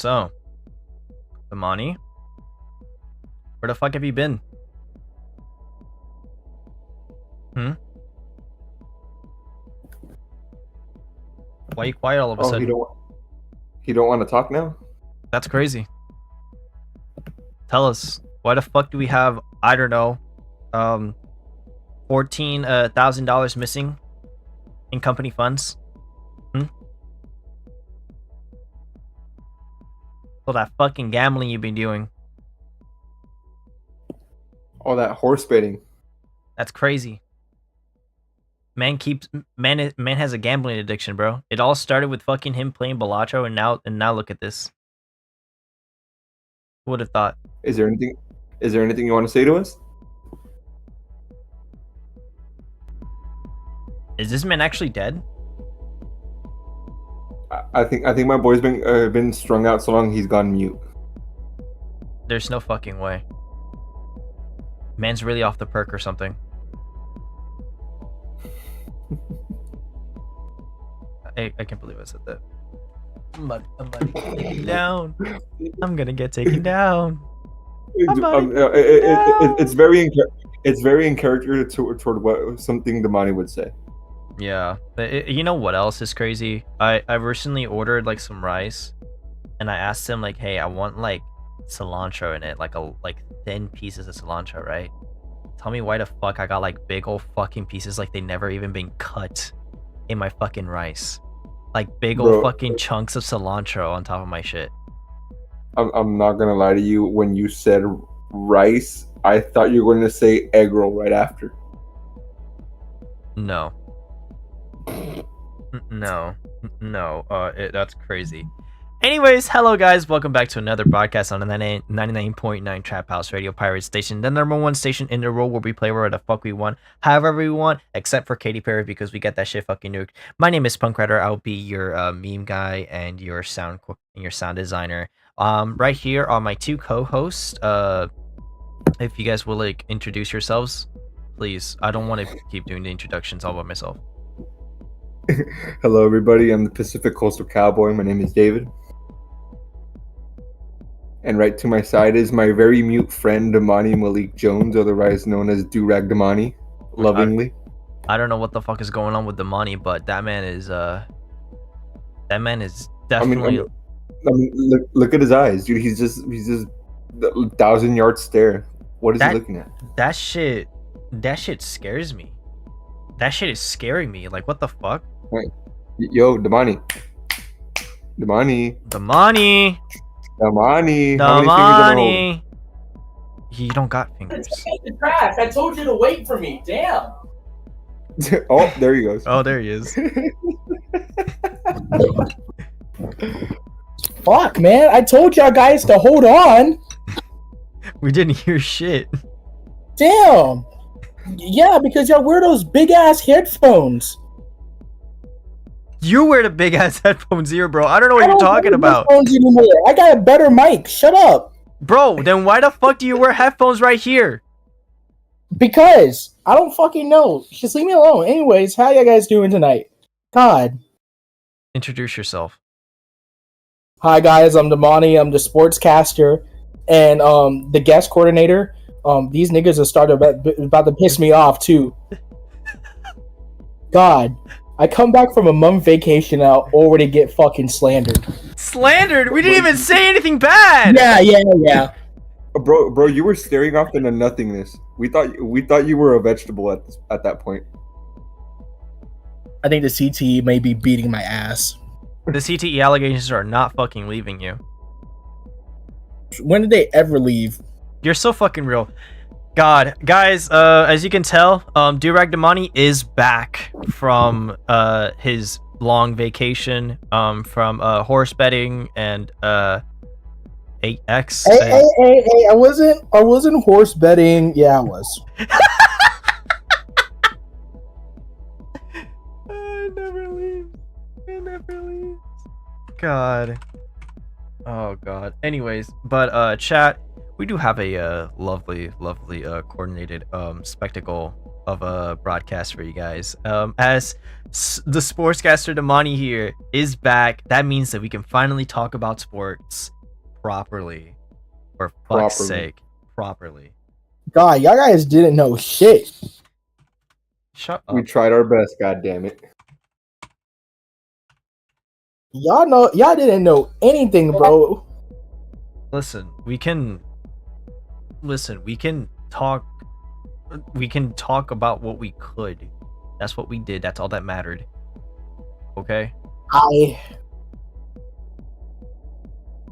So, Damani, where the fuck have you been? Why are you quiet all of a sudden? He don't want to talk now? That's crazy. Tell us, why the fuck do we have, I don't know, $14,000 missing in company funds? All that fucking gambling you've been doing. All that horse betting. That's crazy. Man has a gambling addiction, bro. It all started with fucking him playing Balacho, and now look at this. Who would have thought? Is there anything you want to say to us? Is this man actually dead? I think my boy's been strung out so long he's gone mute. There's no fucking way. Man's really off the perk or something. I can't believe I said that. I'm about to get taken down. I'm gonna get taken down. It's very in character toward what something Damani would say. Yeah, but you know what else is crazy? I recently ordered like some rice, and I asked him like, hey, I want like cilantro in it, like thin pieces of cilantro, right? Tell me why the fuck I got like big old fucking pieces, like they never even been cut in my fucking rice, like big old fucking chunks of cilantro on top of my shit. I'm not gonna lie to you. When you said rice, I thought you were going to say egg roll right after. No. That's crazy. Anyways, hello guys, welcome back to another broadcast on the 99.9 Trap House Radio Pirate Station, the number one station in the world where we play where the fuck we want, however we want, except for Katy Perry because we get that shit fucking nuked. My name is Punk Rider. I'll be your meme guy and your sound designer. Right here are my two co-hosts. If you guys will like introduce yourselves, please. I don't want to keep doing the introductions all by myself. Hello everybody, I'm the Pacific Coastal Cowboy. My name is David. And right to my side is my very mute friend Damani Malik Jones, otherwise known as Durag Damani, lovingly. I don't know what the fuck is going on with Damani, but that man is definitely. I mean, look at his eyes, dude. He's just the 1,000-yard stare. What is he looking at? That shit scares me. That shit is scaring me. Like, what the fuck? Wait. Yo, Damani. You don't got fingers. The trash. I told you to wait for me. Damn. Oh, there he goes. Oh, there he is. Fuck, man. I told y'all guys to hold on. We didn't hear shit. Damn. Yeah, because y'all wear those big ass headphones. You wear the big ass headphones here, bro. I don't know what you're talking about. Headphones anymore. I got a better mic. Shut up. Bro, then why the fuck do you wear headphones right here? Because I don't fucking know. Just leave me alone. Anyways, how you guys doing tonight? God. Introduce yourself. Hi guys, I'm Damani. I'm the sportscaster and the guest coordinator. These niggas are about to piss me off too. God, I come back from a month vacation and I already get fucking slandered. Slandered? We didn't even say anything bad. Yeah. Bro, you were staring off into nothingness. We thought you were a vegetable at that point. I think the CTE may be beating my ass. The CTE allegations are not fucking leaving you. When did they ever leave? You're so fucking real. God, guys, as you can tell, Durag Damani is back from his long vacation, from horse betting and 8X. Hey, I wasn't horse betting. Yeah, I was. It never leaves. God. Oh god. Anyways, but chat, we do have a lovely coordinated spectacle of a broadcast for you guys. As the sportscaster Damani here is back, that means that we can finally talk about sports properly. For fuck's Properly. sake, properly. God, y'all guys didn't know shit. Shut up. We tried our best. God damn it. Y'all didn't know anything, bro. Listen, we can talk. We can talk about what we could. That's what we did. That's all that mattered. Okay.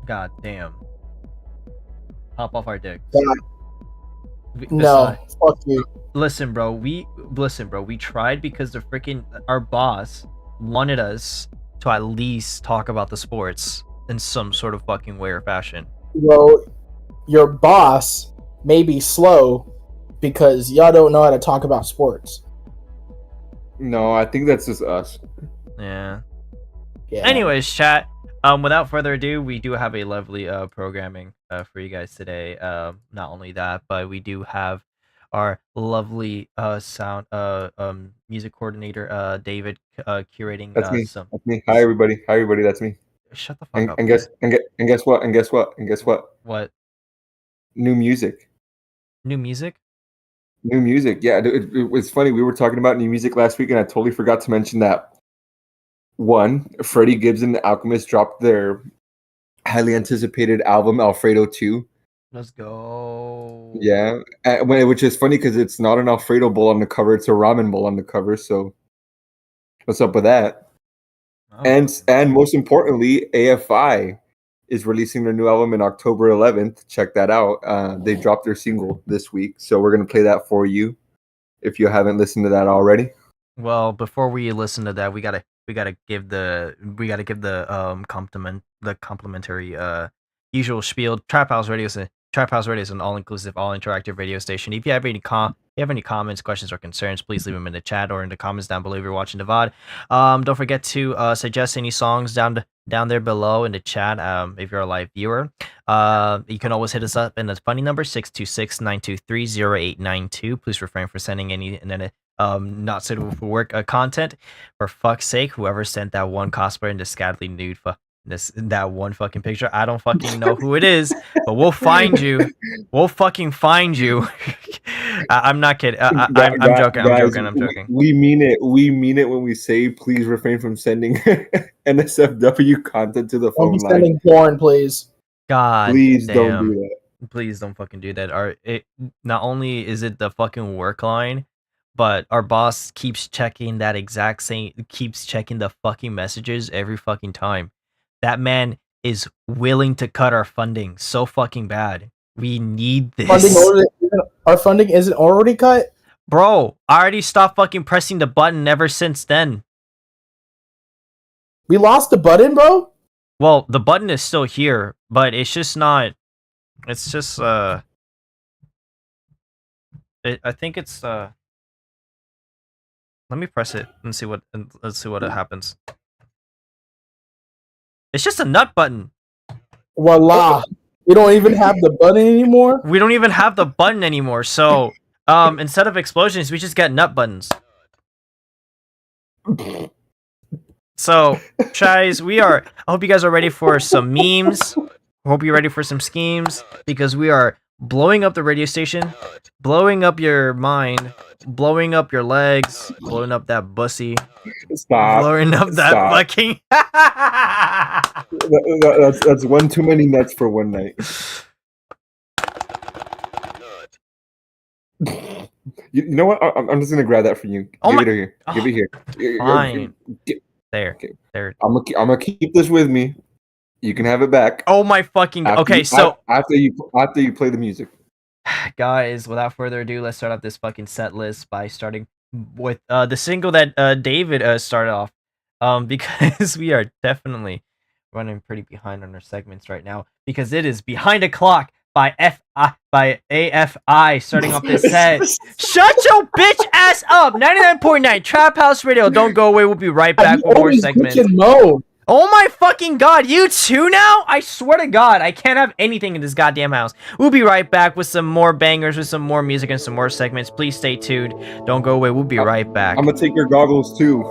God damn. Hop off our dick. No, fuck you. Listen, bro. We tried because the freaking our boss wanted us to at least talk about the sports in some sort of fucking way or fashion. Bro, your boss may be slow because y'all don't know how to talk about sports. No, I think that's just us. Yeah. Yeah. Anyways, chat. Without further ado, we do have a lovely programming for you guys today. Not only that, but we do have our lovely sound music coordinator David curating That's me. some. That's me. Hi everybody. Hi everybody. That's me. Shut the fuck up. And guess what? And guess what? And guess what? What? New music. New music? New music. Yeah, it was funny. We were talking about new music last week, and I totally forgot to mention that. One, Freddie Gibbs and the Alchemist dropped their highly anticipated album Alfredo 2. Let's go. Yeah, which is funny because it's not an Alfredo bowl on the cover; it's a ramen bowl on the cover. So, what's up with that? Oh. And most importantly, AFI is releasing their new album in October 11th. Check that out. They dropped their single this week, so we're gonna play that for you if you haven't listened to that already. Well, before we listen to that, we gotta give the complimentary usual spiel. Trap House Radio is an all-inclusive, all-interactive radio station. If you have any comments, questions, or concerns, please leave them in the chat or in the comments down below if you're watching the VOD. Don't forget to suggest any songs down there below in the chat if you're a live viewer. You can always hit us up in the funny number 626-923-0892. Please refrain from sending any not suitable for work content. For fuck's sake, whoever sent that one cosplayer in the scantily nude that one fucking picture, I don't fucking know who it is, but we'll find you. We'll fucking find you. I'm not kidding. I'm joking. I'm joking. We mean it. We mean it when we say please refrain from sending NSFW content to the phone Don't be line. sending porn, please. God, please don't do that. Please don't fucking do that. Not only is it the fucking work line, but our boss keeps checking the fucking messages every fucking time. That man is willing to cut our funding so fucking bad. We need this. Our funding isn't already cut? Bro, I already stopped fucking pressing the button ever since then. We lost the button, bro? Well, the button is still here, but it's just not... It's just, I think it's, Let me press it and see what happens. It's just a nut button. Voila. We don't even have the button anymore? We don't even have the button anymore. So, instead of explosions, we just get nut buttons. So, guys, I hope you guys are ready for some memes. I hope you're ready for some schemes, because we are blowing up the radio station, blowing up your mind, blowing up your legs, blowing up that bussy. Stop. Blowing up that fucking... that's one too many nuts for one night. You know what? I'm just gonna grab that for you. Give it here. Give it here. Fine. There. Okay. There. I'm gonna keep this with me. You can have it back. Oh my fucking... So after you play the music. Guys, without further ado, let's start off this fucking set list by starting with the single that David started off. Because we are definitely running pretty behind on our segments right now, because it is Behind a Clock by AFI starting off this set. Shut your bitch ass up. 99.9 Trap House Radio. Don't go away. We'll be right back with more segments. Oh my fucking god, you too now? I swear to god, I can't have anything in this goddamn house. We'll be right back with some more bangers, with some more music and some more segments. Please stay tuned. Don't go away. We'll be right back. I'm gonna take your goggles too.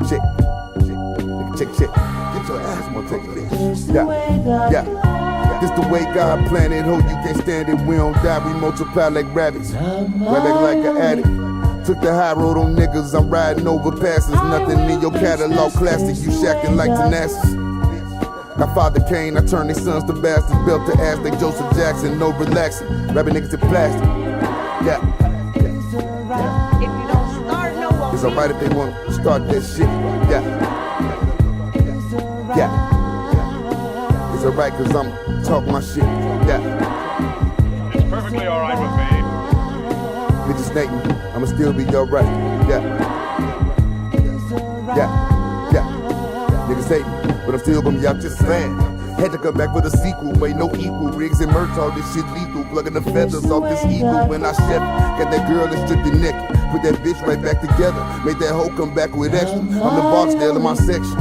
check. Check. Get your ass more take this. Yeah. This the way God planned it. Ho, you can't stand it. We don't die. We multiply like rabbits. Right back like an addict. Took the high road on niggas. I'm riding over passes. Nothing in your catalog classic. You shacking like Tenacious. My father Kane, I turned they sons to bastards. Built to ass, they Joseph Jackson. No relaxing. Rapping niggas to plastic. Yeah. It's alright if they want to start that shit. Yeah. It's alright cause I'm talk my shit. Yeah. It's perfectly alright with me. Bitches snaking, I'ma still be alright. Yeah. Niggas hate me, but I'm still gonna be out just saying. Had to come back with a sequel, ain't no equal. Riggs and Merch, all this shit lethal. Plugging the feathers off this eagle when I chef. Got that girl that stripped the neck. Put that bitch right back together. Made that hoe come back with extra. I'm the Barksdale in my section.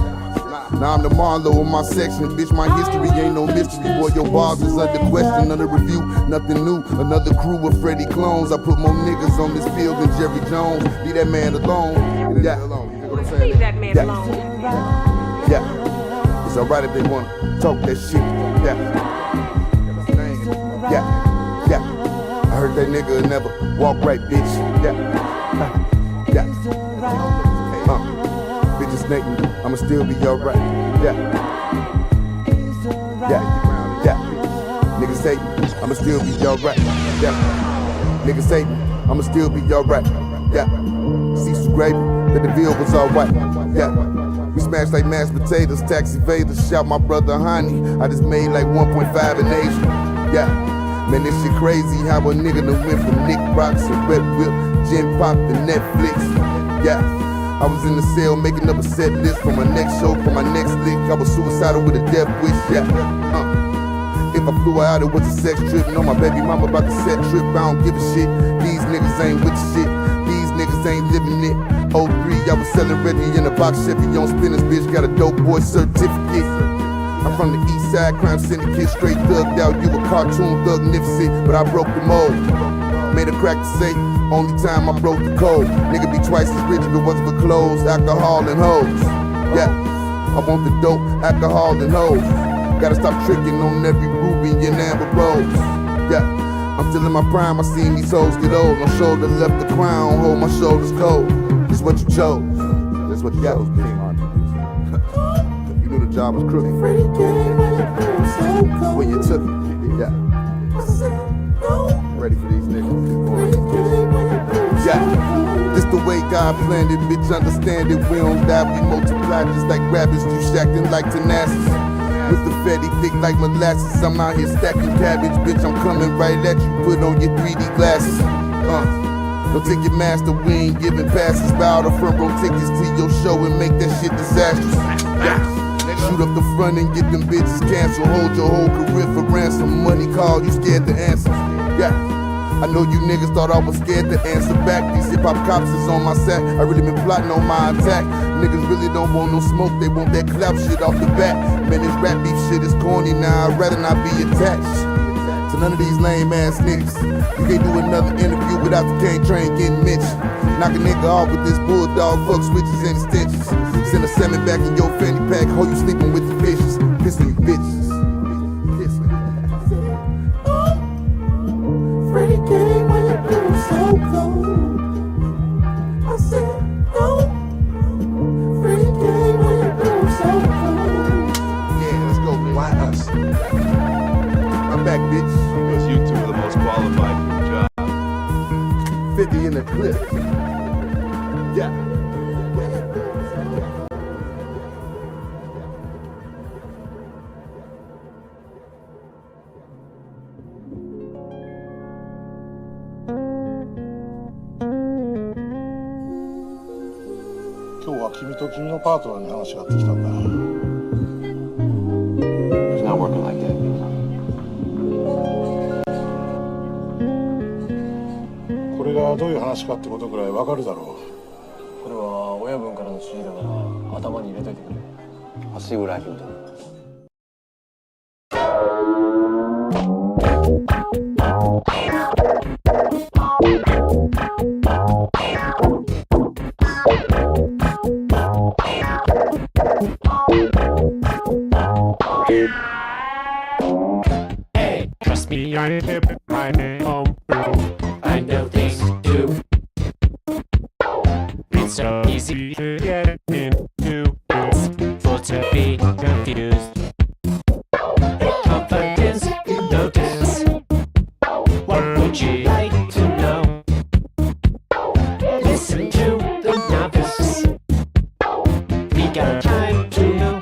Now I'm the Marlowe in my section. Bitch, my history ain't no mystery. Boy, your bars is under question, under review. Nothing new, another crew of Freddie clones. I put more niggas on this field than Jerry Jones. Leave that man alone. Leave that man alone. Yeah. It's alright if they wanna talk that shit. Yeah. I heard that nigga never walk right, bitch. Yeah. Bitches snaking, I'ma still be alright. Yeah. Niggas hate me, I'ma still be alright. Yeah. Niggas hate me, I'ma still be alright. Yeah. See some gravy, that the bill was alright. Yeah. We smashed like mashed potatoes, taxi evaders. Shout my brother Honey, I just made like 1.5 in Asia. Yeah, man, this shit crazy how a nigga done went from Nick Rocks and Red Whip, Gin Pop to Netflix. Yeah, I was in the cell making up a set list for my next show, for my next lick. I was suicidal with a death wish. Yeah, if I flew out, it was a sex trip. No, my baby mama about to set trip. I don't give a shit. These niggas ain't with the shit. These niggas ain't living it. 03, I was selling Reggie in a box Chevy on spinners, bitch, got a dope boy certificate. I'm from the east side, crime syndicate, straight thugged out. You a cartoon thug nifsit, but I broke the mold. Made a crack to say, only time I broke the code. Nigga be twice as rich if it wasn't for clothes, alcohol and hoes. Yeah, I want the dope, alcohol and hoes. Gotta stop tricking on every ruby and amber rose. Yeah, I'm still in my prime, I seen these hoes get old. My shoulder left the crown, hold my shoulders cold. This what you chose. That's what you chose, being on. You knew the job was crooked. When you took it, yeah. Ready for these niggas. Yeah. This the way God planned it, bitch. Understand it. We don't die, we multiply just like rabbits. You shacking like Tenacious. With the fatty thick like molasses. I'm out here stacking cabbage, bitch. I'm coming right at you. Put on your 3D glasses. Don't take your master, we ain't giving passes. Buy all the front row tickets to your show and make that shit disastrous. Yeah. Shoot up the front and get them bitches canceled. Hold your whole career for ransom. Money call, you scared to answer. Yeah. I know you niggas thought I was scared to answer back. These hip-hop cops is on my sack. I really been plotting on my attack. Niggas really don't want no smoke, they want that clap shit off the bat. Man, this rap beef shit is corny now, I'd rather not be attached to none of these lame ass niggas. You can't do another interview without the cane train getting mentioned. Knock a nigga off with this bulldog, fuck switches and extensions. Send a salmon back in your fanny pack, ho, you sleeping with the fishes. Pissing you bitches. Freddie came when you blew so cold. I said no. Freddie came when you blew so cold. Yeah, let's go, man. Why us? I'm back, bitch. Because you two are the most qualified for the job. 50 in the clip. Yeah. It's not working like that. これがどういう話かってことぐらいわかるだろう。これは親分からの指示だから頭に入れといてくれ。Asiguradito. me, I tip my home through. I know things too. It's so easy to get into. It's full to be confused. Confidence, notice. What would you like to know? Listen to the novice. We got time to know.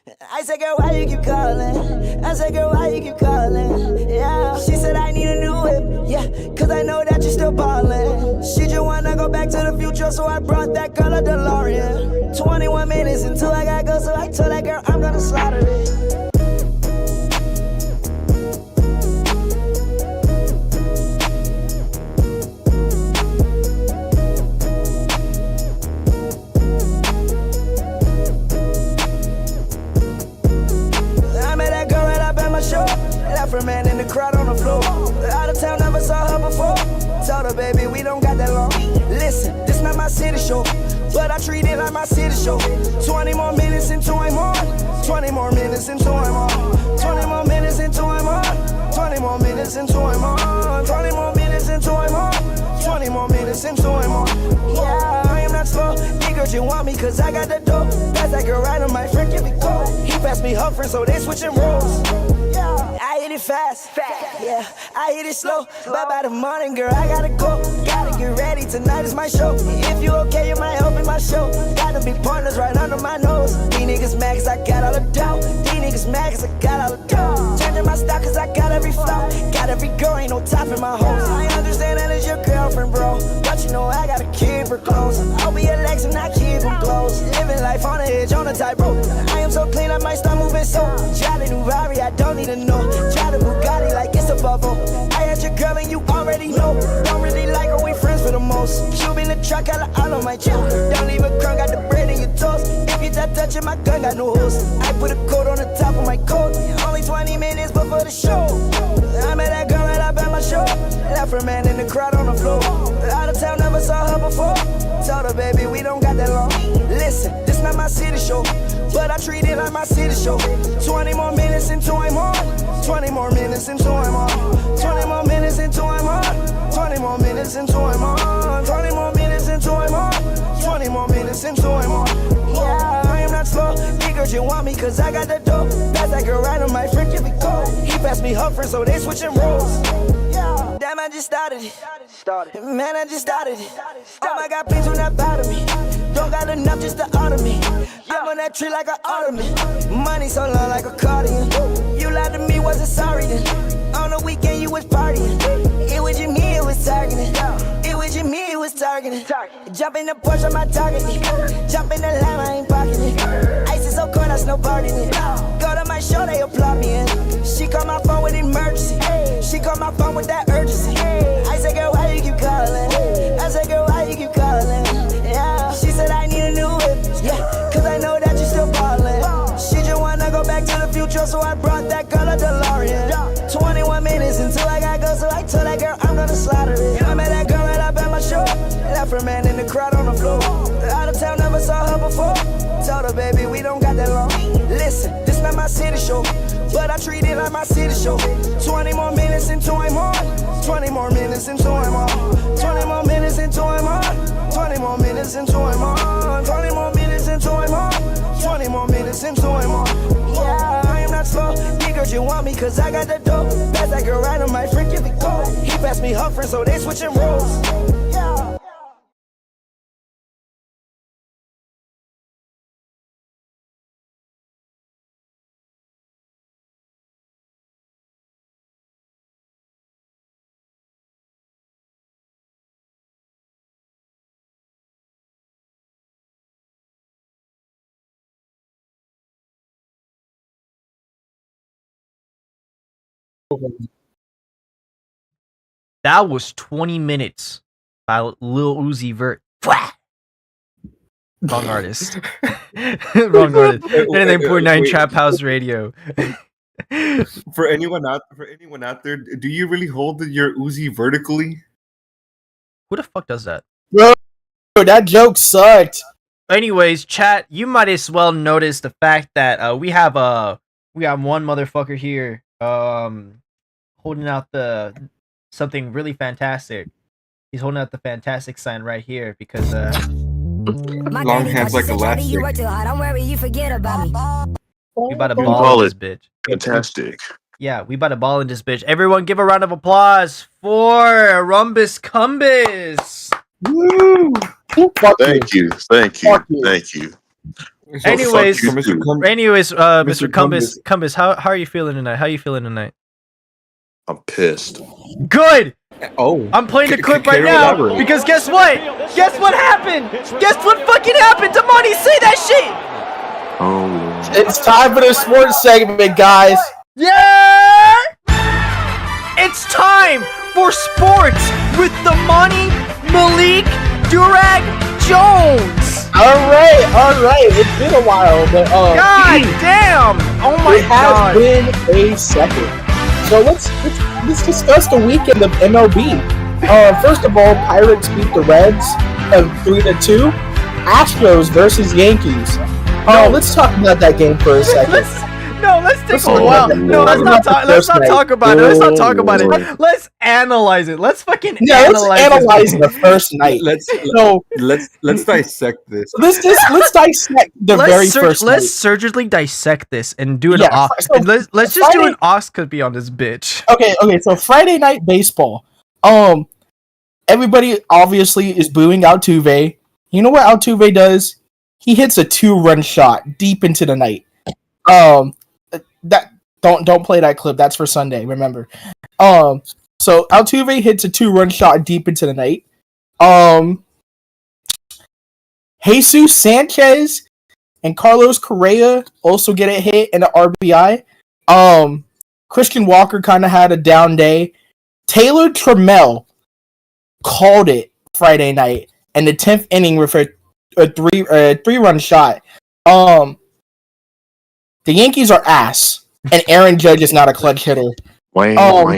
I said, girl, why you keep calling? I said, girl, why you keep calling? Yeah. She said, I need a new whip. Yeah, cause I know that you're still ballin'. She just wanna go back to the future, so I brought that girl a DeLorean. 21 minutes until I gotta go, so I told that girl I'm gonna slaughter it. Show. Left her man in the crowd on the floor. Out of town, never saw her before. Told her, baby, we don't got that long. Listen, this not my city show, but I treat it like my city show. 20 more minutes until I'm on. 20 more minutes until I'm on. 20 more minutes until I'm on. 20 more minutes until I'm on. 20 more minutes until I'm on. 20 more minutes until I'm on. Yeah, I am not slow. Niggas, you want me cause I got the dope. That's that girl right on my friend, give me cold. He passed me her friend, so they switching roles. I hit it fast, yeah, I hit it slow. But by the morning, girl, I gotta go. Gotta get ready, tonight is my show. If you okay, you might open my show. Gotta be partners right under my nose. These niggas mad cause I got all the dough. These niggas mad cause I got all the dough. Changing my style cause I got every flow. Got every girl, ain't no top in my hose. I understand that it's your girlfriend, bro, but you know I gotta keep her close. I'll be your legs and I keep them close. Living life on the edge, on the tightrope. I am so clean, I might start moving so. Try the new Rari, I don't need to know. Try the Bugatti like it's a bubble. I had your girl and you already know. Don't really like her, we friends for the most. Cube in the truck, got all on my chill. Don't leave a crumb, got the bread in your toast. If you start touching my gun, got no holes. I put a coat on the top of my coat. Only 20 minutes before the show. I met that girl right up at my show. Left her man in the crowd on the floor. Out of town, never saw her before. Told her, baby, we don't got that long. Listen, this not my city show, but I treat it like my city show. 20 more minutes until I'm on. 20 more minutes until I'm on. 20 more minutes until I'm on. 20 more minutes until I'm on. 20 more minutes until I'm on. 20 more minutes until I'm on. Yeah, I am not slow. Niggas, you want me cause I got the dope. That's that girl right on my friend, give me cold. He passed me her friend, so they switching roles. Yeah, damn, I just started it. Man, I just started it. Damn, I got pains when that bother me. Don't got enough just to order me. I'm on that tree like an ornament. Money so long like a cardigan. You lied to me, wasn't sorry then. On the weekend you was partying. It was you, me, it was targeting. It was you, me, it was targeting. Jump in the Porsche, I'm not targeting. Jump in the line, I ain't parking it. Ice is so cold, I snowboarding it. Go to my show, they applaud me in. She called my phone with emergency. She called my phone with that urgency. I said, girl, why you keep calling? I said, girl, why you keep calling? Yeah. She said, I need a new whip. Yeah, cause I know that you still ballin'. She just wanna go back to the future, so I brought that girl a DeLorean. 21 minutes until I gotta go, so I told that girl I'm gonna slaughter it. I met that girl right up at my show. Left her man in the crowd on the floor. Out of town, never saw her before. Told her, baby, we don't got that long. Listen, this not my city show, but I treat it like my city show. 20 more minutes until I'm on. 20 more minutes until I'm on. 20 more minutes until I'm on. 20 more minutes until I'm on. 20 more minutes until I'm on. 20 more minutes until I'm on. Yeah, I am not slow. Niggas, you want me cause I got the dope. That's that girl right on my friend, give me cold. He passed me her friend, so they switching roles. Yeah. That was 20 minutes by Lil Uzi Vert. Wrong artist. Wrong artist. 99.9 Trap House Radio. For anyone out there, do you really hold your Uzi vertically? Who the fuck does that? Bro, that joke sucked. Anyways, chat, you might as well notice the fact that we have one motherfucker here holding out something really fantastic. He's holding out the fantastic sign right here because long hands like elastic. we about to ball in this bitch. Fantastic. Yeah, we about to ball in this bitch. Everyone give a round of applause for Rumbus Cumbus. Woo! Thank you. Anyways, So Mr. Mr. Cumbus, how are you feeling tonight? How are you feeling tonight? I'm pissed. Good. Oh, I'm playing the clip right now because guess what? Guess what happened? Guess what fucking happened? Damani, say that shit. Oh. It's time for the sports segment, guys. Yeah! It's time for sports with Damani, Malik, Durag, Jones. All right. It's been a while, but God damn! Oh my it has god! been a second. So let's discuss the weekend of MLB. First of all, Pirates beat the Reds 3-2. Astros versus Yankees. Let's talk about that game for a second. Let's take a while. No, let's not talk about it. Let's not talk about it. Let's analyze it. Let's fucking analyze the first night. Let's dissect this. Let's dissect the first night. Let's surgically dissect this and do it off. Let's just do an Oscopy on this bitch. Okay. So Friday night baseball. Everybody obviously is booing Altuve. You know what Altuve does? He hits a 2-run shot deep into the night. That don't play that clip. That's for Sunday. Remember. So Altuve hits a 2-run shot deep into the night. Jesus Sanchez and Carlos Correa also get a hit and an RBI. Christian Walker kind of had a down day. Taylor Trammell called it Friday night in the 10th inning with a 3-run shot. The Yankees are ass, and Aaron Judge is not a clutch hitter. Whatever.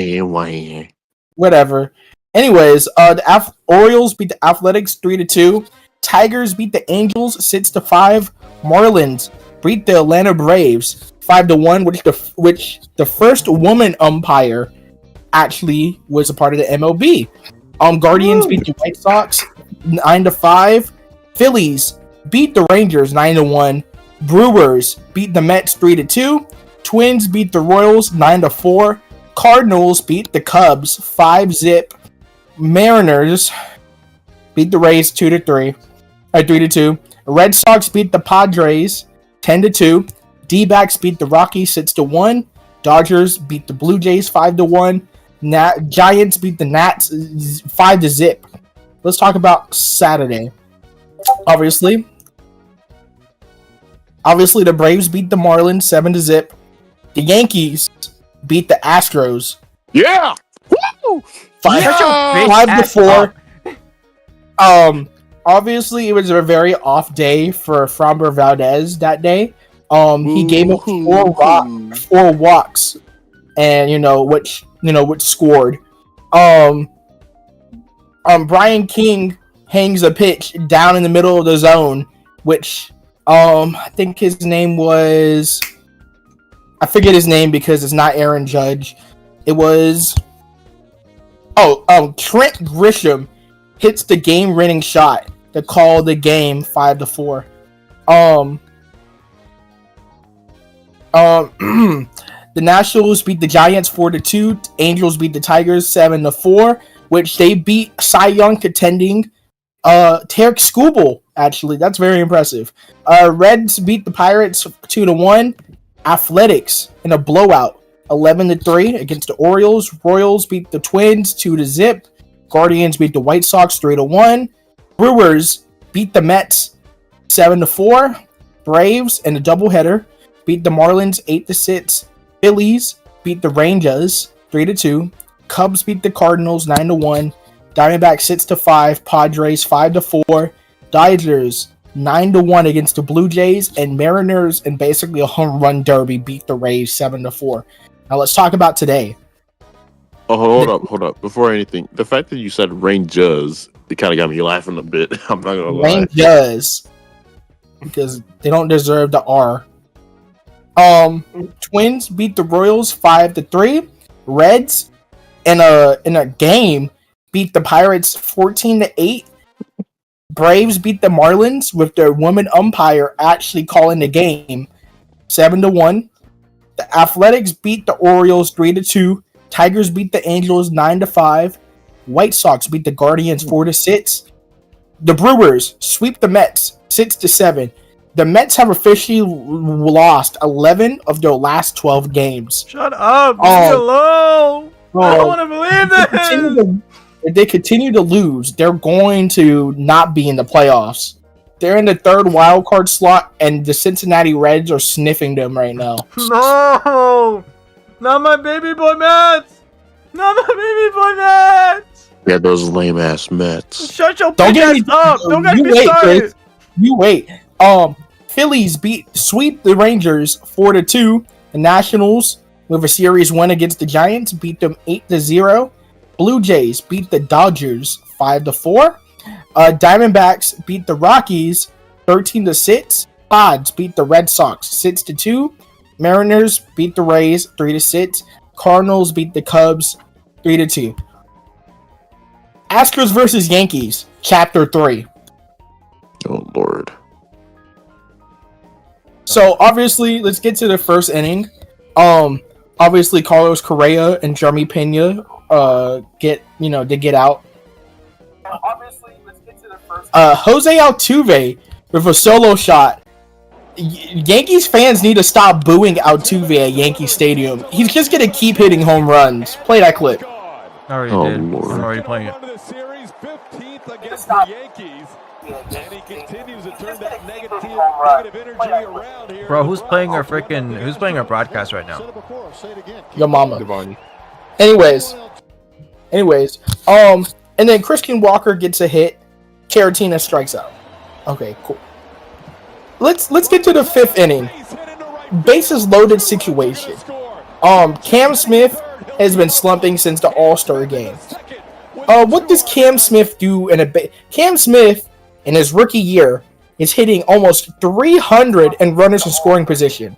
Anyways, the Orioles beat the Athletics 3-2. Tigers beat the Angels 6-5. Marlins beat the Atlanta Braves 5-1, which the first woman umpire actually was a part of the MLB. Guardians beat the White Sox 9-5. Phillies beat the Rangers 9-1. Brewers beat the Mets 3-2. Twins beat the Royals 9-4. Cardinals beat the Cubs 5-0. Mariners beat the Rays 3-2. Red Sox beat the Padres 10-2. D-backs beat the Rockies 6-1. Dodgers beat the Blue Jays 5-1. Giants beat the Nats 5-0. Let's talk about Saturday. Obviously, the Braves beat the Marlins 7-0. The Yankees beat the Astros. Yeah! Woo! 5-4. Obviously, it was a very off day for Framber Valdez that day. He gave up 4 walks, and which scored. Brian King hangs a pitch down in the middle of the zone, which I think his name was, I forget his name because it's not Aaron Judge. It was Trent Grisham hits the game-winning shot to call the game 5-4. The Nationals beat the Giants 4-2. Angels beat the Tigers 7-4, which they beat Cy Young contending Tarek Skubal. Actually, that's very impressive. Reds beat the Pirates 2-1. Athletics in a blowout 11-3 against the Orioles. Royals beat the Twins 2-0. Guardians beat the White Sox 3-1. Brewers beat the Mets 7-4. Braves in a doubleheader beat the Marlins 8-6. Phillies beat the Rangers 3-2. Cubs beat the Cardinals 9-1. Diamondbacks 6-5. Padres 5-4. Dodgers 9-1 against the Blue Jays, and Mariners in basically a home run derby beat the Rays 7-4. Now let's talk about today. Oh, hold up. Before anything, the fact that you said Rangers, it kind of got me laughing a bit. I'm not gonna lie. Rangers, because they don't deserve the R. Twins beat the Royals 5-3. Reds in a game beat the Pirates 14-8. Braves beat the Marlins with their woman umpire actually calling the game 7-1. The Athletics beat the Orioles 3-2. Tigers beat the Angels 9-5. White Sox beat the Guardians 4-6. The Brewers sweep the Mets 6-7. The Mets have officially lost 11 of their last 12 games. Shut up! Leave me alone! I don't want to believe this! If they continue to lose, they're going to not be in the playoffs. They're in the third wild card slot, and the Cincinnati Reds are sniffing them right now. No! Not my baby boy Mets! Not my baby boy Mets! Yeah, those lame ass Mets. Shut your bitch ass up! Don't get me started! Chris. You wait. Phillies sweep the Rangers 4-2. The Nationals, with a series win against the Giants, beat them 8-0. Blue Jays beat the Dodgers 5-4. Diamondbacks beat the Rockies 13-6. Padres beat the Red Sox 6-2. Mariners beat the Rays 3-6. Cardinals beat the Cubs 3-2. Astros versus Yankees, Chapter 3. Oh Lord. So obviously, let's get to the first inning. Obviously Carlos Correa and Jeremy Pena get out. Obviously, let's get to the first. Jose Altuve with a solo shot. Yankees fans need to stop booing Altuve at Yankee Stadium. He's just gonna keep hitting home runs. Play that clip. I already did. Lord. I'm already playing it. Against the Yankees. And he continues to turn that negative energy around here. Bro, who's playing our broadcast right now? Your mama. Damani. Anyways, and then Christian Walker gets a hit. Caratina strikes out. Okay, cool. Let's get to the fifth inning. Bases loaded situation. Cam Smith has been slumping since the All-Star game. What does Cam Smith do Cam Smith in his rookie year is hitting almost 300 in runners in scoring position.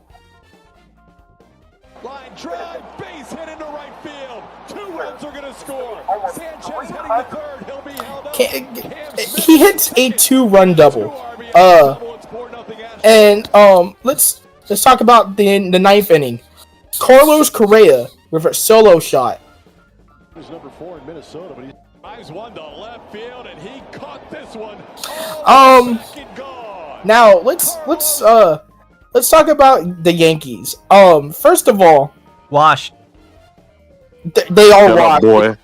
Line drive, base hit into right field. 2 runs are going to score. Sanchez hitting the third. He'll be held up. He hits a 2-run double. And let's talk about the ninth inning. Carlos Correa with a solo shot. He's number 4 in Minnesota, but he drives one to left field, and he caught this one. Now let's talk about the Yankees. First of all, washed. They are Shut up, washed. boy.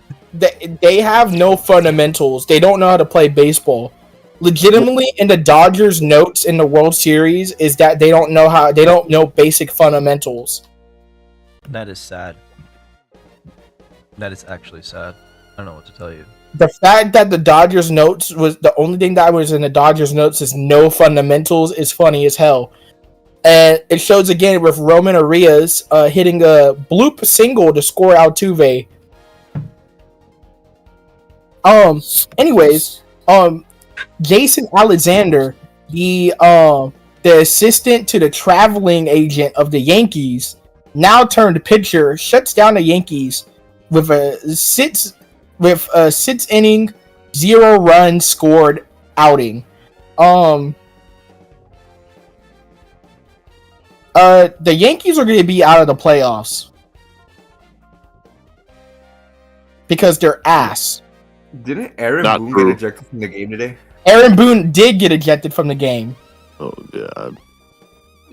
They have no fundamentals. They don't know how to play baseball. Legitimately, in the Dodgers' notes in the World Series is that they don't know basic fundamentals. That is sad. That is actually sad. I don't know what to tell you. The fact that the Dodgers notes was the only thing that was in the Dodgers notes is no fundamentals is funny as hell. And it shows again with Roman Arias hitting a bloop single to score Altuve. Anyways, Jason Alexander, the assistant to the traveling agent of the Yankees, now turned pitcher, shuts down the Yankees with a 6-inning, 0-run scored outing. The Yankees are going to be out of the playoffs because they're ass. Didn't Aaron Not Boone true. get ejected from the game today? Aaron Boone did get ejected from the game. Oh God.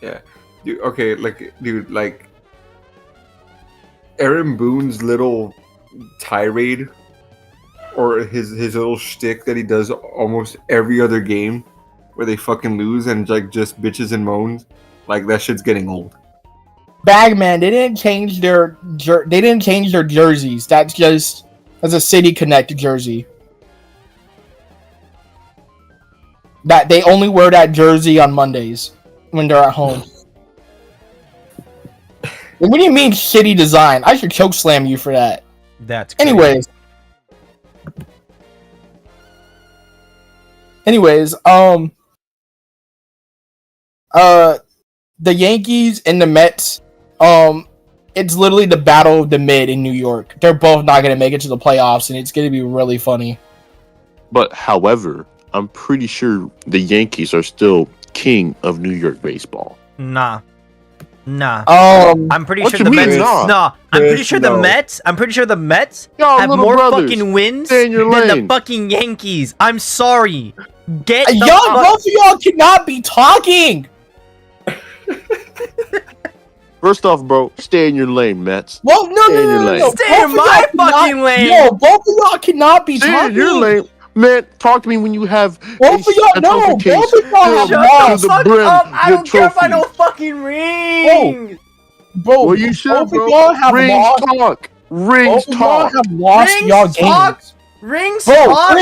Yeah. Dude, okay, like Aaron Boone's little tirade or his little shtick that he does almost every other game where they fucking lose and like just bitches and moans, like that shit's getting old. Bagman, they didn't change their jerseys. That's a City Connect jersey. That they only wear that jersey on Mondays when they're at home. What do you mean shitty design? I should choke slam you for that. That's crazy. Anyways, the Yankees and the Mets, it's literally the battle of the mid in New York. They're both not going to make it to the playoffs, and it's going to be really funny. But however, I'm pretty sure the Yankees are still king of New York baseball. Nah. I'm pretty What sure you the mean, Mets. nah? No, I'm pretty sure the No. Mets. I'm pretty sure the Mets Y'all have little more brothers. fucking wins Stay in your than the lane. fucking Yankees. I'm sorry. Get the Y'all, fuck- both of y'all cannot be talking. First off, bro, stay in your lane, Mets. Well, no. Stay Both in of my y'all fucking cannot- lane. No, both of y'all cannot be Stay talking. in your lane. Man, talk to me when you have Both of y'all, no, trophy both case of y'all have filled Shut lost. the to fuck brim up! I with don't care about no trophies. fucking ring. Bro, Well, you should, both bro. of y'all have Rings lost. talk. Rings Both of y'all talk. have lost Rings y'all talk? games. Rings Bro, talk?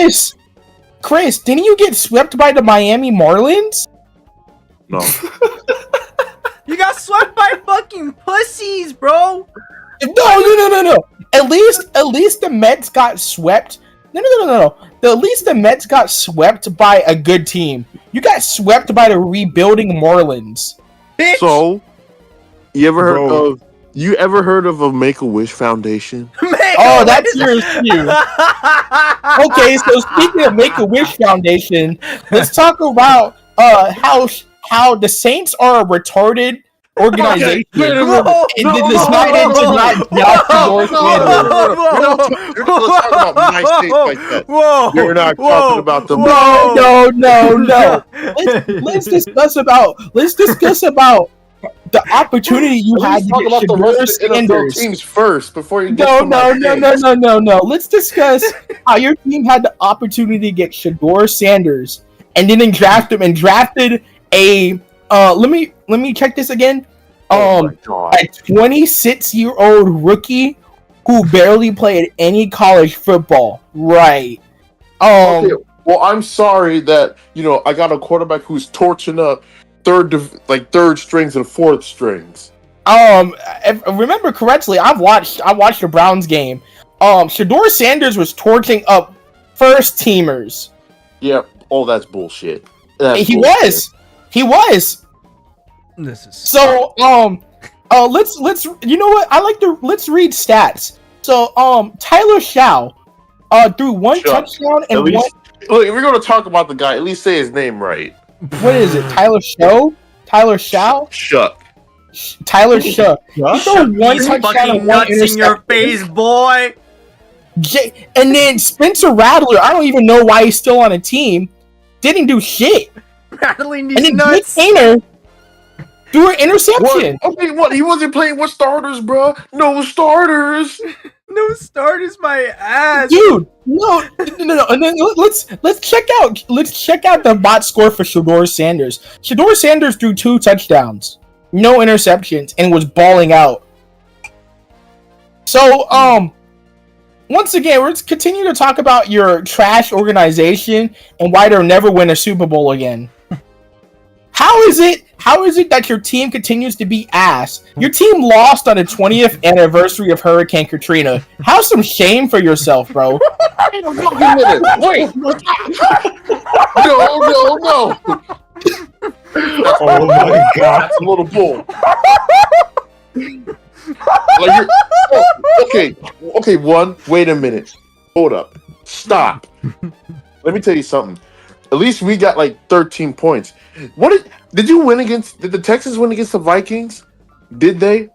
Chris, didn't you get swept by the Miami Marlins? No. You got swept by fucking pussies, bro. No. At least the Mets got swept. No. At least the Mets got swept by a good team. You got swept by the rebuilding Marlins. Bitch. So, you ever heard of a Make-A-Wish Foundation? Oh, that's yours too. Okay, so speaking of Make-A-Wish Foundation, let's talk about how the Saints are a retarded organization. Wait a minute. It does not draft Shedeur Sanders. You're not talking about my state like that. Whoa! You're not talking about the No. Let's discuss about the opportunity you had to talk get about the Shedeur rest of the NFL Sanders. teams first before you get No. to my state. Let's discuss how your team had the opportunity to get Shedeur Sanders and didn't draft him and drafted a let me check this again. Oh my God. A 26-year-old rookie who barely played any college football. Right. Okay, well, I'm sorry that I got a quarterback who's torching up third strings and fourth strings. If I remember correctly, I watched the Browns game. Shedeur Sanders was torching up first teamers. Yeah, that's bullshit. He was. This is So let's you know what? Let's read stats. So Tyler Shaw threw one touchdown and Look, if we're gonna talk about the guy, at least say his name right. What is it? Tyler Shaw? Tyler Shaw? Shuck. Tyler Shaw. He threw one these touchdown fucking and one nuts in your interception. face, boy. And then Spencer Rattler, I don't even know why he's still on a team, didn't do shit. Rattling And these then nuts. Jake Hayner threw an interception. Okay, what? He wasn't playing with starters, bro. No starters. No starters, my ass. Dude, no. And then let's check out the bot score for Shedeur Sanders. Shedeur Sanders threw 2 touchdowns, no interceptions, and was balling out. So once again, let's continue to talk about your trash organization and why they'll never win a Super Bowl again. How is it that your team continues to be ass? Your team lost on the 20th anniversary of Hurricane Katrina. Have some shame for yourself, bro. Wait a minute. Wait. No. Oh my God. That's a little bull. Okay. Wait a minute. Hold up. Stop. Let me tell you something. At least we got 13 points. Did the Texans win against the Vikings? Did they?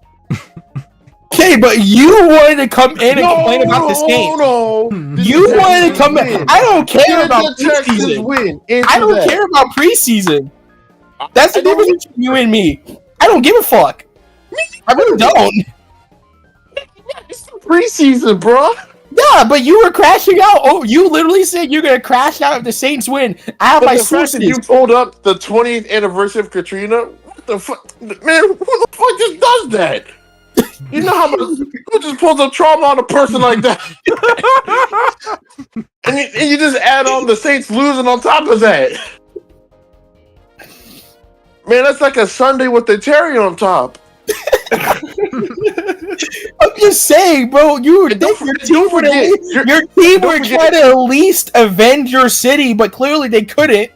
Okay, but you wanted to come in and complain about this game. No. You wanted to come in. I don't care about the Texans preseason. win? I don't care about preseason. That's the difference between you and me. I don't give a fuck. I really don't. It's preseason, bro. Yeah, but you were crashing out. Oh, you literally said you're gonna crash out if the Saints win. I have my The fact that sources. you pulled up the 20th anniversary of Katrina, what the fuck, man? Who the fuck just does that? You know how much? Who just pulls up trauma on a person like that? and you just add on the Saints losing on top of that. Man, that's like a Sunday with the cherry on top. I'm just saying, bro. Your team were trying to at least avenge your city, but clearly they couldn't.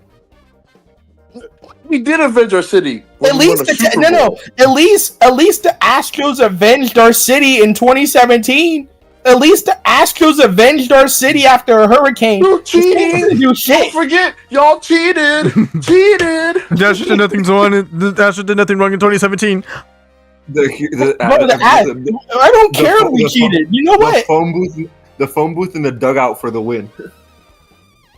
We did avenge our city. At least At least the Astros avenged our city in 2017. At least the Astros avenged our city after a hurricane. You cheating! Do shit. Don't forget, y'all cheated. Cheated. Astros did nothing wrong. The Astros did nothing wrong in 2017. I don't care if we cheated. You know what? The phone booth in the dugout for the win.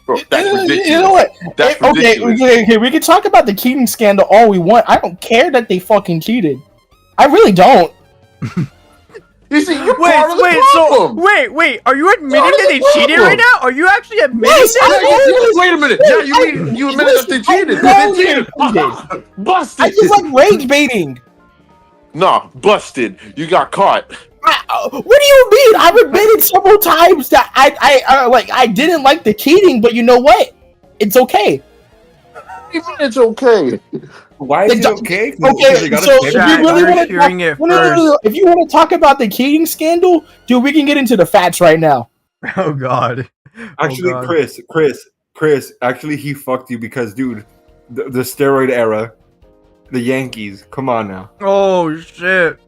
Bro, that's ridiculous. You know what? That's Okay, ridiculous. we can talk about the cheating scandal all we want. I don't care that they fucking cheated. I really don't. You see, you're part of the problem. Wait, are you admitting that they cheated right now? Are you actually admitting Yes, that? Wait a minute. Yeah, you admitted that they cheated. They cheated. Busted. I just like rage baiting. Nah, busted. You got caught. What do you mean? I've admitted several times that I didn't like the cheating, but you know what? It's okay. Even it's okay. Why is it okay? Okay, so if you really want to if you want to talk about the cheating scandal, dude, we can get into the facts right now. Oh God. Actually, God. Chris, actually, he fucked you because, dude, the steroid era, the Yankees. Come on now. Oh shit.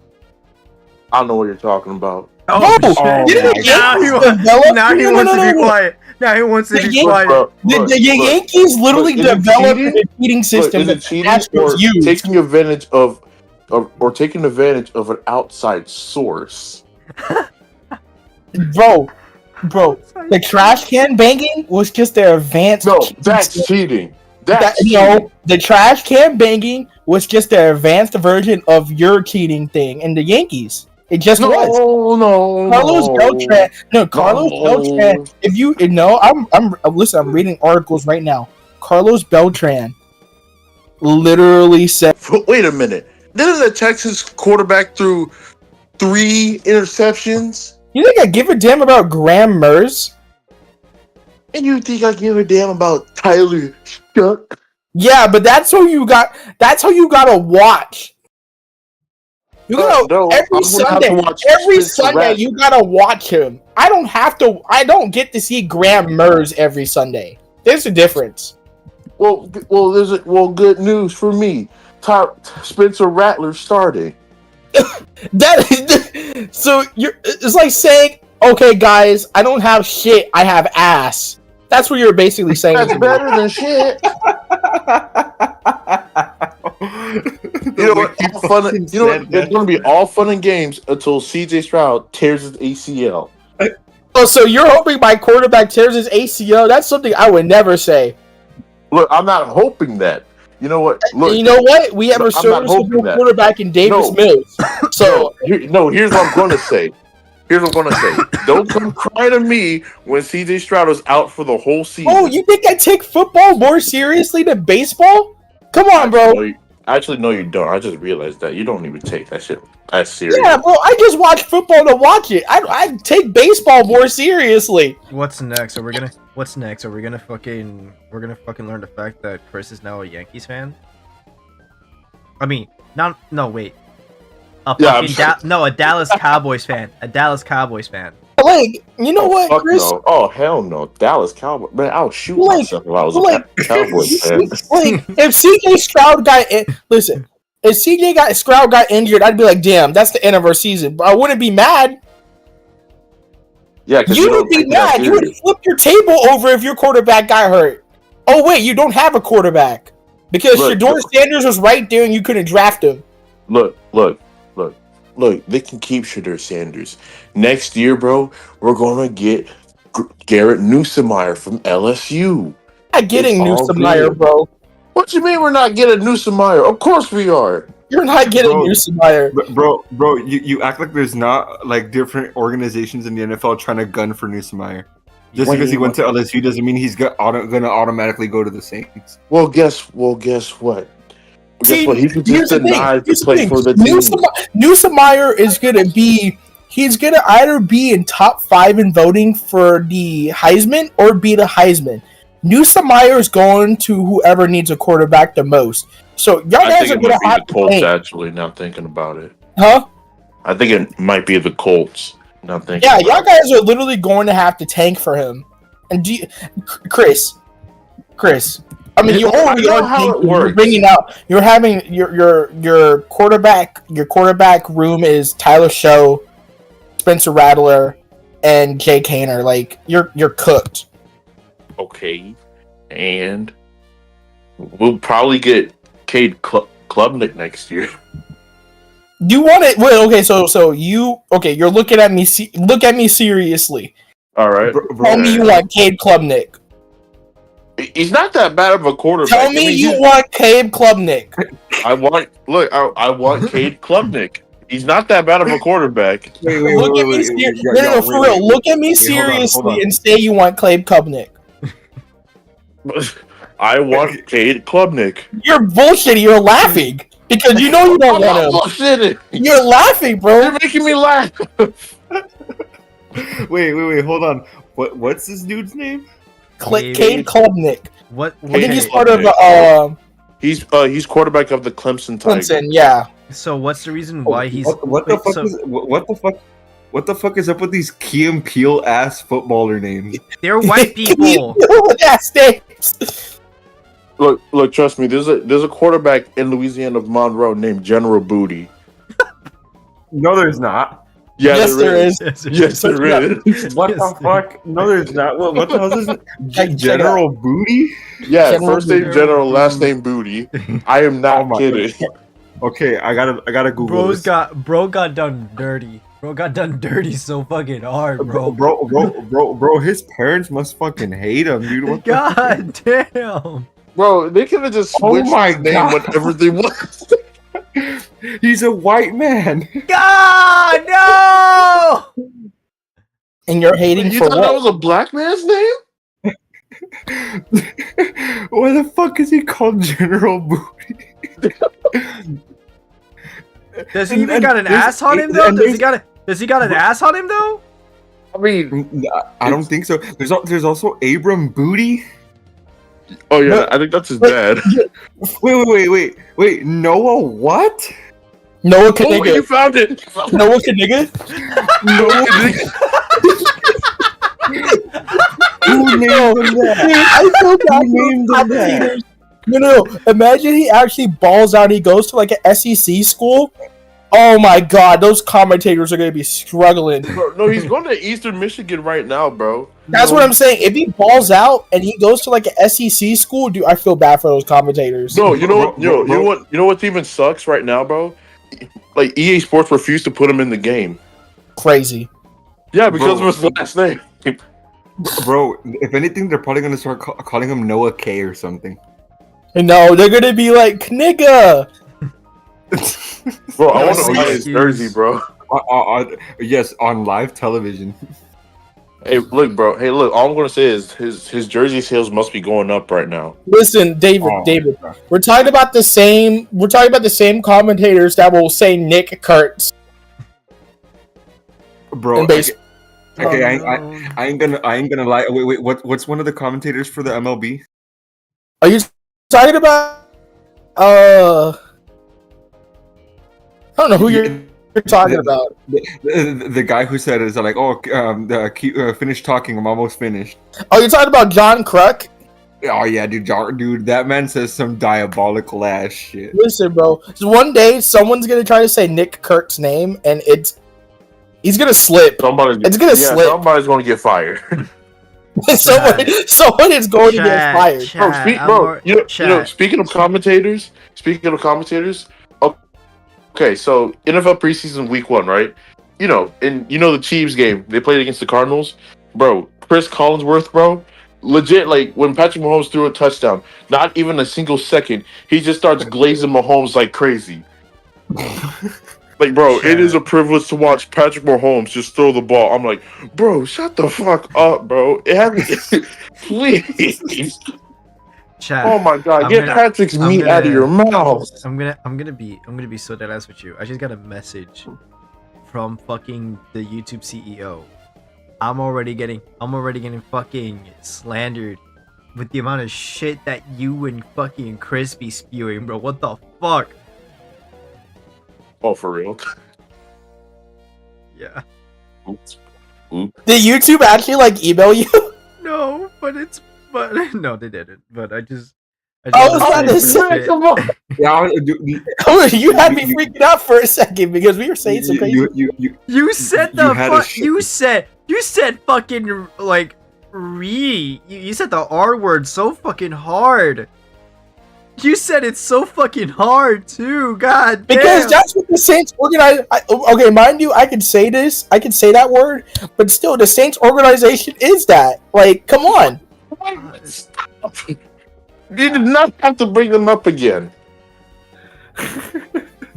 I don't know what you're talking about. Oh, shit. Now he wants to be quiet. Now he wants to be quiet. The Yankees literally developed a cheating system is it cheating Astros or use. taking advantage of an outside source? Bro, the trash can banging was just their advanced. No, that's cheating. The trash can banging was just their advanced version of your cheating thing, and the Yankees. It just was. Carlos Beltran. Carlos Beltran. If you know, I'm reading articles right now. Carlos Beltran literally said. Wait a minute. Didn't the Texas quarterback threw 3 interceptions? You think I give a damn about Graham Merz? And you think I give a damn about Tyler Shuck? Yeah, but that's who you got. That's how you gotta watch. You gotta every Sunday you gotta watch him. I don't have to. I don't get to see Graham Merz every Sunday. There's a difference. Well, good news for me. Spencer Rattler starting. So it's like saying, okay, guys, I don't have shit. I have ass. That's what you're basically saying. That's better than shit. You know what? It's going to be all fun and games until CJ Stroud tears his ACL. Oh, so you're hoping my quarterback tears his ACL? That's something I would never say. Look, I'm not hoping that. You know what? Look, you know what? We have a serviceable quarterback in Davis Mills. So here's what I'm going to say. Don't come crying to me when CJ Stroud is out for the whole season. Oh, you think I take football more seriously than baseball? Come on, bro. Actually, no, you don't. I just realized that you don't even take that shit as serious. Yeah, bro. I just watch football to watch it. I take baseball more seriously. What's next? Are we gonna fucking learn the fact that Chris is now a Yankees fan? I mean, wait. A Dallas Cowboys fan. A Dallas Cowboys fan. Like, you know what, Chris? No. Oh, hell no. Dallas Cowboys. Man, I'll shoot myself if I was a Cowboys fan. If CJ Stroud got injured, I'd be like, damn, that's the end of our season. But I wouldn't be mad. Yeah, you would be mad. You would flip your table over if your quarterback got hurt. Oh, wait, you don't have a quarterback. Because Shedeur Sanders was right there and you couldn't draft him. Look, they can keep Shedeur Sanders. Next year, bro, we're going to get Garrett Newsomeyer from LSU. Not getting Newsomeyer, bro. What you mean we're not getting Newsomeyer? Of course we are. You're not getting Newsomeyer. Bro, you act like there's not like different organizations in the NFL trying to gun for Newsomeyer. Just because he went to LSU doesn't mean he's going to automatically go to the Saints. Well, guess what? Guess what? He could just deny to play for the team. Newsomeyer is going to be... He's going to either be in top 5 in voting for the Heisman or be the Heisman. Newsomeyer is going to whoever needs a quarterback the most. So y'all guys are going to have the Colts, actually, now thinking about it. Huh? I think it might be the Colts. Now thinking. Yeah, y'all guys are literally going to have to tank for him. And Chris. I mean, you already are tanking. You're bringing out. You're having your quarterback. Your quarterback room is Tyler Show, Spencer Rattler, and Jay Kaner. Like you're cooked. Okay, and we'll probably get Cade Klubnik next year. You want it? Well, okay. So you're looking at me. Look at me seriously. All right. Tell me you want Cade Klubnik. He's not that bad of a quarterback. Tell me you want Cade Klubnik. I want Cade Klubnik. He's not that bad of a quarterback. Look at me seriously. No, for real. Look at me seriously and say you want Cade Klubnik. I want Cade Klubnik. You're bullshitting. You're laughing because you know you don't want him. Bullshitting. You're laughing, bro. You're making me laugh. Wait. Hold on. What's this dude's name? Cade Klubnik. What? I think he's part of He's quarterback of the Clemson Tigers. Clemson. Yeah. So what's the reason why he's what the fuck is up with these Key and Peele ass footballer names? They're white people. That's names. Look, trust me. There's a quarterback in Louisiana of Monroe named General Booty. No, there's not. Yeah, yes, there is. Yes, there is. What the fuck? No, there's not. What the hell is this? General Booty? Yeah, General first name General, last name Booty. I am not kidding. Okay, I gotta Google this. Bro got done dirty. Bro got done dirty so fucking hard, bro. Bro, his parents must fucking hate him, dude. What God damn. Bro, they could have just switched his name whatever they want. He's a white man. God, no! And you're hating You for thought what? that was a black man's name? Why the fuck is he called General Booty? Does he even got an ass on him though? Does he got an ass on him though? I mean, I don't think so. There's also Abram Booty. Oh yeah, I think that's his dad. Wait. Noah what? Noah Oh, Kaniga. you found it. Noah Kaniga. Noah Kaniga. Who named him that? I feel bad. Who named him that? No. Imagine he actually balls out. He goes to like an SEC school. Oh my god, those commentators are gonna be struggling. Bro, no, he's going to Eastern Michigan right now, bro. That's what I'm saying. If he balls out and he goes to like an SEC school, dude, I feel bad for those commentators. No, you know what? You know what even sucks right now, bro? Like EA Sports refused to put him in the game. Crazy. Yeah, because of his last name. Bro, if anything, they're probably gonna start calling him Noah K or something. No, they're gonna be like nigga. Bro, I want to buy his jersey, bro. Yes, on live television. Hey, look, bro. Hey, look. All I'm gonna say is his jersey sales must be going up right now. Listen, David. We're talking about the same. We're talking about the same commentators that will say Nick Kurtz. Bro, okay, I ain't gonna lie. Wait. What's one of the commentators for the MLB? Are you talking about? I don't know who you're talking about. The guy who said is like, finish talking. I'm almost finished. Oh, you're talking about John Kruk? Oh yeah, dude, that man says some diabolical ass shit. Listen, bro. So one day, someone's gonna try to say Nick Kurt's name, and he's gonna slip. It's gonna slip. Somebody's gonna get fired. someone is going to get fired. Speaking of commentators. Okay, so NFL preseason week 1, right? The Chiefs game, they played against the Cardinals. Bro, Chris Collinsworth, bro, legit, like, when Patrick Mahomes threw a touchdown, not even a single second, he just starts glazing Mahomes like crazy. Like, bro, it is a privilege to watch Patrick Mahomes just throw the ball. I'm like, bro, shut the fuck up, bro. Please. Chat, oh my god, get Patrick's meat out of your mouth. I'm gonna be so dead ass with you. I just got a message from fucking the YouTube CEO. I'm already getting fucking slandered with the amount of shit that you and fucking Chris be spewing, bro. What the fuck? Oh, for real? Yeah. Oops. Did YouTube actually email you? No, but no, they didn't. But I was about to say, come on. Yeah, you had me freaking out for a second because we were saying some crazy. You said you said fucking like you said the R word so fucking hard. You said it's so fucking hard too. God damn. Because that's what the Saints organize. Okay, mind you, I can say this. I can say that word, but still, the Saints organization is that. Like, come on. Stop. You did not have to bring them up again.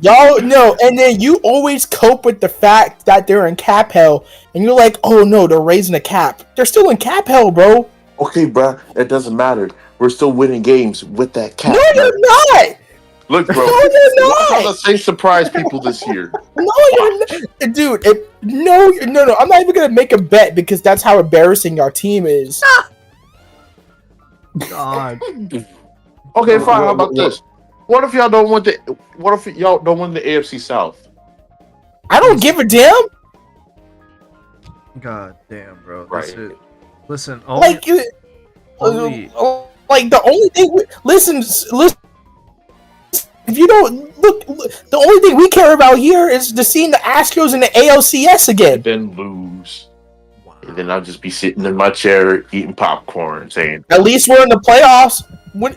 Y'all know, and then you always cope with the fact that they're in cap hell, and you're like, oh no, they're raising the cap. They're still in cap hell, bro. Okay, bruh, it doesn't matter. We're still winning games with that cap. No, you're not. Look, bro. No, you're not. I'm gonna say surprise people this year. No, you're not. Dude, no. I'm not even gonna make a bet because that's how embarrassing our team is. God. Okay, fine. How about this? What if y'all don't want the? What if y'all don't win the AFC South? I don't give a damn. God damn, bro. Right. Listen, like the only thing. Listen. If you don't look, the only thing we care about here is to seeing the Astros in the ALCS again. And then lose. Wow. And then I'll just be sitting in my chair eating popcorn, saying, "At least we're in the playoffs."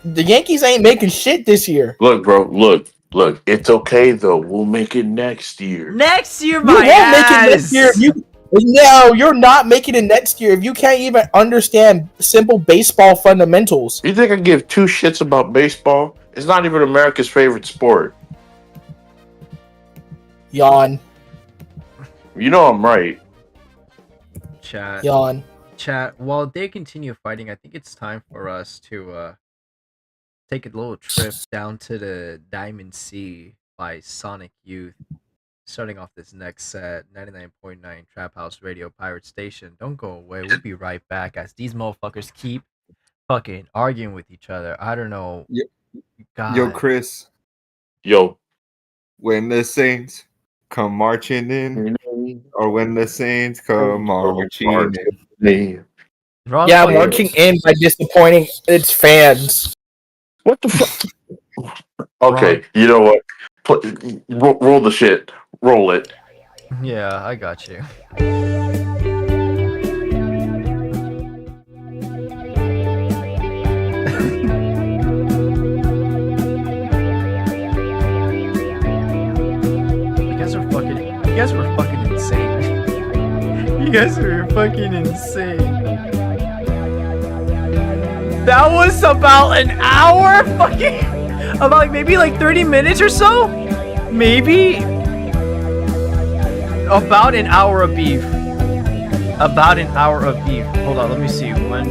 The Yankees ain't making shit this year. Look, bro. Look. It's okay though. We'll make it next year. Next year, you won't make it next year. No, you're not making it next year if you can't even understand simple baseball fundamentals. You think I give two shits about baseball? It's not even America's favorite sport. Yawn. You know I'm right. Chat. Yawn. Chat. While they continue fighting, I think it's time for us to take a little trip down to the Diamond Sea by Sonic Youth. Starting off this next set, 99.9 Trap House Radio Pirate Station. Don't go away. We'll be right back as these motherfuckers keep fucking arguing with each other. I don't know. God. Yo, Chris. Yo. When the Saints come marching in, or when the Saints come marching in. Yeah, marching in by disappointing its fans. What the fuck? Okay, you know what? Roll the shit. Roll it. Yeah, I got you. You guys were fucking insane. You guys were fucking insane. That was about an hour fucking... About like maybe like 30 minutes or so? Maybe? About an hour of beef. About an hour of beef. Hold on, let me see. When...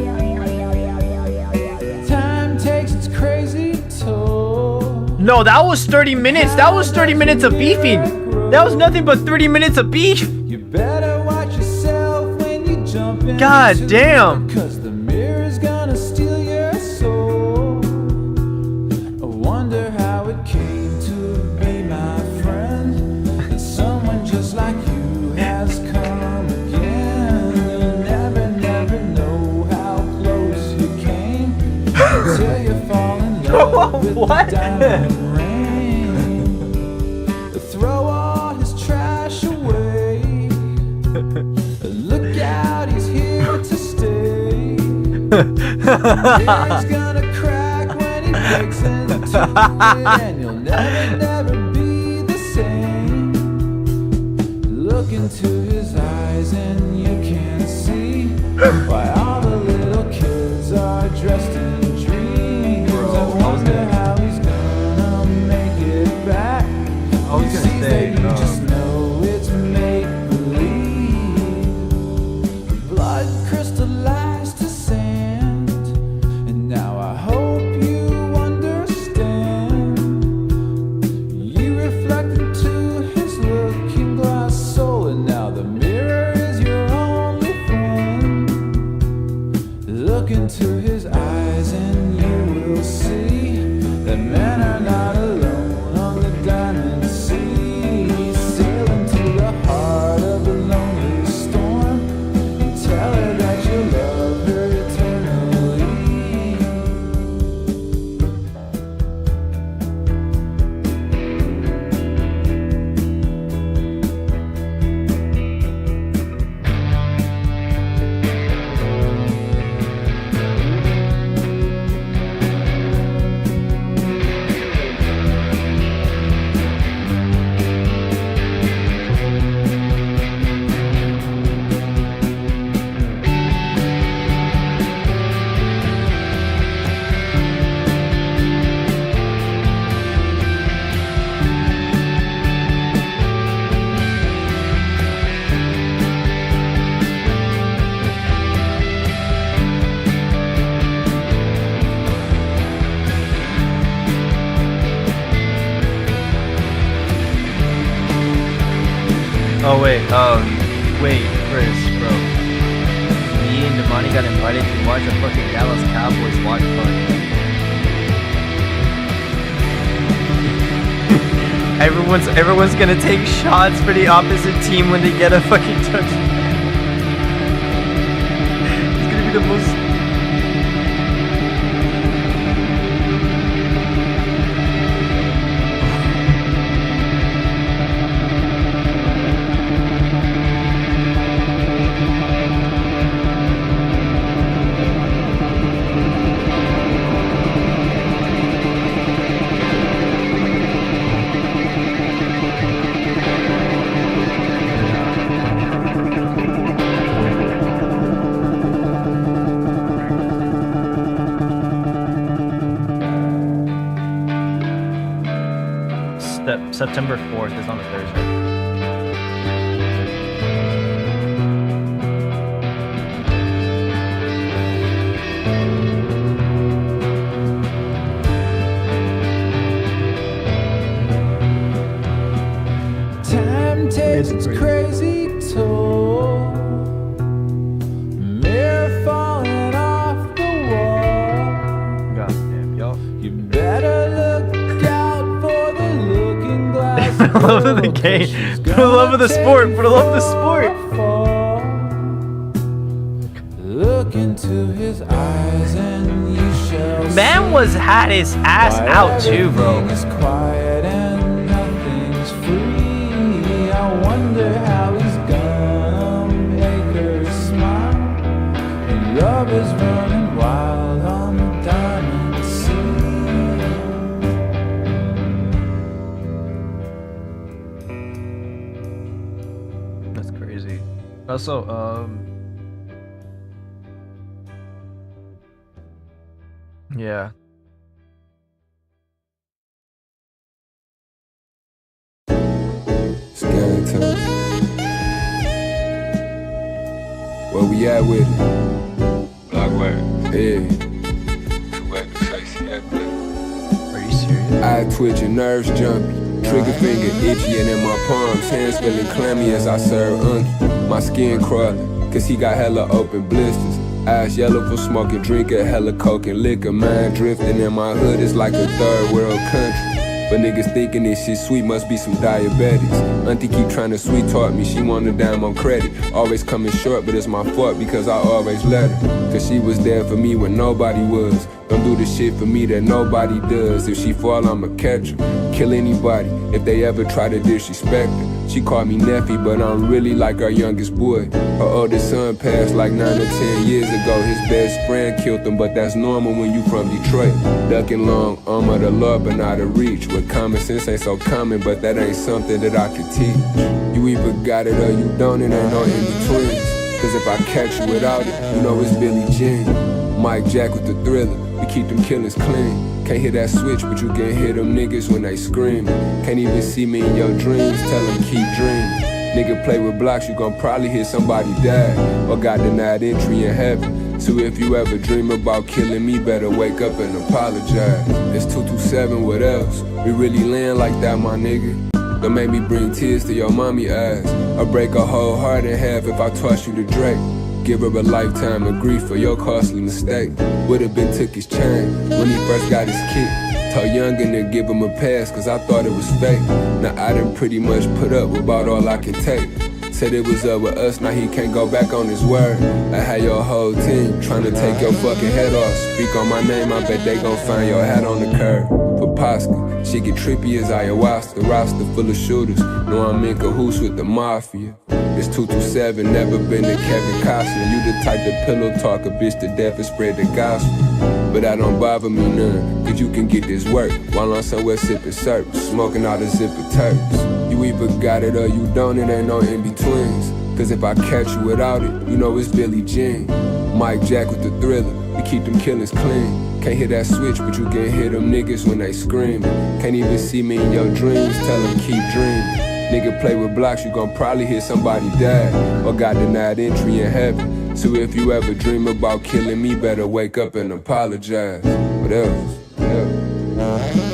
Time takes its crazy toll. No, that was 30 minutes. That was 30 minutes of beefing. That was nothing but 30 minutes of beef. You better watch yourself when you jump in. God damn. Cause the mirror's gonna steal your soul. I wonder how it came to be, my friend. That someone just like you has come again. You'll never know how close you came until you fall in love with the diamond ring. Throw all his trash away. Look out, he's here to stay. He's gonna crack when he breaks into it, and you'll never be the same. Look into his eyes and you can see why all the little kids are dressed in dreams. I wonder how he's gonna make it back. I was gonna say, you just know it's make-believe. Blood crystallized to sand, and now I hope you understand. You reflect into his looking glass soul, and now the mirror is your only friend. Look into his eyes and you will see that men are not alone on the diamond sea. Sail Oh wait, Chris, bro. Me and Damani got invited to watch a fucking Dallas Cowboys watch party. Everyone's gonna take shots for the opposite team when they get a fucking touchdown. It's gonna be the most. September 4th is on a Thursday. Time takes its crazy toll. Mirror falling off the wall. Goddamn, y'all. You better look out for the looking glass. For the love of the game, for the love of the sport, for the love of the sport. Look into his eyes and you shall Man had his ass out too, bro. Everything is quiet and nothing's free. I wonder how he's gonna make her smile. And love is running wild on the diamond sea. That's crazy. Also, yeah. It's game time. Where we at with it? Block work. Yeah. Are you serious? Eye twitching, nerves jumpy. Trigger finger itchy and in my palms. Hands feeling clammy as I serve Unky. My skin crawling, cause he got hella open blisters. Eyes yellow for smoking, drinking hella coke and liquor. Mind drifting in my hood is like a third world country. But niggas thinking this shit sweet must be some diabetics. Auntie keep trying to sweet talk me, she want a dime on credit. Always coming short, but it's my fault because I always let her. Cause she was there for me when nobody was. Don't do the shit for me that nobody does. If she fall, I'ma catch her. Kill anybody if they ever try to disrespect her. She called me Neffy, but I'm really like her youngest boy. Her oldest son passed like 9 or 10 years ago. His best friend killed him, but that's normal when you from Detroit. Ducking long arm of the law, but not a reach. With common sense ain't so common, but that ain't something that I could teach. You either got it or you don't, it ain't no in-betweens. Cause if I catch you without it, you know it's Billie Jean. Mike Jack with the Thriller, we keep them killers clean. Can't hear that switch, but you can hear them niggas when they scream. Can't even see me in your dreams, tell them keep dreaming. Nigga play with blocks, you gon' probably hear somebody die or got denied entry in heaven. So if you ever dream about killing me, better wake up and apologize. It's 227, what else? We really land like that, my nigga. Don't make me bring tears to your mommy eyes. I'll break her whole heart in half if I toss you to Drake. Give her a lifetime of grief for your costly mistake. Would've been took his chain when he first got his kick. Told youngin' to give him a pass cause I thought it was fake. Now I done pretty much put up with about all I can take. Said it was up with us, now he can't go back on his word. I had your whole team trying to take your fucking head off. Speak on my name, I bet they gon' find your hat on the curb. For Posca, she get trippy as ayahuasca. Roster full of shooters, know I'm in cahoots with the mafia. It's 227, never been to Kevin Costner. You the type to pillow talk a bitch to death and spread the gospel. But that don't bother me none, cause you can get this work while I'm somewhere sipping syrup, smoking all the zipper turps. You either got it or you don't, it ain't no in-betweens. Cause if I catch you without it, you know it's Billie Jean. Mike Jack with the Thriller, we keep them killers clean. Can't hear that switch, but you can hear them niggas when they screaming. Can't even see me in your dreams, tell them keep dreaming. Nigga play with blocks, you gon' probably hear somebody die or got denied entry in heaven. So if you ever dream about killing me, better wake up and apologize. What else? What else?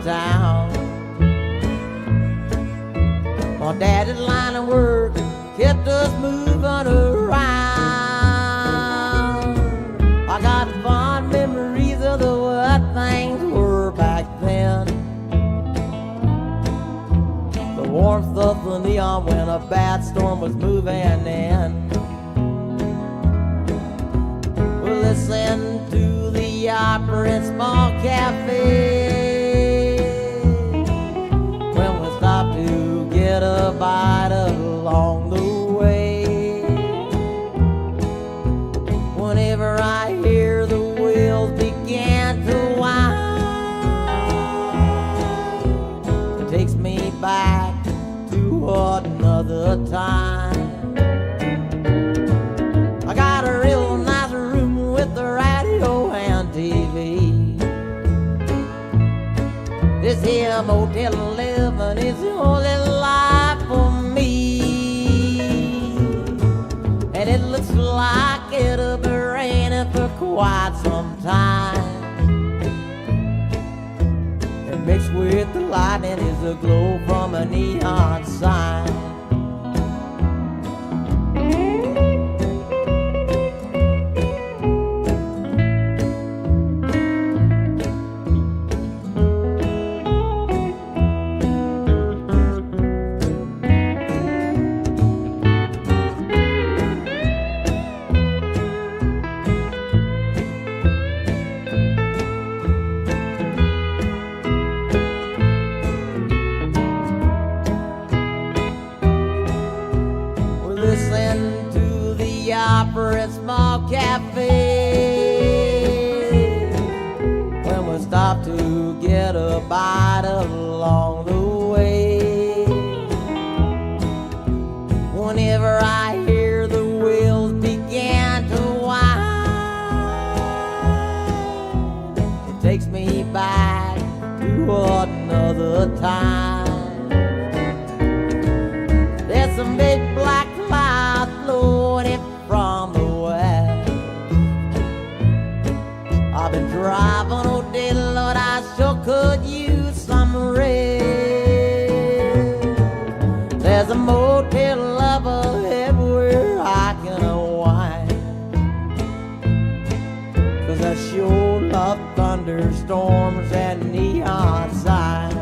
town. My daddy's line of work kept us moving around. I got fond memories of the what things were back then. The warmth of the neon when a bad storm was moving in. We listened to the opera in small cafe. When we stopped to get a bite along the way. Whenever I hear the wheels begin to wind, it takes me back to another time. I got a real nice room with the radio and TV. This here Motel 11 is the only life for me. And it looks like it'll be raining for quite some time. And mixed with the lightning is the glow from a neon sign. A small cafe when we stop to get a bite along the way. Whenever I hear the wheels begin to wind, it takes me back to another time. There's some big black clouds blowing in from the west. I've been driving all day, Lord, I sure could use some rest. There's a motel up ahead where I can unwind, 'cause I sure love thunderstorms and neon signs.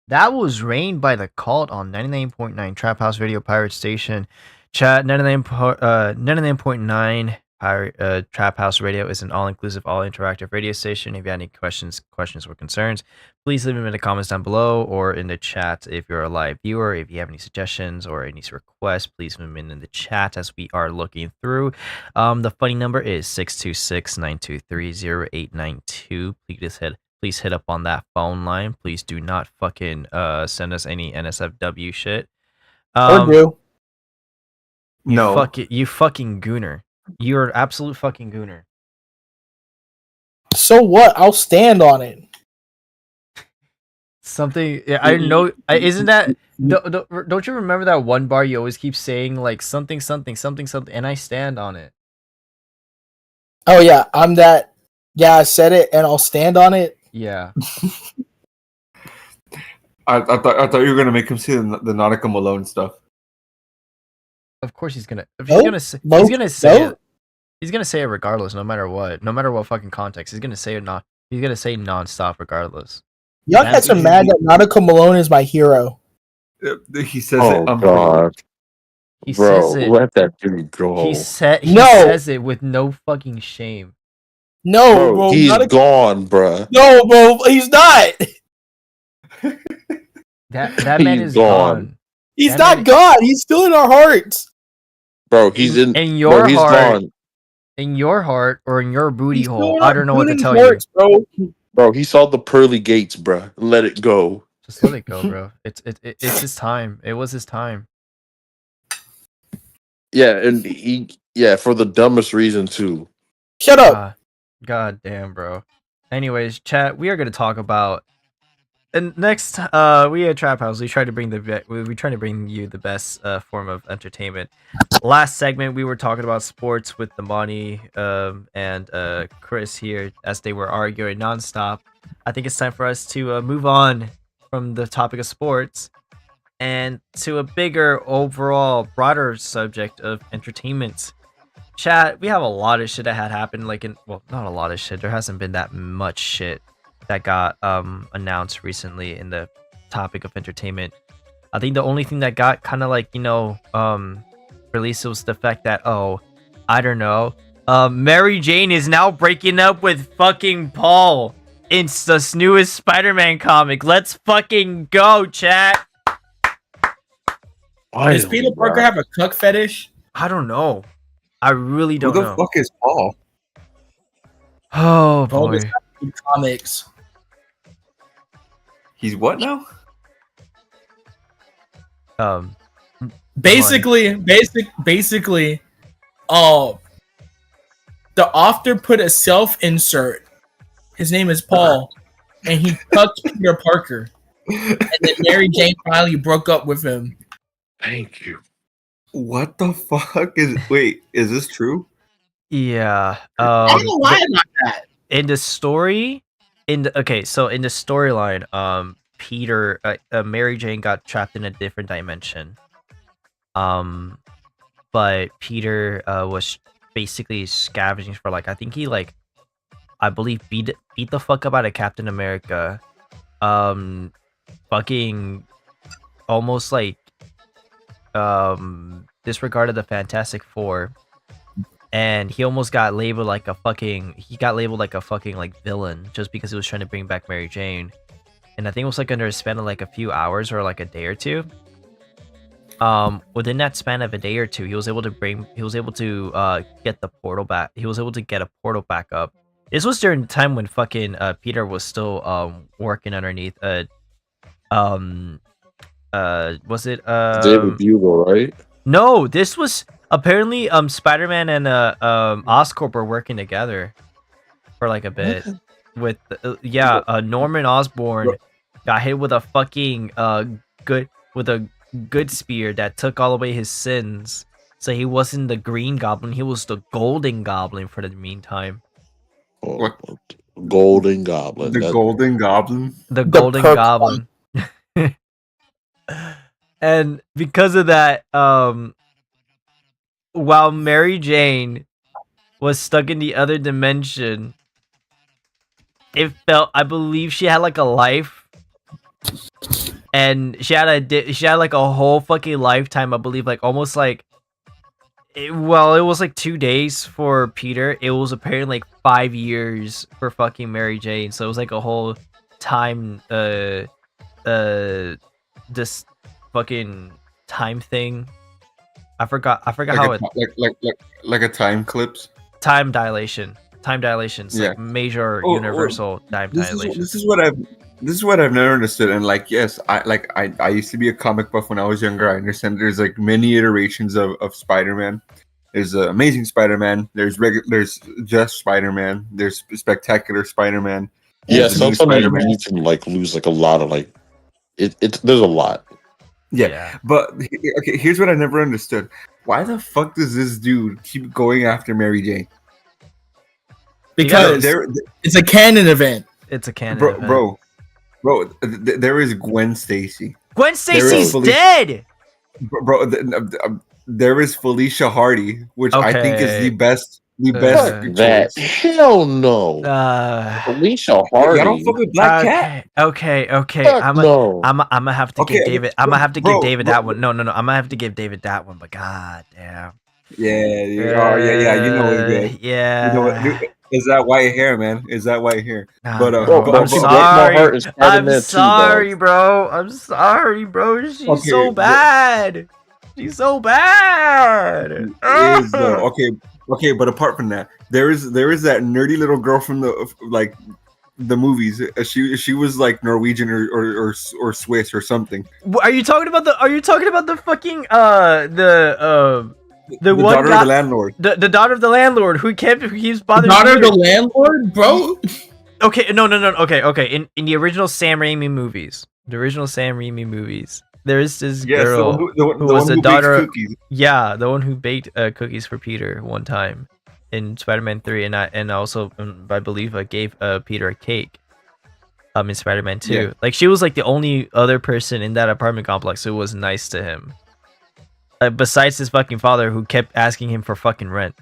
That was Rain by the Cult on 99.9 Trap House Radio Pirate Station. Chat 99.9 Trap House Radio is an all-inclusive, all-interactive radio station. If you have any questions or concerns, please leave them in the comments down below or in the chat if you're a live viewer. If you have any suggestions or any requests, please leave them in the chat as we are looking through. The funny number is 626-923-0892. Please hit up on that phone line. Please do not fucking send us any NSFW shit. Or do. No. You fucking gooner. You're an absolute fucking gooner. So what? I'll stand on it. Something I know. Isn't that? Don't you remember that one bar you always keep saying like something, and I stand on it. Oh yeah, I'm that. Yeah, I said it, and I'll stand on it. Yeah. I thought you were gonna make him see the Nautica Malone stuff. Of course he's gonna. He's gonna say it. He's gonna say it regardless, no matter what fucking context. He's gonna say it not. He's gonna say nonstop regardless. Y'all guys are mad that Nautica Malone is my hero. He says it. Oh God. He Bro, says it. let that dude go. He says it with no fucking shame. No, bro. He's gone, bro. No, bro. He's not. That man is gone. He's not gone. He's still in our hearts. Bro, he's in your he's heart. gone. In your heart or in your booty He's hole. still I don't know what to in tell hearts, you. Bro, he saw the pearly gates, bro. Let it go. Just let it go, bro. It's his time. It was his time. Yeah, and for the dumbest reason too. Shut up. God damn, bro. Anyways, chat, we are gonna talk about. And next, we at Trap House, we try to bring you the best form of entertainment. Last segment, we were talking about sports with Damani and Chris here as they were arguing nonstop. I think it's time for us to move on from the topic of sports and to a bigger, overall, broader subject of entertainment. Chat, we have a lot of shit that had happened. Not a lot of shit. There hasn't been that much shit that got announced recently in the topic of entertainment. I think the only thing that got kind of released was the fact that I don't know, Mary Jane is now breaking up with fucking Paul in the newest Spider-Man comic. Let's fucking go, chat. Does Peter Parker have a cuck fetish? I don't know. I really don't know. Who the fuck is Paul? Oh boy. Comics. He's what now? Basically, the author put a self-insert. His name is Paul, and he cucked Peter Parker. And then Mary Jane finally broke up with him. Thank you. What the fuck is this true? Yeah. I don't know why about that. In the story, in the storyline, Peter, Mary Jane got trapped in a different dimension. But Peter was basically scavenging for I think he I believe beat the fuck up out of Captain America. Fucking almost disregarded the Fantastic Four. And he almost got labeled like a fucking villain just because he was trying to bring back Mary Jane. And I think it was under a span of a few hours or a day or two. Within that span of a day or two, he was able to get the portal back. He was able to get a portal back up. This was during the time when fucking Peter was still working underneath was it David Bugle, right? No, this was apparently Spider-Man and Oscorp were working together for a bit. With Norman Osborn got hit with a fucking good spear that took all away his sins. So he wasn't the Green Goblin, he was the Golden Goblin for the meantime. What? Golden Goblin. The Golden Goblin? The Golden Goblin. And because of that, while Mary Jane was stuck in the other dimension, I believe she had a life and she had like a whole fucking lifetime, I believe, like almost like it was like 2 days for Peter. It was apparently like 5 years for fucking Mary Jane. So it was like a whole time this fucking time thing. I forgot like how like a time clips. Time dilation. It's Yeah. like major universal time dilation. This is what I've never understood. And like, yes, I used to be a comic buff when I was younger. I understand there's like many iterations of Spider-Man. There's Amazing Spider-Man. There's just Spider-Man. There's Spectacular Spider-Man. Yeah, There's the new sometimes Spider-Man. you can like lose like a lot of like there's a lot. Yeah, but okay, here's what I never understood. Why the fuck does this dude keep going after Mary Jane? Because it's a canon event. It's a canon event. Bro, there is Gwen Stacy. Gwen Stacy's dead! Bro, there is Felicia Hardy, which I think is the best. That hell no. Felicia Hardy. I don't fuck with Black Cat. Okay. Fuck I'm no. gonna have to give David. I'm gonna have to bro, give David bro. that one. No. I'm gonna have to give David that one. But god damn. Yeah. You know it, man. Yeah. You know what? Dude, is that white hair, man? Is that white hair? Nah, But bro, but- I'm but- sorry. I'm sorry, bro. I'm sorry, bro. She's Okay, so bad. She's so bad. is though. Okay, but apart from that, there is that nerdy little girl from the movies. She was like Norwegian or Swiss or something. Are you talking about the fucking the one daughter of the landlord? The daughter of the landlord who keeps bothering. Daughter of the landlord, bro. Okay, no. Okay. In the original Sam Raimi movies, there is this girl who was the daughter. Yeah, the one who baked cookies for Peter one time in Spider-Man 3, and also I believe gave Peter a cake. In Spider-Man 2, Yeah. like she was like the only other person in that apartment complex who was nice to him. Besides his fucking father, who kept asking him for fucking rent,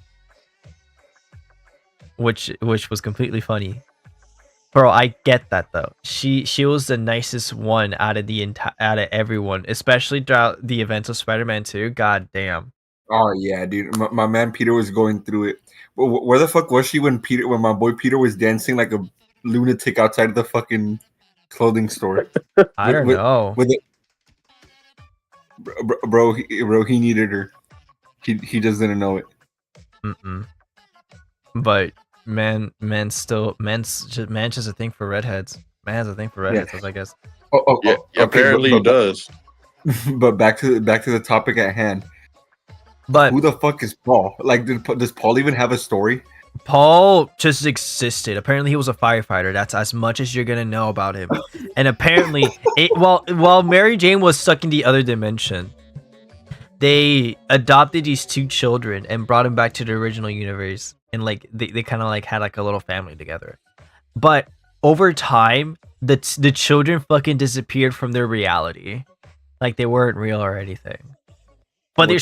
which was completely funny. Bro, I get that though. She was the nicest one out of everyone, especially throughout the events of Spider-Man 2. God damn. Oh yeah, dude. My man Peter was going through it. Where the fuck was she when my boy Peter was dancing like a lunatic outside of the fucking clothing store? I don't know. Bro, he needed her. He just didn't know it. But man's just a thing for redheads. Man has a thing for redheads, I guess. Yeah, apparently he does. But back to the topic at hand. But who the fuck is Paul? Like, does Paul even have a story? Paul just existed. Apparently, he was a firefighter. That's as much as you're gonna know about him. And apparently, while Mary Jane was stuck in the other dimension, they adopted these 2 children and brought them back to the original universe. And like they kind of like had like a little family together. But over time, the children fucking disappeared from their reality, like they weren't real or anything. But they're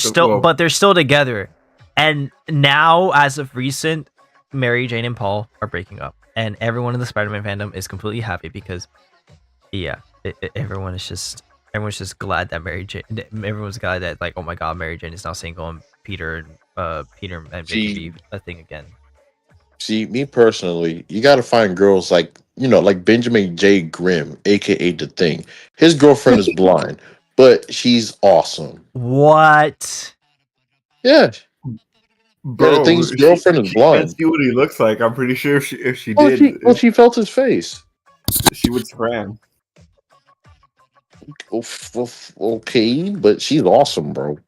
still together. And now, as of recent, Mary Jane and Paul are breaking up, and everyone in the Spider-Man fandom is completely happy because, everyone's just glad that everyone's glad that, like, oh my god, Mary Jane is now single and Peter and MJ can be a thing again. See, me personally, you got to find girls like Benjamin J. Grimm, aka The Thing. His girlfriend is blind, but she's awesome. What? Yeah. Bro, The Thing's girlfriend is blind. Can't see what he looks like. I'm pretty sure if she Well, did, she felt his face. She would scram. Okay, but she's awesome, bro.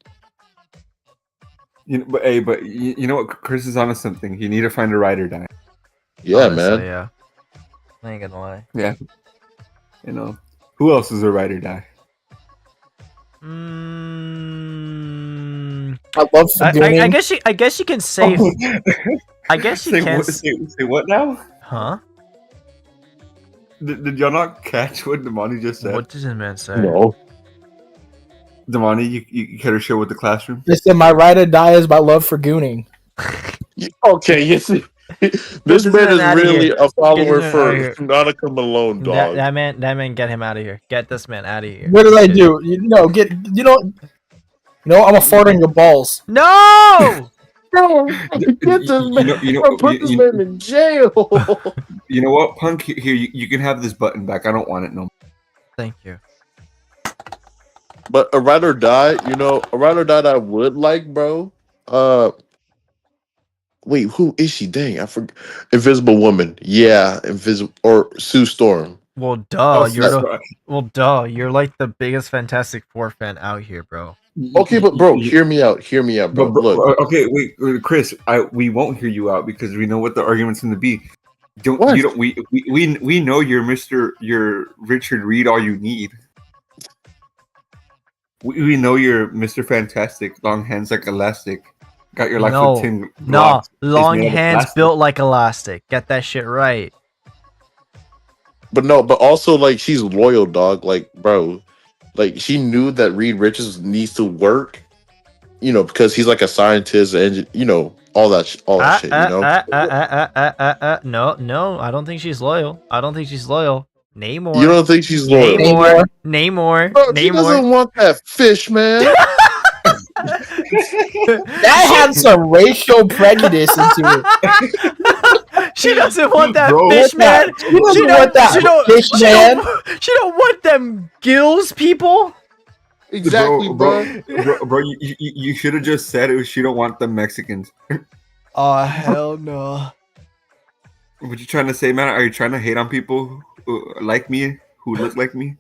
But you know what? Chris is onto something. You need to find a ride or die. Yeah, Honestly, man. Yeah. I ain't gonna lie. Yeah. You know, who else is a ride or die? I love I guess you can say. I guess you can say what now? Huh? Did y'all not catch what Damani just said? What does this man say? No. Damani, you care to share with the classroom? Listen, my ride or die is my love for gooning. Okay, yes. This man is outta really here. a follower Get this man for outta here. Nautica Malone, dog. That man, get him out of here. Get this man out of here. What did I Shit. do? I'm a fart on your balls. No! Bro, get this man. Put this man in jail. You know what, Punk? Here, you can have this button back. I don't want it no more. Thank you. But a ride or die, a ride or die that I would like, bro. Wait, who is she? Dang, I forgot. Invisible Woman. Yeah, Invisible or Sue Storm. Well, duh. You're like the biggest Fantastic Four fan out here, bro. Okay, but bro, hear me out, bro. Look, okay, wait, Chris. We won't hear you out because we know what the argument's going to be. We know you're Richard Reed. All you need. We know you're Mr. Fantastic. Long hands like elastic. Got your life with tin. No, long hands built like elastic. Get that shit right. But also like she's loyal, dog. Like, bro, like she knew that Reed Richards needs to work, because he's like a scientist and all that shit. No, I don't think she's loyal. Name more. You don't think she's loyal? Name more. Bro, she doesn't want that fish, man. That had some racial prejudice into it. She doesn't want that Bro, fish, man. She doesn't want that fish, man. She don't want them gills, people. Exactly, bro. You should have just said it. She don't want the Mexicans. Oh hell no. What you trying to say, man? Are you trying to hate on people who like me, who look like me?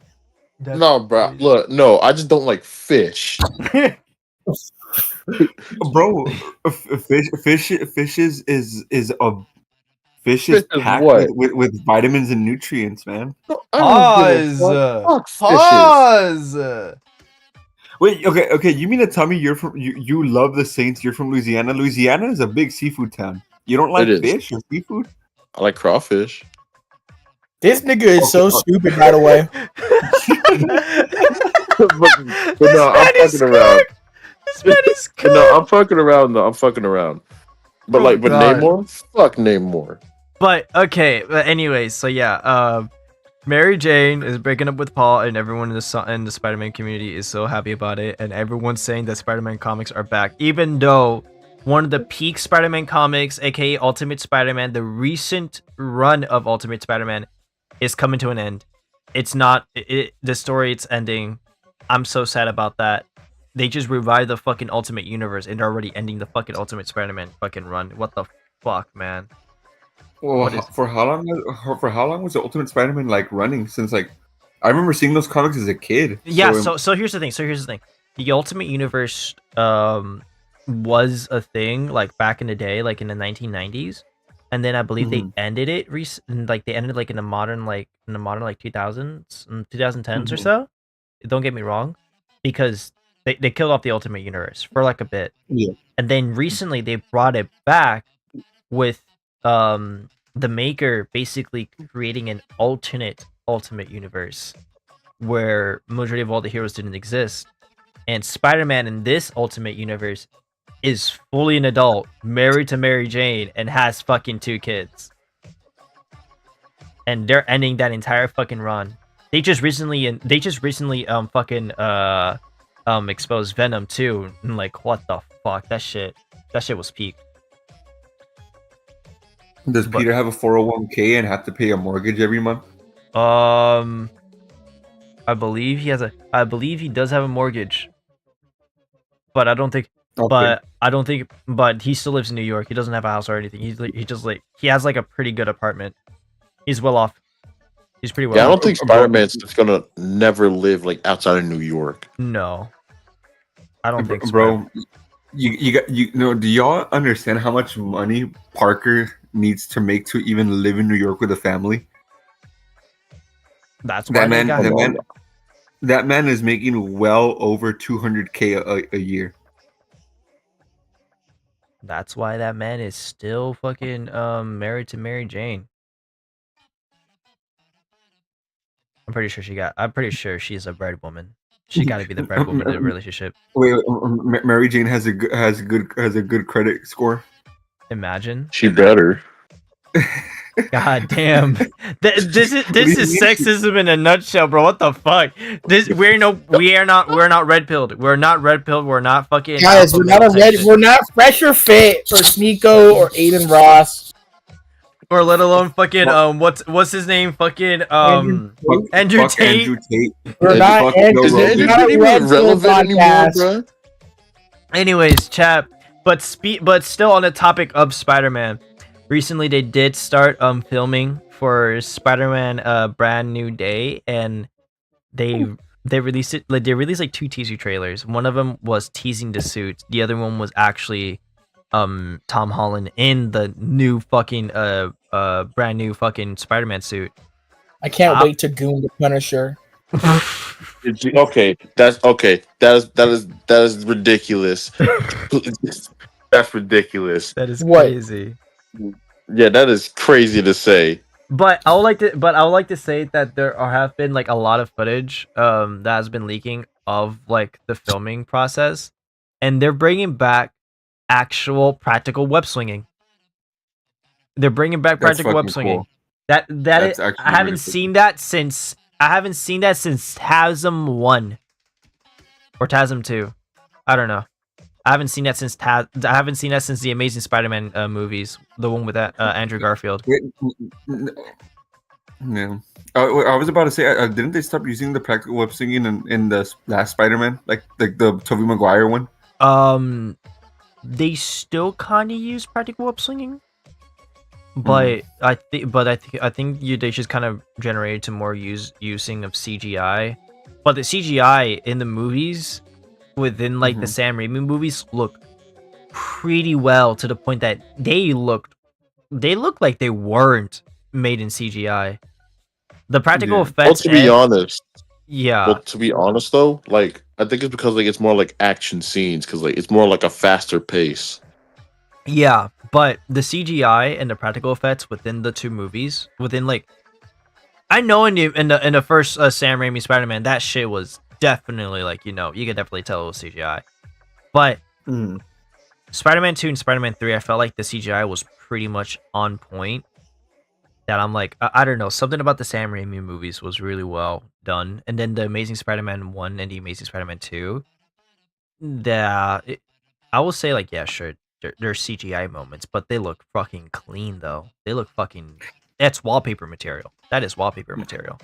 No, bro. Look, no, I just don't like fish. Bro, fish is packed with vitamins and nutrients, man. Pause. Wait, okay. You mean to tell me you love the Saints? You're from Louisiana. Louisiana is a big seafood town. You don't like fish or seafood? I like crawfish. This nigga is so stupid, by the way. but no, I'm fucking around. This man is good. No, I'm fucking around though. I'm fucking around. But Namor? Fuck Namor. But okay, but anyways, so yeah, Mary Jane is breaking up with Paul, and everyone in the Spider-Man community is so happy about it, and everyone's saying that Spider-Man comics are back, even though one of the peak Spider-Man comics, aka Ultimate Spider-Man, the recent run of Ultimate Spider-Man, is coming to an end. It's not the story. It's ending. I'm so sad about that. They just revived the fucking Ultimate Universe, and they're already ending the fucking Ultimate Spider-Man fucking run. What the fuck, man? Well, for how long was the Ultimate Spider-Man like running? Since like I remember seeing those comics as a kid. Yeah. So here's the thing. The Ultimate Universe was a thing like back in the day, like in the 1990s, and then I believe they ended it. They ended like in the modern 2000s, 2010s or so. Don't get me wrong, because they killed off the Ultimate Universe for like a bit. Yeah. And then recently they brought it back with the maker basically creating an alternate Ultimate Universe where majority of all the heroes didn't exist. And Spider-Man in this Ultimate Universe is fully an adult, married to Mary Jane, and has fucking 2 kids. And they're ending that entire fucking run. They just recently exposed Venom too. And like, what the fuck? That shit was peak. Does Peter have a 401k and have to pay a mortgage every month? I believe he does have a mortgage. But I don't think but he still lives in New York. He doesn't have a house or anything. He has like a pretty good apartment. He's well off. He's pretty well. Yeah, I don't think Spider-Man's just gonna never live like outside of New York. No, I don't think so. Bro, you know, do y'all understand how much money Parker needs to make to even live in New York with a family? That's why that man is making well over 200K a year. That's why that man is still fucking married to Mary Jane. I'm pretty sure she's a bread woman. She got to be the bread woman in the relationship. Wait, Mary Jane has a good credit score. Imagine. She better. God damn. This is sexism in a nutshell, bro. What the fuck? We are not red pilled. We're not red pilled. We're not fucking Guys, we're not we're not fresh or fit for Sneeko or Aiden Ross. Or let alone fucking what's his name? Fucking Andrew Tate. We're not Is Andrew Tate even relevant anymore, bro? Anyways, chap, but still on the topic of Spider-Man. Recently they did start filming for Spider-Man Brand New Day, and they released it like they released like 2 teaser trailers. One of them was teasing the suit. The other one was actually Tom Holland in the new fucking brand new fucking Spider-Man suit. I can't wait to goon the Punisher. Okay, that is ridiculous. That's ridiculous. That is crazy. Yeah, that is crazy to say. But I would like to say that there have been like a lot of footage that has been leaking of like the filming process, and they're bringing back actual practical web swinging. They're bringing back practical web swinging. Cool. I haven't seen that since TASM 1 or TASM 2. I don't know. I haven't seen that since the Amazing Spider-Man movies, the one with that Andrew Garfield. Yeah, I was about to say, didn't they stop using the practical web swinging in the last Spider-Man, like the Tobey Maguire one? They still kind of use practical web swinging, but I think they just kind of generated to more using of CGI. But the CGI in the movies, within like the Sam Raimi movies, look pretty well, to the point that they look like they weren't made in CGI. The practical effects. Well, to be honest, yeah. Well, to be honest though, like I think it's because like it's more like action scenes, because like it's more like a faster pace. Yeah, but the CGI and the practical effects within the 2 movies, within like, I know in the first Sam Raimi Spider-Man, that shit was definitely like, you could definitely tell it was CGI. But Spider-Man 2 and Spider-Man 3, I felt like the CGI was pretty much on point. That I'm like, I don't know, something about the Sam Raimi movies was really well done. And then the Amazing Spider-Man 1 and the Amazing Spider-Man 2, I will say like, yeah, sure, there's CGI moments, but they look fucking clean though. They look fucking, that's wallpaper material. That is wallpaper material.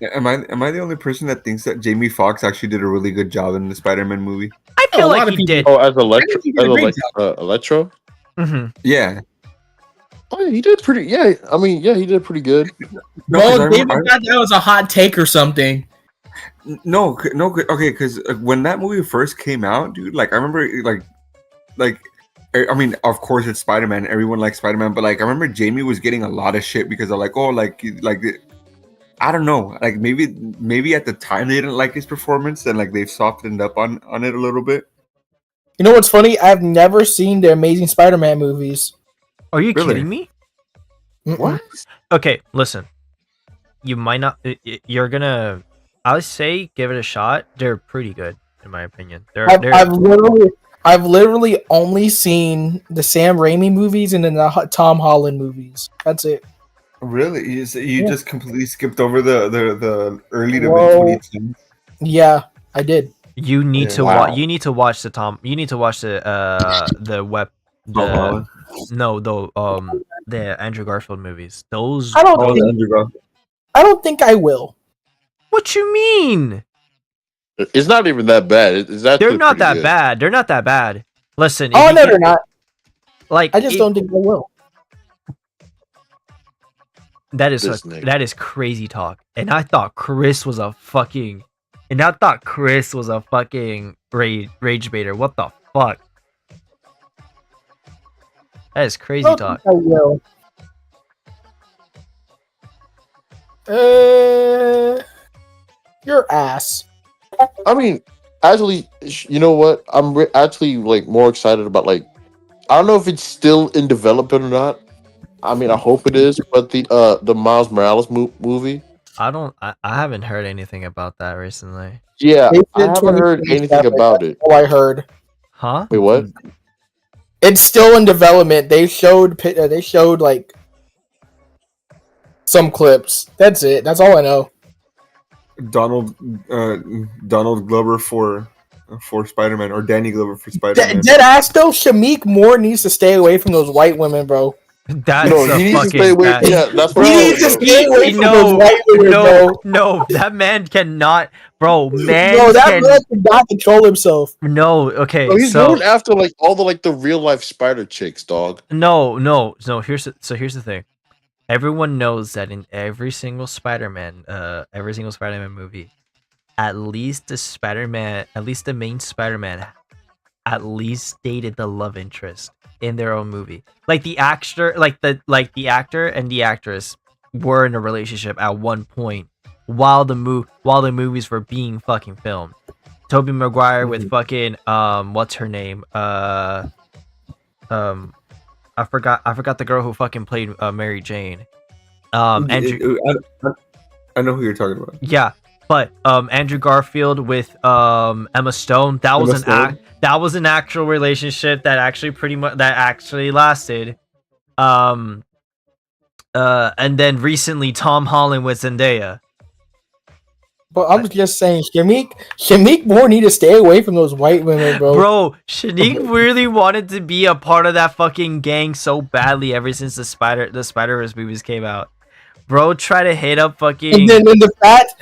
Yeah, am I the only person that thinks that Jamie Foxx actually did a really good job in the Spider-Man movie? I feel like he did. Oh, as Electro? Mm-hmm. Yeah. Oh, yeah, he did pretty. Yeah, I mean, yeah, he did pretty good. No, David thought that was a hot take or something. No, okay, because when that movie first came out, dude, like I remember, like, I mean, of course it's Spider-Man. Everyone likes Spider-Man, but like I remember Jamie was getting a lot of shit because of like, oh, like I don't know, like maybe at the time they didn't like his performance, and like they've softened up on it a little bit. You know what's funny? I've never seen the Amazing Spider-Man movies. Are you kidding me? What? Okay, listen. You might not. You're gonna. I'll say give it a shot. They're pretty good, in my opinion. I've literally only seen the Sam Raimi movies and then the Tom Holland movies. That's it. Really? You just completely skipped over the early to mid 2010s? Yeah, I did. You need to watch. You need to watch the Tom. You need to watch the web. The Andrew Garfield movies. Those. I don't think I will. What you mean? It's not even that bad. They're not that bad. They're not that bad. Listen. Oh no, they're not. Like I just don't think I will. That is crazy talk. And I thought Chris was a fucking rage baiter. What the fuck? That is crazy talk. I will. Your ass. I mean, actually, you know what? I'm actually like more excited about like. I don't know if it's still in development or not. I mean, I hope it is. But the Miles Morales movie. I haven't heard anything about that recently. Yeah, I haven't heard anything about it. Oh, I heard. Huh? Wait, what? It's still in development. They showed like some clips. That's it. That's all I know. Donald Glover for Spider-Man, or Danny Glover for Spider-Man. Dead ass though. Shamik Moore needs to stay away from those white women, bro. That's he needs to stay away. Yeah, that's He needs to stay away from those white women, bro. No, that man cannot, bro. Man, man cannot control himself. No, okay. No, he's going after like all the real life spider chicks, dog. No. Here's the thing. Everyone knows that in every single Spider-Man movie, at least the main Spider-Man, at least dated the love interest in their own movie. Like the actor and the actress were in a relationship at one point while the movies were being fucking filmed. Tobey Maguire with fucking what's her name? I forgot the girl who fucking played Mary Jane. Andrew. I know who you're talking about. Yeah, but Andrew Garfield with Emma Stone. That was an actual relationship that actually lasted. And then recently Tom Holland with Zendaya. But I'm just saying, Shamik Moore need to stay away from those white women, bro. Bro, Shanique really wanted to be a part of that fucking gang so badly ever since the Spider-Verse movies came out. Bro, try to hit up fucking. And then the fact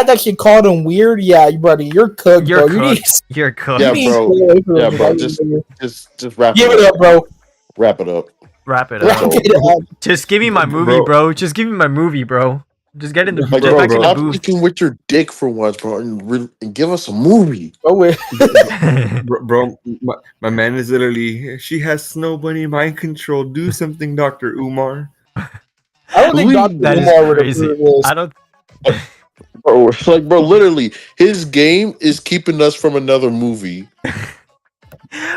that she called him weird, yeah, brother, you're cooked, bro. You're cooked. Yeah, bro. Just wrap Give it up, bro. Wrap it up. Wrap it up. Just give me my movie, bro. Just give me my movie, bro. Just get in the booth. Stop speaking with your dick for once, bro, and give us a movie. Bro, my man is literally. She has Snow Bunny mind control. Do something, Dr. Umar. I don't think Dr. Umar would approve this. I don't. Bro, literally, his game is keeping us from another movie.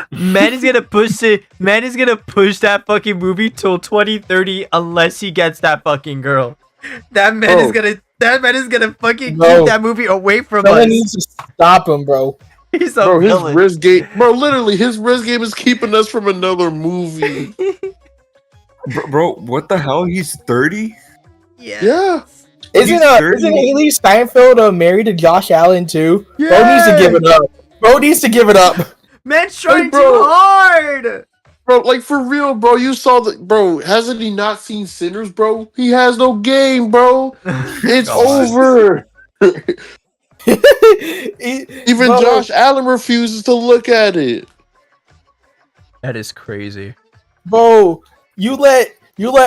Man is gonna push that fucking movie till 2030 unless he gets that fucking girl. That man is gonna fucking keep that movie away from us. Needs to stop him, bro. He's a his villain. wrist game, bro. Literally, his wrist game is keeping us from another movie. Bro, what the hell? He's 30. Yeah. Isn't Haley Steinfeld married to Josh Allen too? Yeah. Bro needs to give it up. Man's trying too hard. Bro, like for real, bro. You saw bro. Hasn't he not seen Sinners, bro? He has no game, bro. It's over. Even Josh Allen refuses to look at it. That is crazy, bro. You let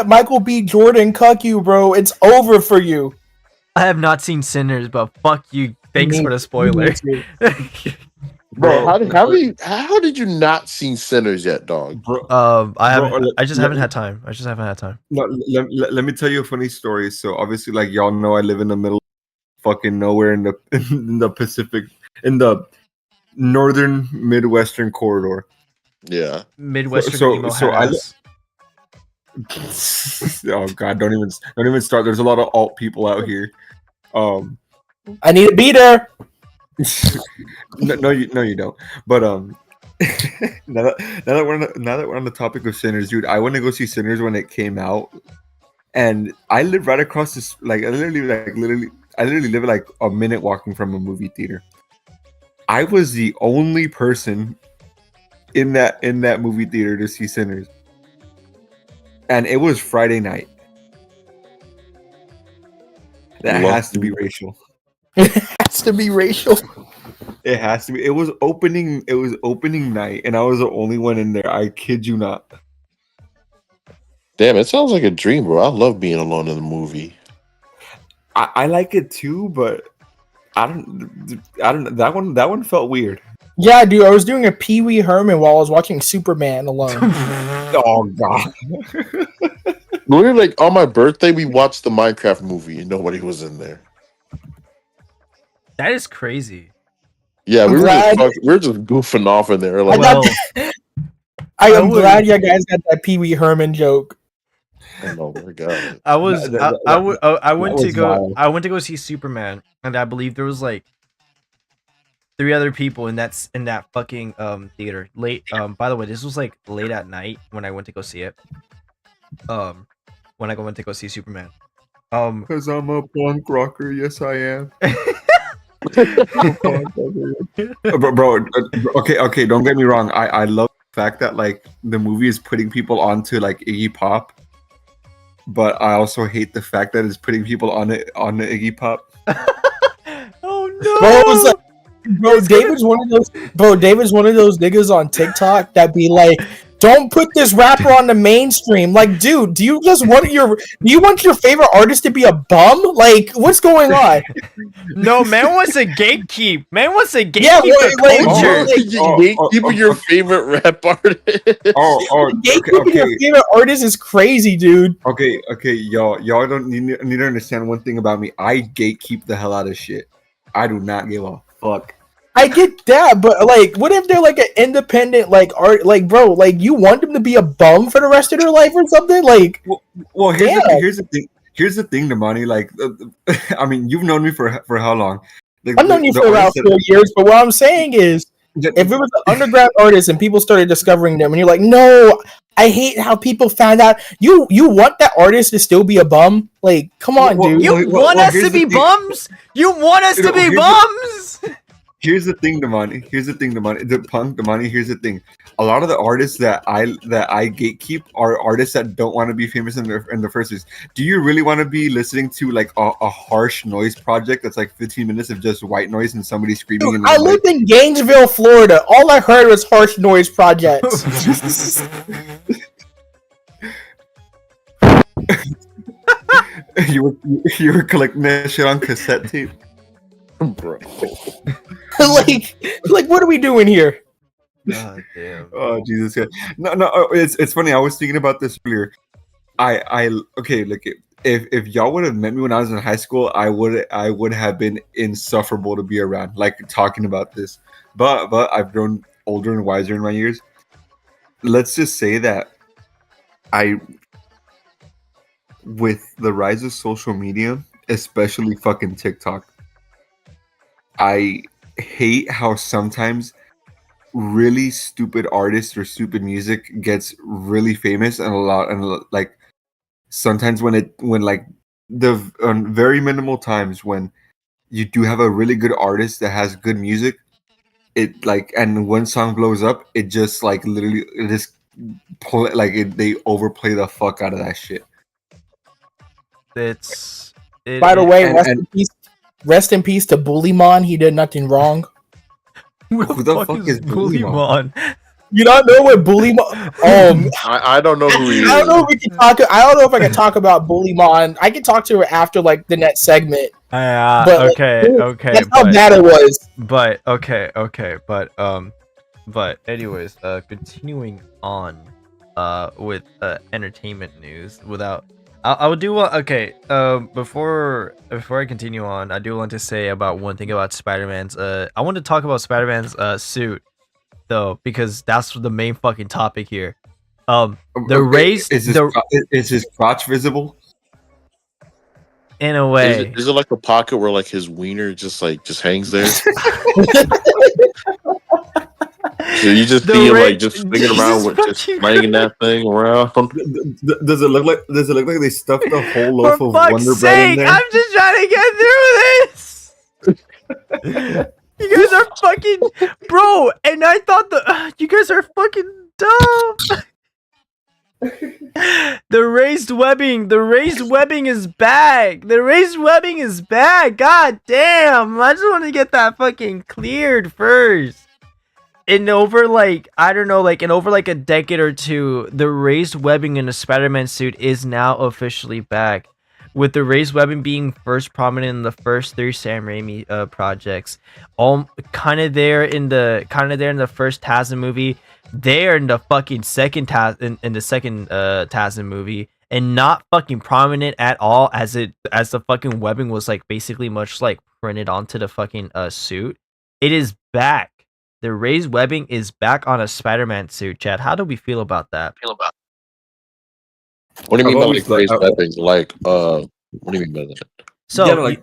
Michael B. Jordan cuck you, bro. It's over for you. I have not seen Sinners, but fuck you. Thanks for the spoiler. Bro, how did you not see Sinners yet, dog? I just haven't had time. No, let me tell you a funny story. So obviously, like y'all know, I live in the middle of fucking nowhere in the Pacific, in the northern Midwestern corridor. Yeah, Midwestern. So oh god, don't even start. There's a lot of alt people out here. I need to be there. no, you don't. But now that we're on the topic of Sinners, dude, I went to go see Sinners when it came out, and I live right across this. I literally live like a minute walking from a movie theater. I was the only person in that movie theater to see Sinners, and it was Friday night. That has to be racial. It has to be racial. It has to be. It was opening night, and I was the only one in there. I kid you not. Damn, it sounds like a dream, bro. I love being alone in the movie. I like it too, but I don't. That one felt weird. Yeah, dude, I was doing a Pee Wee Herman while I was watching Superman alone. Oh god. Literally, like on my birthday, we watched the Minecraft movie, and nobody was in there. That is crazy. Yeah, we're just goofing off in there. Like, I'm glad you guys got that Pee Wee Herman joke. Oh my god! I went to go see Superman, and I believe there was like 3 other people in that fucking theater. Late. By the way, this was like late at night when I went to go see it. When I went to go see Superman, Because I'm a punk rocker. Yes, I am. bro, okay. Don't get me wrong. I love the fact that like the movie is putting people onto like Iggy Pop, but I also hate the fact that it's putting people on the Iggy Pop. Oh Bro, it's no! like, David's one of those. Bro, David's one of those niggas on TikTok that be like, "Don't put this rapper on the mainstream." Like, dude, do you want your favorite artist to be a bum? Like, what's going on? No, man wants to gatekeep. Man wants to gatekeep Yeah, the culture. Gatekeeping your favorite rap artist. Gatekeeping your favorite artist is crazy, dude. Okay, y'all don't need to understand one thing about me. I gatekeep the hell out of shit. I do not give a fuck. I get that, but like, what if they're like an independent like art? Like, bro, like you want them to be a bum for the rest of their life or something? Like, well, here's the thing. Here's the thing, Damani. Like, I mean, you've known me for how long? Like, I've known you for about 4 years, but what I'm saying is, if it was an underground artist and people started discovering them, and you're like, no, I hate how people found out. You want that artist to still be a bum? Like, come on, dude. You want us to be bums? You want us to be bums? Here's the thing, Damani. The punk, Damani. Here's the thing. A lot of the artists that I gatekeep are artists that don't want to be famous in the first place. Do you really want to be listening to like a harsh noise project that's like 15 minutes of just white noise and somebody screaming? Dude, I lived in Gainesville, Florida. All I heard was harsh noise projects. you were collecting that shit on cassette tape, bro. like what are we doing here? God damn. Oh Jesus! Yeah. No. It's funny. I was thinking about this earlier. Okay. Like if y'all would have met me when I was in high school, I would have been insufferable to be around. Like talking about this, but I've grown older and wiser in my years. Let's just say that with the rise of social media, especially fucking TikTok, I hate how sometimes really stupid artists or stupid music gets really famous and like sometimes when like the very minimal times when you do have a really good artist that has good music, it like, and one song blows up, it just like literally it just they overplay the fuck out of that shit. By the way, rest in peace to Bullymon. He did nothing wrong. Who the fuck is Bullymon? You don't know what Bullymon? I don't know who he is. I don't know if we can talk. I don't know if I can talk about Bullymon. I can talk to her after like the next segment. Okay. That's how bad it was. But anyways, continuing on with entertainment news without. I would do one. Okay, before I continue on, I do want to say about one thing about Spider-Man's. I want to talk about Spider-Man's suit, though, because that's the main fucking topic here. Is his crotch visible? In a way, is it like a pocket where like his wiener just hangs there? So you just see him like just thinking around with just slanging that thing around. Does it look like they stuffed the whole loaf of Wonder Bread in there? I'm just trying to get through this. You guys are fucking bro, and I thought you guys are fucking dumb. The raised webbing is back. God damn! I just want to get that fucking cleared first. In over like a decade or two, the raised webbing in a Spider-Man suit is now officially back, with the raised webbing being first prominent in the first 3 Sam Raimi projects. Kind of there in the first Tarzan movie, there in the fucking second Tarzan movie, and not fucking prominent at all as the fucking webbing was like basically much like printed onto the fucking suit. It is back. The raised webbing is back on a Spider-Man suit, Chad. How do we feel about that? What do you mean by like raised webbing? Like, what do you mean by that? So yeah, like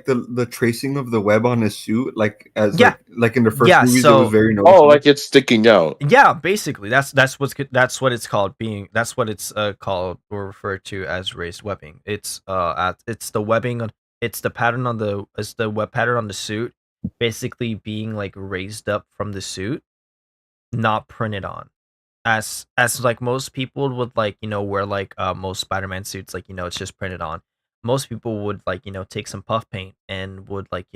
the tracing of the web on his suit, like as Yeah. like in the first Yeah, movies, it so- was very noticeable. Oh, like it's sticking out. yeah, basically that's what it's called being. That's what it's called or referred to as raised webbing. It's it's the webbing on it's the pattern on the web pattern on the suit, basically being like raised up from the suit, not printed on. As like most people would like wear like most Spider-Man suits, like it's just printed on. Most people would like take some puff paint and would like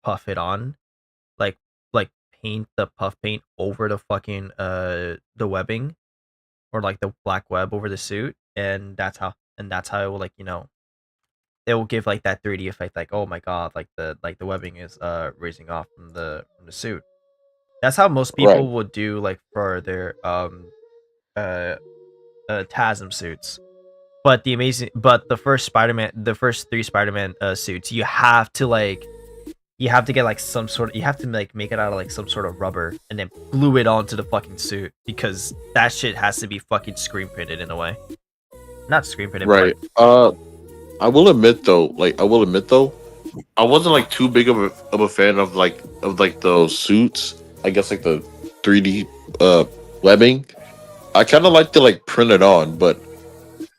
puff it on, like paint the puff paint over the fucking the webbing, or like the black web over the suit, and that's how it will like it will give like that 3D effect, like oh my god, like the webbing is raising off from the suit. That's how most people Right. would do like for their TASM suits. But the first 3 Spider-Man suits, you have to get like some sort of, you have to like make it out of like some sort of rubber and then glue it onto the fucking suit, because that shit has to be fucking screen printed in a way. Not screen printed, Right. I will admit though, I wasn't like too big of a fan of like those suits. I guess like the 3D webbing. I kind of like to like print it on, but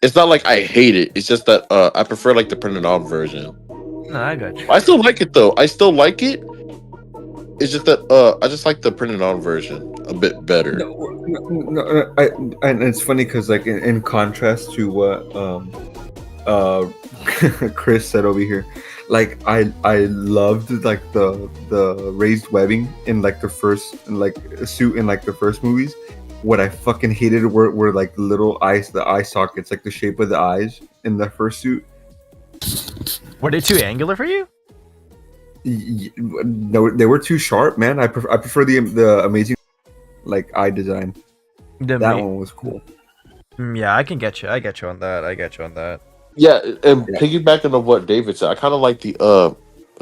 it's not like I hate it. It's just that I prefer like the printed on version. No, I got you. I still like it though. I still like it. It's just that I just like the printed on version a bit better. And it's funny because like in contrast to what Chris said over here, like I loved like the raised webbing in like the first suit in like the first movies. What I fucking hated were like the eye sockets, like the shape of the eyes in the first suit. Were they too angular for you? No, they were too sharp, man. I prefer the amazing like eye design. That one was cool. Yeah, I get you on that. Yeah, and piggybacking on what David said, I kind of like the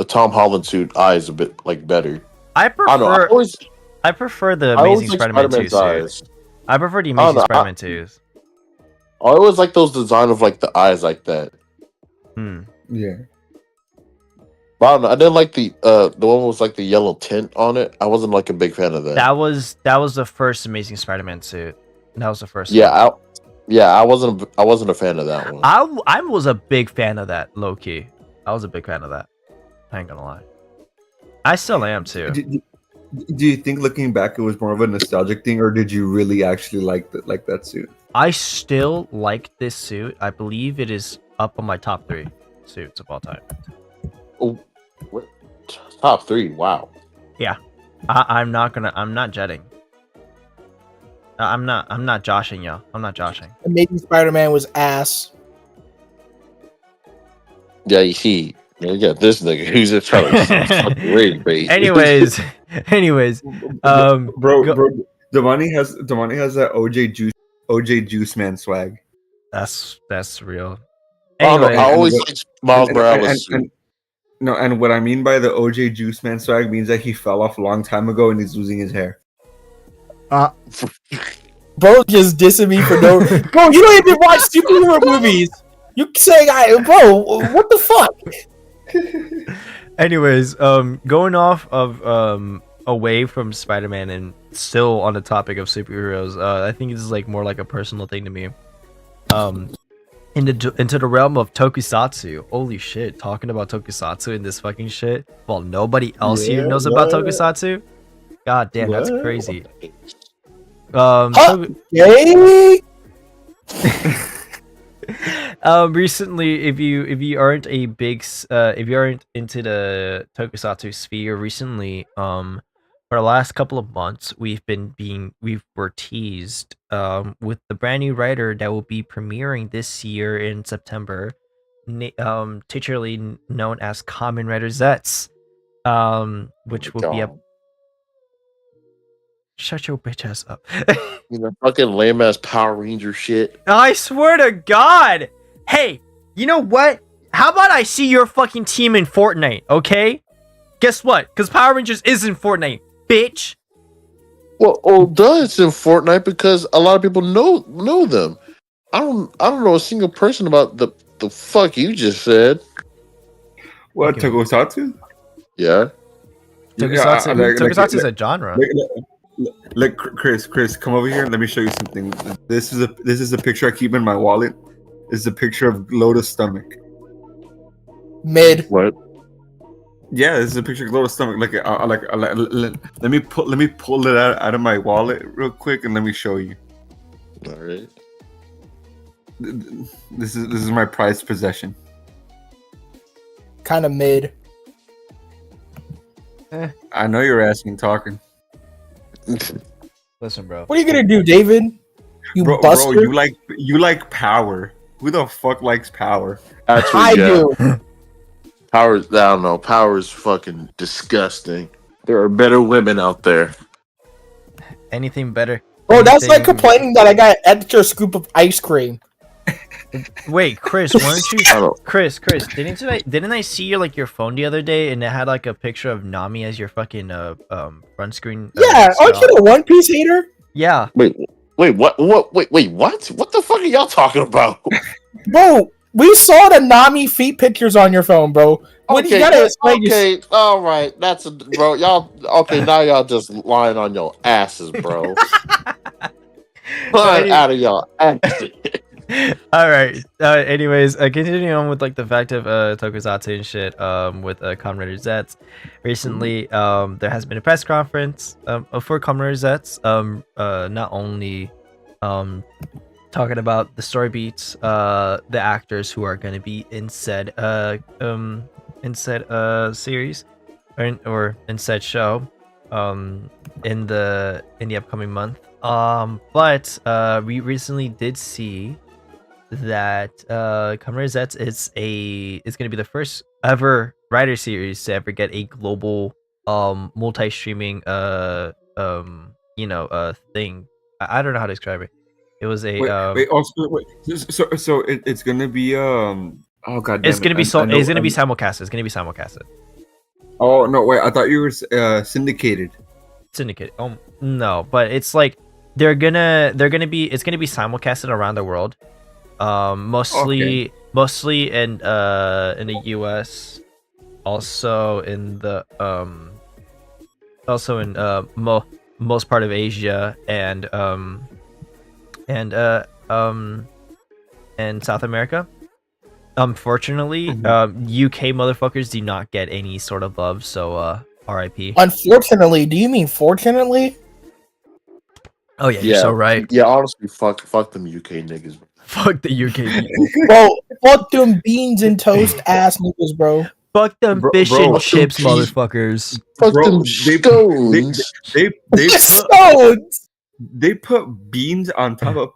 Tom Holland suit eyes a bit like better. I prefer the Amazing Spider-Man 2 eyes. suit. I prefer the Amazing Spider-Man 2s. I always like those design of like the eyes like that. Yeah. But I don't know. I didn't like the one with like the yellow tint on it. I wasn't like a big fan of that. That was the first Amazing Spider-Man suit. That was the first Yeah, one. I wasn't a fan of that one. I was a big fan of that, low key. I was a big fan of that. I ain't gonna lie. I still am too. Do you think looking back it was more of a nostalgic thing, or did you really actually like that suit? I still like this suit. I believe it is up on my top 3 suits of all time. Oh, what? Top 3? Wow. Yeah, I'm not jetting. I'm not joshing y'all. I'm not joshing. Amazing Spider-Man was ass. Yeah, you see, you got this nigga who's just trying to rage bait. Anyways, bro, Damani has that OJ Juice Man swag. That's real. Anyway, I always like Miles Morales. And what I mean by the OJ Juice Man swag means that he fell off a long time ago and he's losing his hair. Bro just dissing me for no. Bro, you don't even watch superhero movies. You saying bro, what the fuck? Anyways, going off of away from Spider-Man and still on the topic of superheroes, I think this is like more like a personal thing to me. Into the realm of tokusatsu. Holy shit, talking about tokusatsu in this fucking shit while nobody else here knows about tokusatsu. God damn, that's crazy. Recently, if you aren't into the tokusatsu sphere recently, for the last couple of months, we were teased with the brand new writer that will be premiering this year in September, titularly known as Kamen Rider Zets, which will be a shut your bitch ass up. You know, fucking lame ass Power Ranger shit. I swear to God. Hey, you know what? How about I see your fucking team in Fortnite, okay? Guess what? Because Power Rangers is in Fortnite, bitch. Well, it's in Fortnite because a lot of people know them. I don't know a single person about the the fuck you just said. What, Tokusatsu? Yeah. Tokusatsu is a genre. Look, Chris, come over here and let me show you something. This is a picture I keep in my wallet. This is a picture of Loda's stomach. Mid. What? Yeah, this is a picture of Loda's stomach. Let me pull it out of my wallet real quick and let me show you. All right. This is my prized possession. Kind of mid. I know you're asking, talking. Listen, bro. What are you gonna do, David? You bro, buster. Bro, you like power. Who the fuck likes power? Actually, I do. Power. I don't know. Power is fucking disgusting. There are better women out there. Anything better? Bro, that's like complaining that I got an extra scoop of ice cream. Wait, Chris, weren't you? Chris, didn't I see your phone the other day and it had like a picture of Nami as your fucking front screen? Yeah, aren't you a One Piece hater? Yeah. Wait, what? Wait, what? What the fuck are y'all talking about? Bro, we saw the Nami feet pictures on your phone, bro. What Okay, you gotta explain okay, all right. That's bro. Y'all okay? Now y'all just lying on your asses, bro. Lying out of y'all asses. All right. Anyways, continuing on with the fact of Tokusatsu and shit. With Kamen Rider Zets, recently there has been a press conference for Kamen Rider Zets. Not only talking about the story beats, the actors who are going to be in said series or in said show in the upcoming month. But we recently did see that Kamen Rider Zets is going to be the first ever Rider series to ever get a global multi-streaming thing. I don't know how to describe it. It was a so it's gonna be oh god damn it's gonna be simulcasted. It's gonna be simulcasted. Oh no, wait, I thought you were syndicated. Syndicated. No, but it's like it's gonna be simulcasted around the world. Mostly in the US, also in the most part of Asia and South America. Unfortunately, UK motherfuckers do not get any sort of love, so RIP. Unfortunately, do you mean fortunately? Oh yeah, you're so right. Yeah, honestly, fuck them UK niggas. Fuck the UK people. Bro, fuck them beans and toast ass niggas, bro. Fuck them fish and chips, motherfuckers. Fuck them stones. They put beans on top of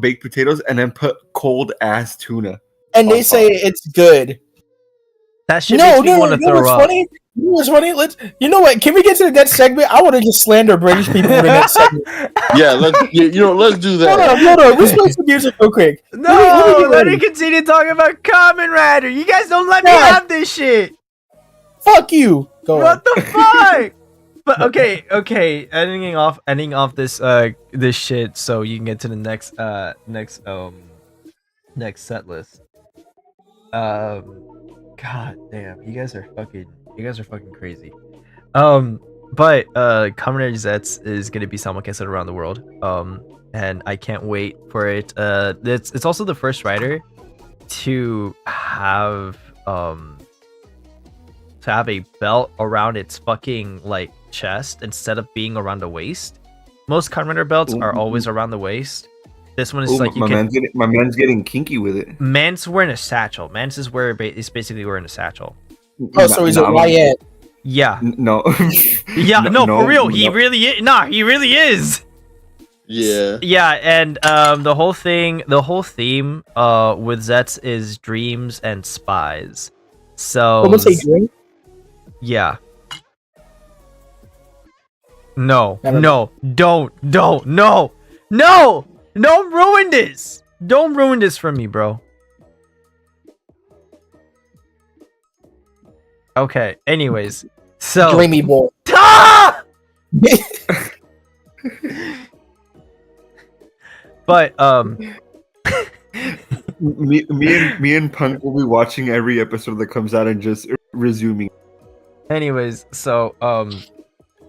baked potatoes and then put cold ass tuna. And they say it's good. That shit makes me want to throw up. Funny? You know what's funny? You know what? Can we get to the next segment? I want to just slander British people for the next segment. Yeah, let's do that. Hold on. Let's play some music real quick. No, let me continue talking about Kamen Rider. You guys don't let me have this shit. Fuck you. Go what the fuck? But okay. Ending off this this shit, so you can get to the next set list. God damn, you guys are fucking crazy. But Kamen Rider Zets is gonna be simulcasted around the world. And I can't wait for it. It's also the first rider to have a belt around its fucking chest instead of being around the waist. Most Kamen Rider belts are always around the waist. This one is my man's getting kinky with it. Man's wearing a satchel. Man's is basically wearing a satchel. Oh, so he's a YN. Yeah. No. Yeah, no, for real. He really is. Nah, he really is. Yeah. Yeah, and the whole theme with Zets is dreams and spies. So Someone say dream? Yeah. No, don't ruin this. Don't ruin this for me, bro. Okay, anyways. So Dreamy boy. But Me and Punk will be watching every episode that comes out and just resuming. Anyways, so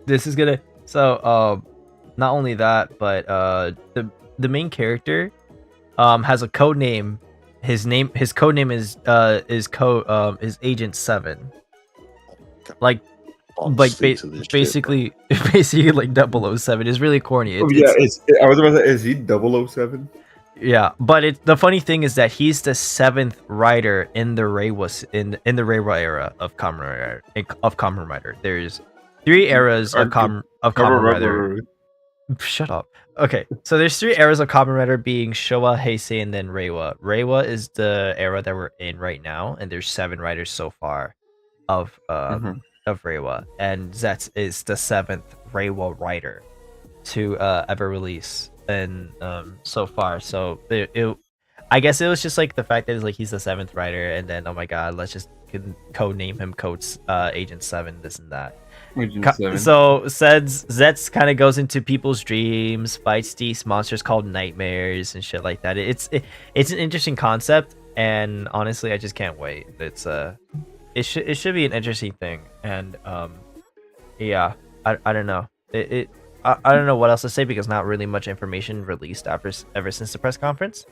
this is gonna not only that, but the main character has a code name. His code name is Agent 7. Like basically like 007. It's really corny. I was about to say, is he 007? Yeah, but the funny thing is that he's the 7th writer in the Reiwa in the Reiwa era of Kamen Rider. There's 3 eras of Kamen Rider. Shut up. Okay, so there's 3 eras of Kamen Rider, being Showa, Heisei, and then Reiwa. Reiwa is the era that we're in right now, and there's 7 writers so far of Reiwa, and Zets is the 7th Reiwa writer to ever release, and so far. So I guess it was just like the fact that it's like he's the 7th writer, and then oh my god, let's just code name him Agent 7, this and that. So Zets kind of goes into people's dreams, fights these monsters called nightmares and shit like that. It's an interesting concept, and honestly, I just can't wait. It should be an interesting thing, and yeah, I don't know. I don't know what else to say because not really much information released ever since the press conference.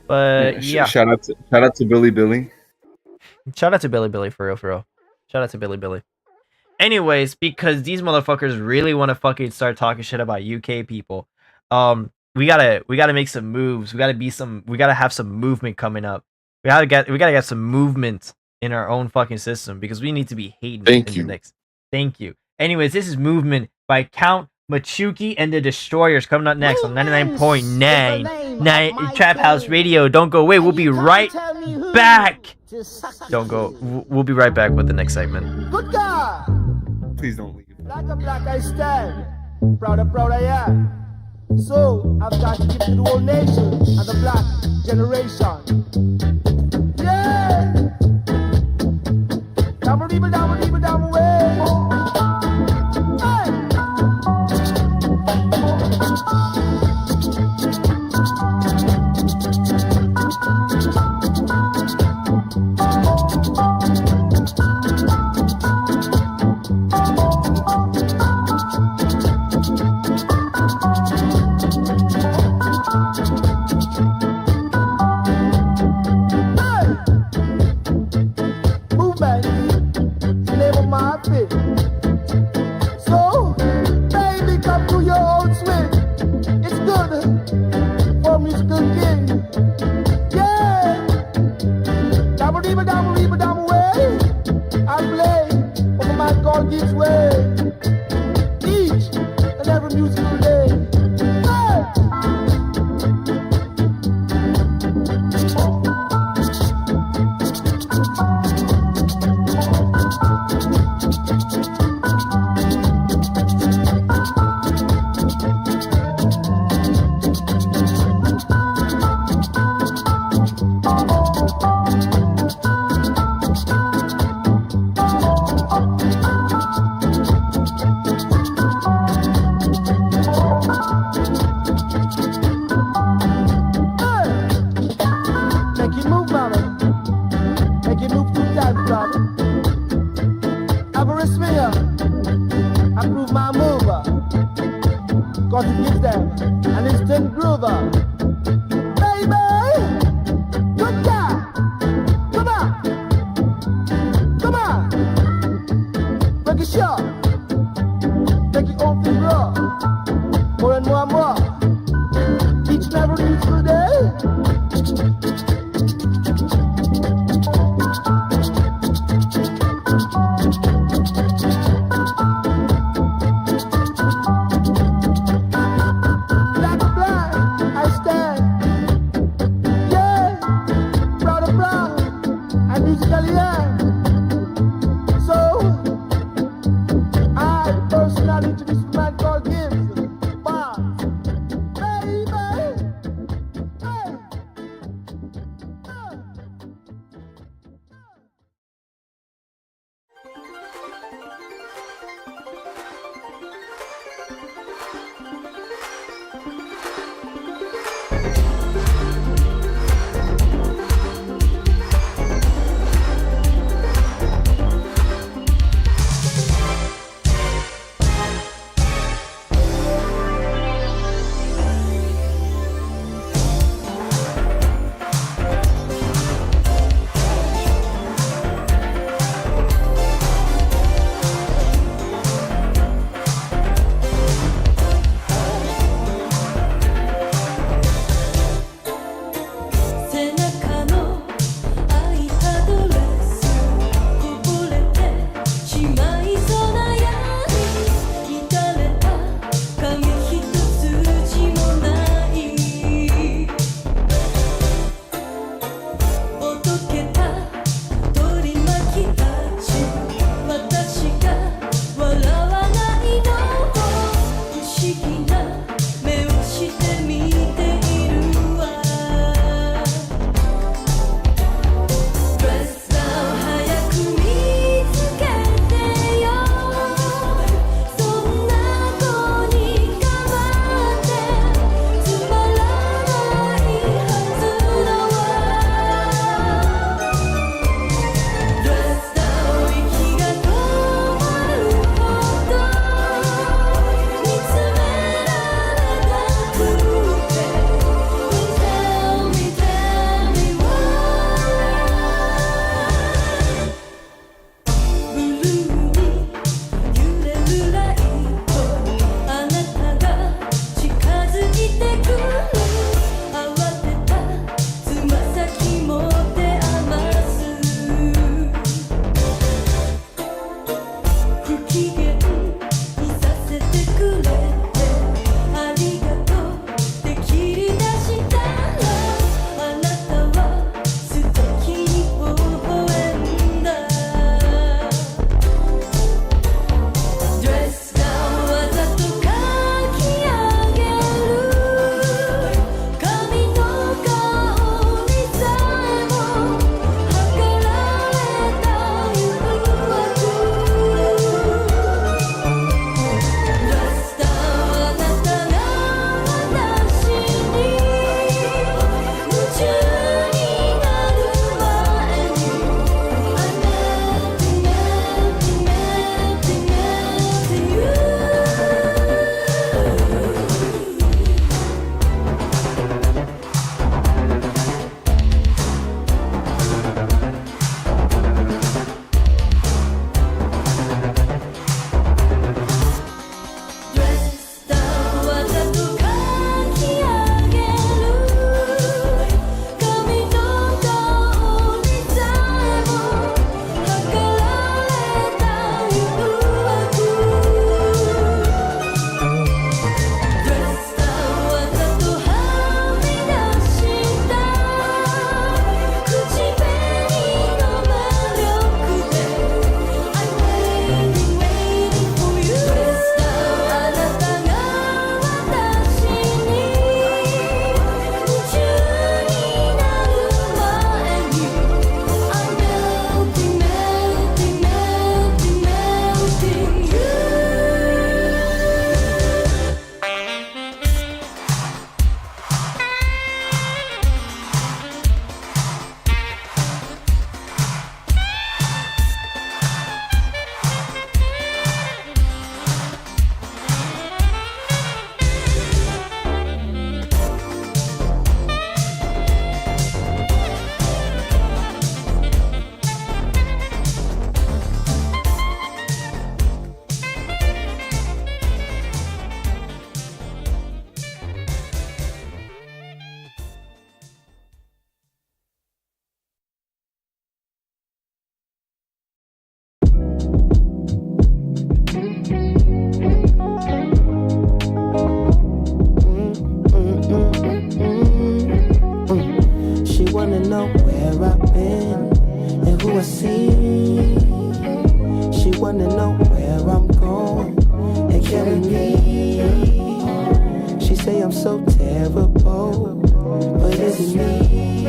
But yeah, shout out to Billy. Shout out to Billy for real. Shout out to Billy. Anyways, because these motherfuckers really want to fucking start talking shit about UK people, we gotta make some moves. We gotta have some movement coming up. We gotta get some movement in our own fucking system because we need to be hating. Thank you. Anyways, this is Movement by Count Machuki and the Destroyers coming up next on 99.9 Trap House Radio. Don't go away. We'll be right back. Don't go. We'll be right back with the next segment. Good God. Please don't leave. Black I stand. Proud I am. So I've got to give to the whole nation and the black generation. Yeah. Down away. She wanna know where I'm going and killing me. She say I'm so terrible, but is it me?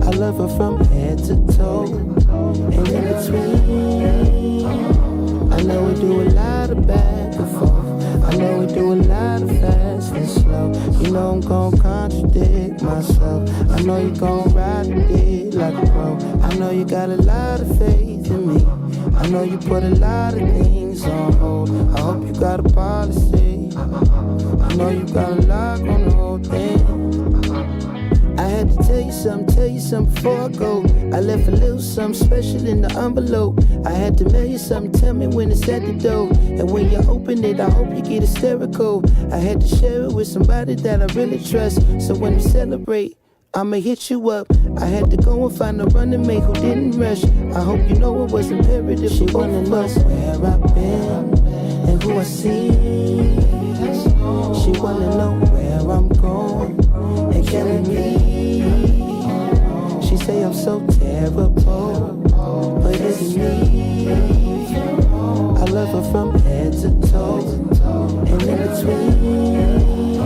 I love her from head to toe and in between. I know we do a lot of back and forth. I know we do a lot of fast and slow. You know I'm gon' contradict myself. I know you gon' ride the dick like a pro. I know you got a lot of faith in me. I know you put a lot of things on hold. I hope you got a policy. I know you got a lock on the whole thing. I had to tell you something before I go. I left a little something special in the envelope. I had to mail you something, tell me when it's at the door. And when you open it, I hope you get hysterical. I had to share it with somebody that I really trust. So when we celebrate, I'ma hit you up. I had to go and find a running mate who didn't rush. I hope you know it was imperative. She wanna know where I've been and who I see. She wanna know where I'm going and killing me. She say I'm so terrible, but it's me. I love her from head to toe and in between.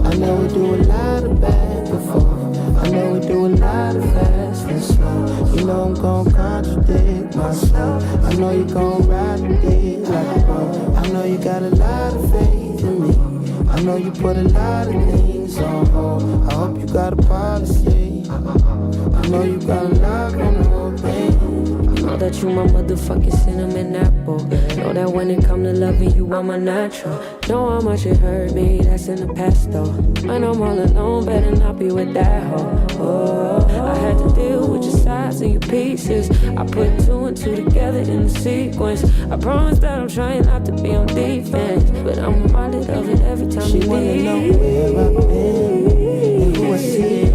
I know we do a lot of back and forth. I know we do a lot of fast and slow. You know I'm gon' contradict myself. I know you gon' ride the dick like a pro. I know you got a lot of faith in me. I know you put a lot of things on hold. I hope you got a policy. I know you got a lock on the whole thing. Know that you my motherfucking cinnamon apple. Know that when it come to loving you, I'm a natural. Know how much it hurt me, that's in the past though. When I'm all alone, better not be with that hoe. Oh, I had to deal with your sides and your pieces. I put two and two together in the sequence. I promise that I'm trying not to be on defense, but I'm reminded of it every time she you wanna leave. know where I've been and who I see.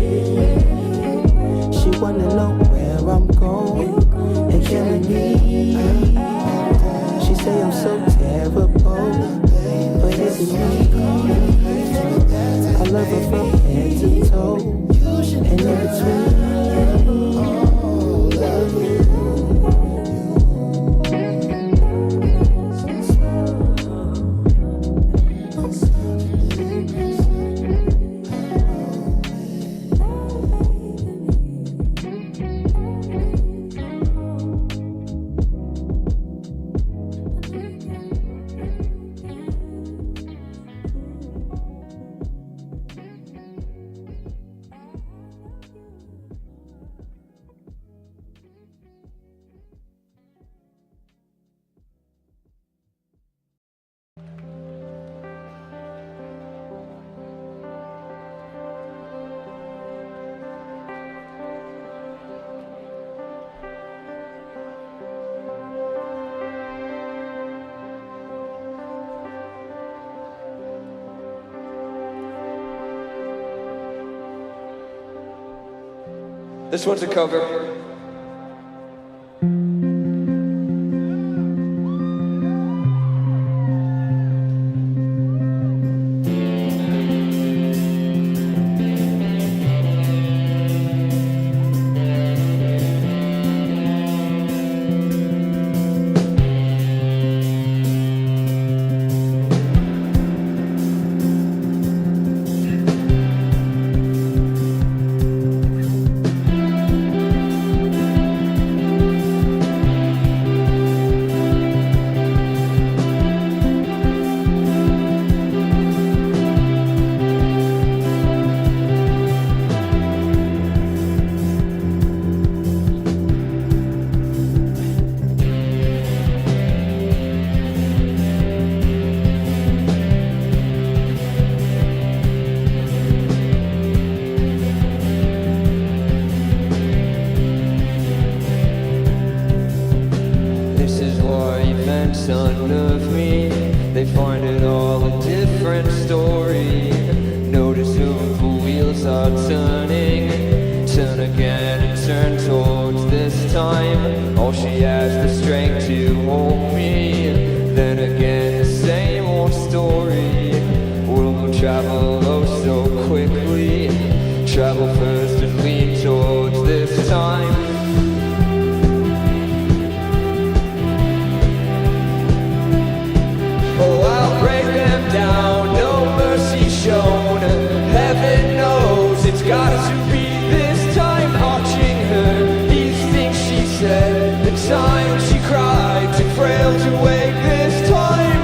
She wanna know where I'm going and killing me. She say I'm so terrible, but it's me. I love her from head to toe and in between. This one's a cover. Of me, they find it all a different story. Notice who the wheels are turning. Turn again and turn towards this time. All she has the strength to hold me. Then again the same old story. We'll travel oh so quickly. Travel first and lean towards this time. time she cried, too frail to wake this time.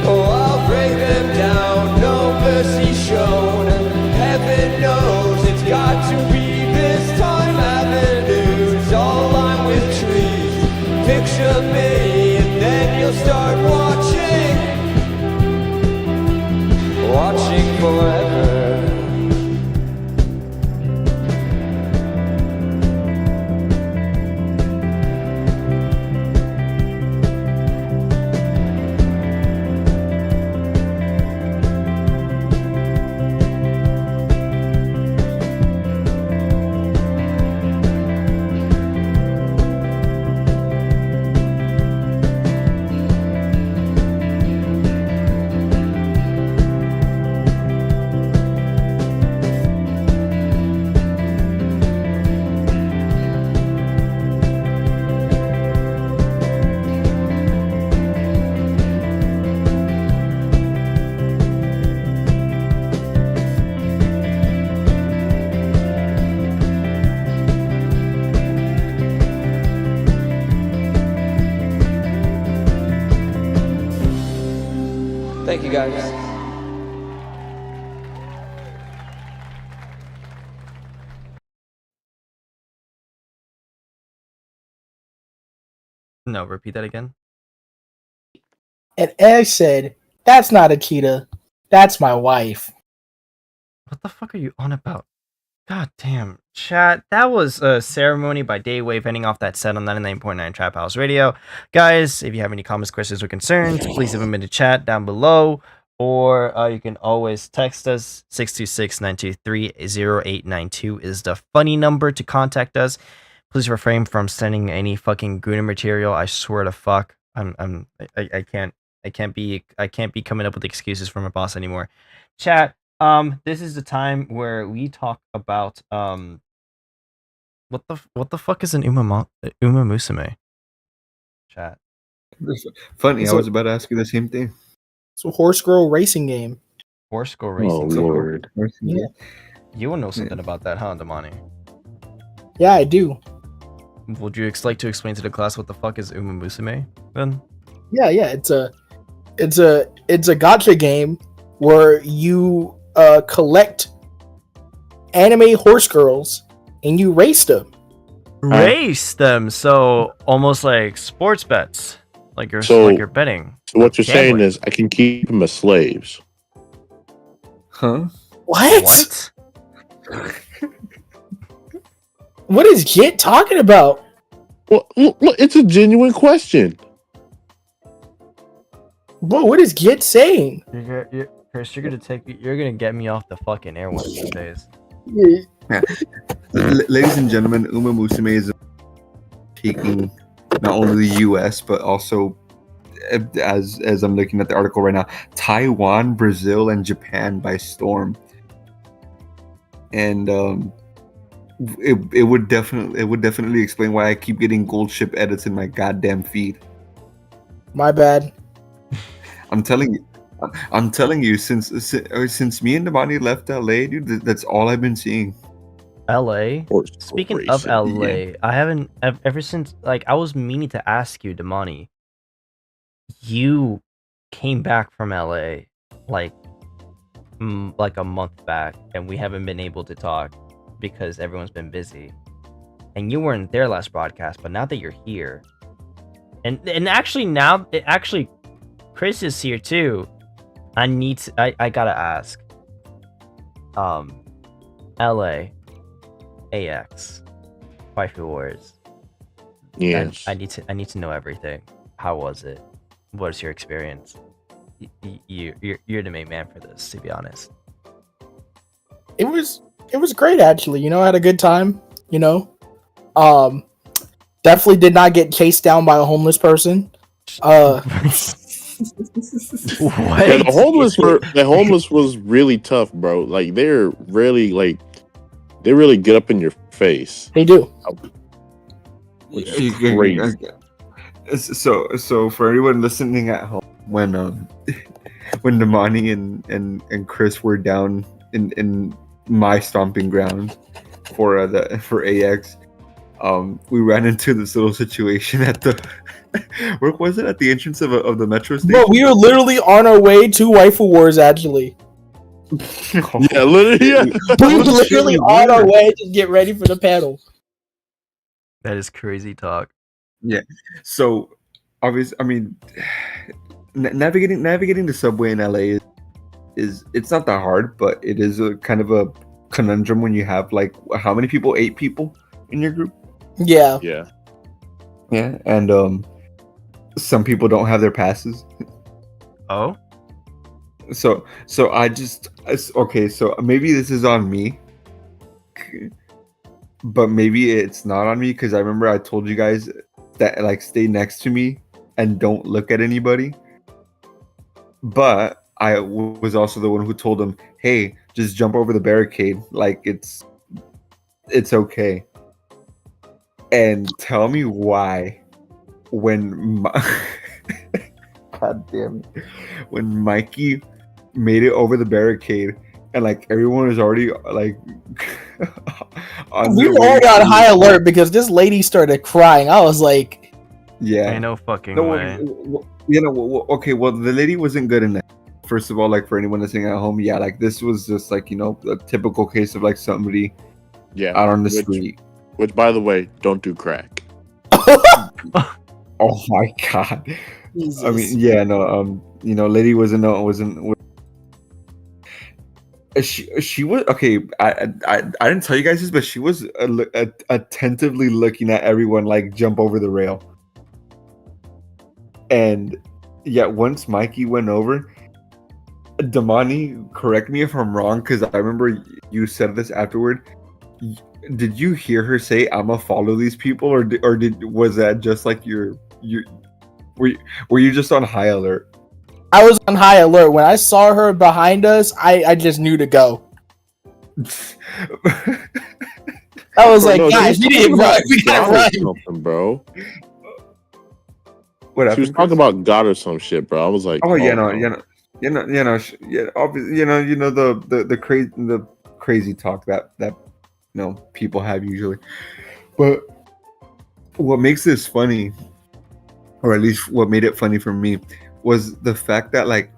Oh, I'll break them down, no mercy shown. Heaven knows it's got to be this time. Avenues all lined with trees. Picture me, and then you'll start watching forever. Thank you, guys. No, repeat that again. And Egg said, "That's not a cheetah. That's my wife." What the fuck are you on about? God damn. Chat, that was a ceremony by Daywave ending off that set on 99.9 Trap House Radio. Guys, if you have any comments, questions, or concerns, please leave them in the chat down below. Or you can always text us. 626-923-0892 is the funny number to contact us. Please refrain from sending any fucking Gooner material. I swear to fuck. I can't be coming up with excuses for my boss anymore. Chat, this is the time where we talk about what the fuck is an Uma Musume? Chat. Funny, I was about to ask you the same thing. It's a horse girl racing game. Horse girl racing. Lord. Yeah. You will know something about that, huh, Damani? Yeah, I do. Would you like to explain to the class what the fuck is Uma Musume then? Yeah, it's a gacha game where you collect anime horse girls and you race them. Race them, so almost like sports bets, like you're betting. So what you're saying is, I can keep them as slaves. Huh? What? What is Jit talking about? Well, look, it's a genuine question. Bro, what is Jit saying? Chris, you're gonna get me off the fucking air one of these days. Yeah. Ladies and gentlemen, Uma Musume is taking not only the U.S. but also, as I'm looking at the article right now, Taiwan, Brazil, and Japan by storm. And it would definitely explain why I keep getting gold ship edits in my goddamn feed. My bad. I'm telling you, since me and Damani left LA, dude, that's all I've been seeing. LA. Speaking of LA, I haven't ever since, like, I was meaning to ask you, Damani. You came back from LA like a month back, and we haven't been able to talk because everyone's been busy. And you weren't there last broadcast, but now that you're here, and actually Chris is here too. I gotta ask. LA, AX, Waifu Wars. Yes. I need to know everything. How was it? What is your experience? you're the main man for this, to be honest. It was great actually. You know, I had a good time. You know, definitely did not get chased down by a homeless person. Yeah, the homeless was really tough, bro. Like they really get up in your face. They do. Which is crazy. So for everyone listening at home, when Damani and Chris were down in my stomping ground for AX, we ran into this little situation at the where was it, at the entrance of the metro station? Bro, we were literally on our way to Waifu Wars actually. Yeah, literally. Yeah. We were literally on our way to get ready for the panel. That is crazy talk. Yeah. So obviously, I mean, navigating the subway in LA is it's not that hard, but it is a kind of a conundrum when you have like how many people? 8 people in your group. Yeah. Yeah. Yeah, and some people don't have their passes. Oh. So I just okay. So maybe this is on me, but maybe it's not on me because I remember I told you guys that like stay next to me and don't look at anybody. But I was also the one who told them, "Hey, just jump over the barricade. Like it's okay." And tell me why when God damn it, when Mikey made it over the barricade and like everyone was already like we were already on high alert because this lady started crying. I was like, yeah, ain't no fucking way. You know, okay, well the lady wasn't good in that. First of all, like for anyone listening at home, yeah, like this was just like, you know, a typical case of like somebody out on the street. Which, by the way, don't do crack. Oh my god! Jesus. I mean, yeah, no, you know, lady wasn't. She was okay. I didn't tell you guys this, but she was attentively looking at everyone like jump over the rail. And yeah, once Mikey went over, Damani, correct me if I'm wrong, because I remember you said this afterward. Did you hear her say, "I'ma follow these people," or was that just like were you just on high alert? I was on high alert when I saw her behind us. I just knew to go. I was like, guys, we need to run. We gotta run, something, bro. What happened? She was talking about God or some shit, bro. I was like, oh yeah, obviously, the crazy talk that people have usually. But what makes this funny, or at least what made it funny for me, was the fact that like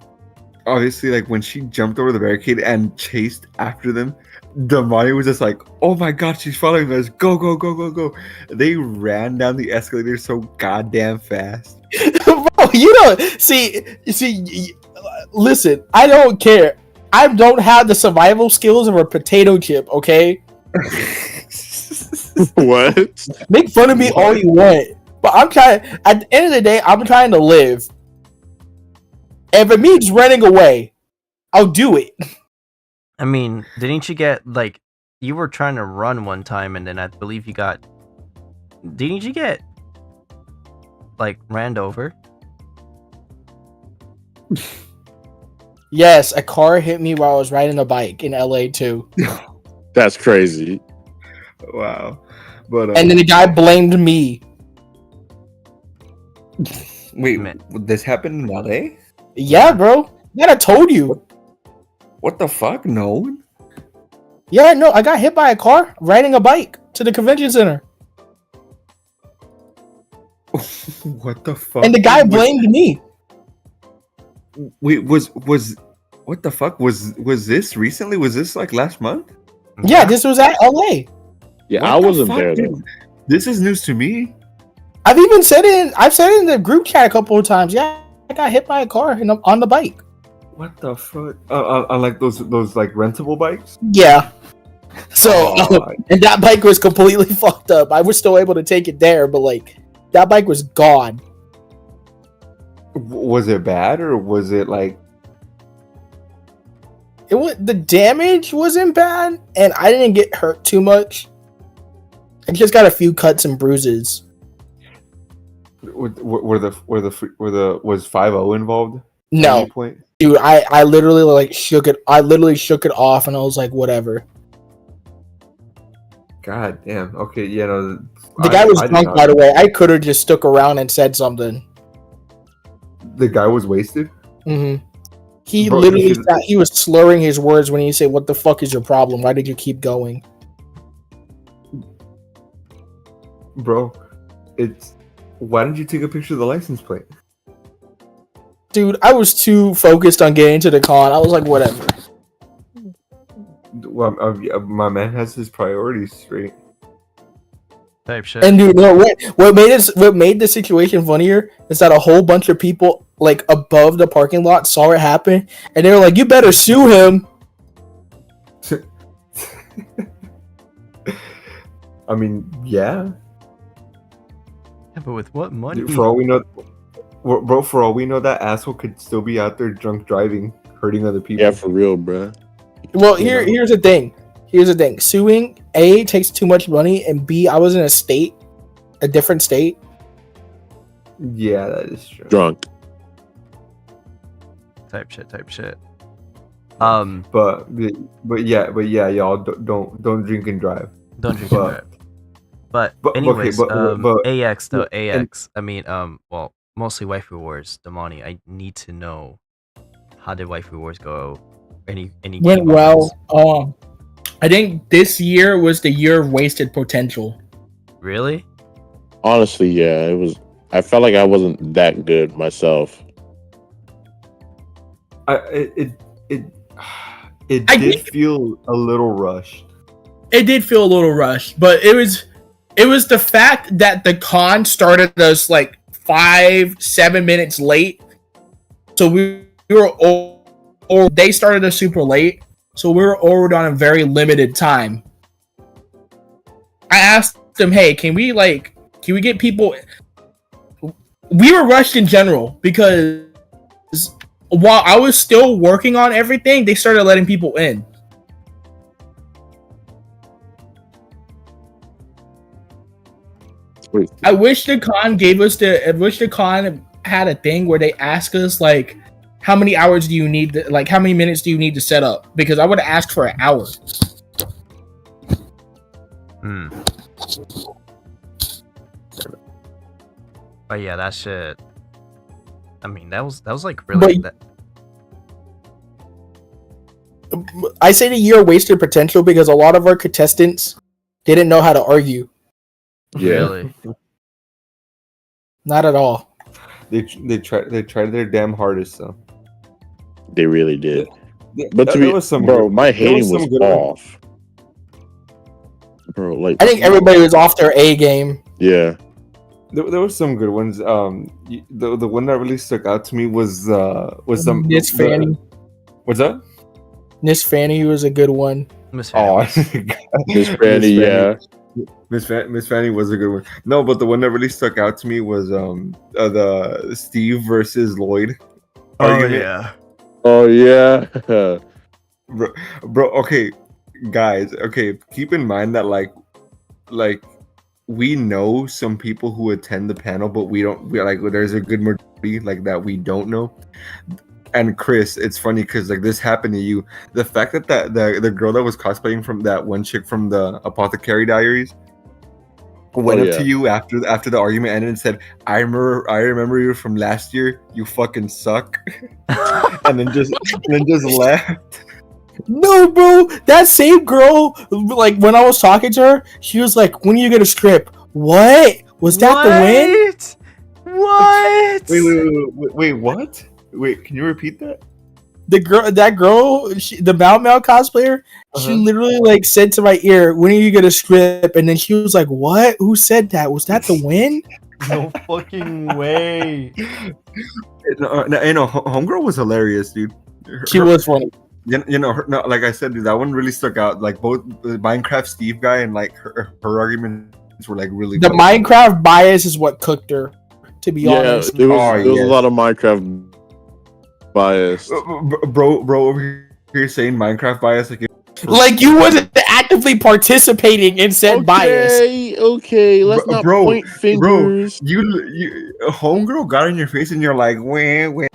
obviously like when she jumped over the barricade and chased after them, Damani was just like, "Oh my god, she's following us! Go, go, go, go, go!" They ran down the escalator so goddamn fast. Bro, you don't see. Listen, I don't care. I don't have the survival skills of a potato chip. Okay. What? Make fun of me all you want, but I'm trying. At the end of the day, I'm trying to live. If it means running away, I'll do it. I mean, didn't you get like you were trying to run one time, and then I believe you got? Didn't you get like ran over? Yes, a car hit me while I was riding a bike in LA too. That's crazy. Wow. But and then the guy blamed me. Wait, this happened in LA? Yeah, bro. Yeah, I told you. What the fuck? No. Yeah, no, I got hit by a car riding a bike to the convention center. What the fuck? And the guy blamed me. Wait, was what the fuck? Was this recently? Was this like last month? Yeah, this was at LA. Yeah, what I wasn't there dude? though. This is news to me. I've said it in the group chat a couple of times. Yeah, I got hit by a car on the bike. What the fuck? On like those like rentable bikes? Yeah. So and that bike was completely fucked up. I was still able to take it there, but like that bike was gone. Was it bad or was it like? The damage wasn't bad, and I didn't get hurt too much. I just got a few cuts and bruises. Was 5-0 involved? No, At any point? dude, I literally like shook it. I literally shook it off, and I was like, whatever. God damn. Okay, yeah, no. The guy was drunk, by the way. I could have just stuck around and said something. The guy was wasted? Mm-hmm. He Bro, literally he was slurring his words when he said, "What the fuck is your problem? Why did you keep going?" Bro, why didn't you take a picture of the license plate? Dude, I was too focused on getting to the con. I was like, whatever. Well, my man has his priorities straight. Type shit. And dude, no, what made the situation funnier is that a whole bunch of people like above the parking lot saw it happen, and they were like, "You better sue him." I mean, yeah. Yeah, but with what money? Dude, for all we know, bro, for all we know, that asshole could still be out there drunk driving, hurting other people. Yeah, for real, bro. Well, here's the thing. Suing, A, takes too much money, and B, I was in a different state. Yeah, that is true. Drunk. Type shit. But yeah, y'all don't drink and drive. Don't drink and drive. But anyways, AX though, AX. I mean, well, mostly Waifu Wars, Damani. I need to know, how did Waifu Wars go? Any went well. I think this year was the year of wasted potential. Really? Honestly, yeah, it was. I felt like I wasn't that good myself. It did feel a little rushed. It did feel a little rushed, but it was the fact that the con started us like 5-7 minutes late, so we were or they started us super late, so we were ordered on a very limited time. I asked them, "Hey, can we get people?" We were rushed in general because while I was still working on everything, they started letting people in. Wait. I wish the con had a thing where they ask us like, how many hours do you need? How many minutes do you need to set up? Because I would have asked for an hour. But yeah, that shit. I mean, that was like really. I say the year wasted potential because a lot of our contestants didn't know how to argue. Yeah. Really? Not at all. They tried their damn hardest, though. They really did. But to be, bro, my hating was off. Bro, like I think everybody was off their A game. Yeah. There were some good ones. The one that really stuck out to me was Miss Fanny. What's that? Miss Fanny was a good one. Miss Fanny. Miss Fanny, yeah. Miss Fanny was a good one. No, but the one that really stuck out to me was the Steve versus Lloyd argument. Oh yeah. bro. Okay, guys. Okay, keep in mind that like we know some people who attend the panel, but we there's a good majority like that we don't know. And Chris, it's funny because like this happened to you. The fact that the girl that was cosplaying from that one chick from the Apothecary Diaries went up to you after the argument ended and said, I remember you from last year. You fucking suck. and then just left. No, bro, that same girl, like when I was talking to her, she was like, "When are you gonna strip?" What was that? The win? What? Wait, what? Wait, can you repeat that? That girl, the Mao cosplayer, she literally like said to my ear, "When are you gonna strip?" And then she was like, "What? Who said that? Was that the win?" No fucking way. No, homegirl was hilarious, dude. She was funny. You know, like I said, dude, that one really stuck out. Like both the Minecraft Steve guy and like her arguments were like really. The funny. Minecraft bias is what cooked her. To be Yeah, honest, there was a lot of Minecraft bias. bro over here saying Minecraft bias like you wasn't actively participating in said bias. Okay, let's not point fingers. Bro, you homegirl got in your face and you're like, where? Where?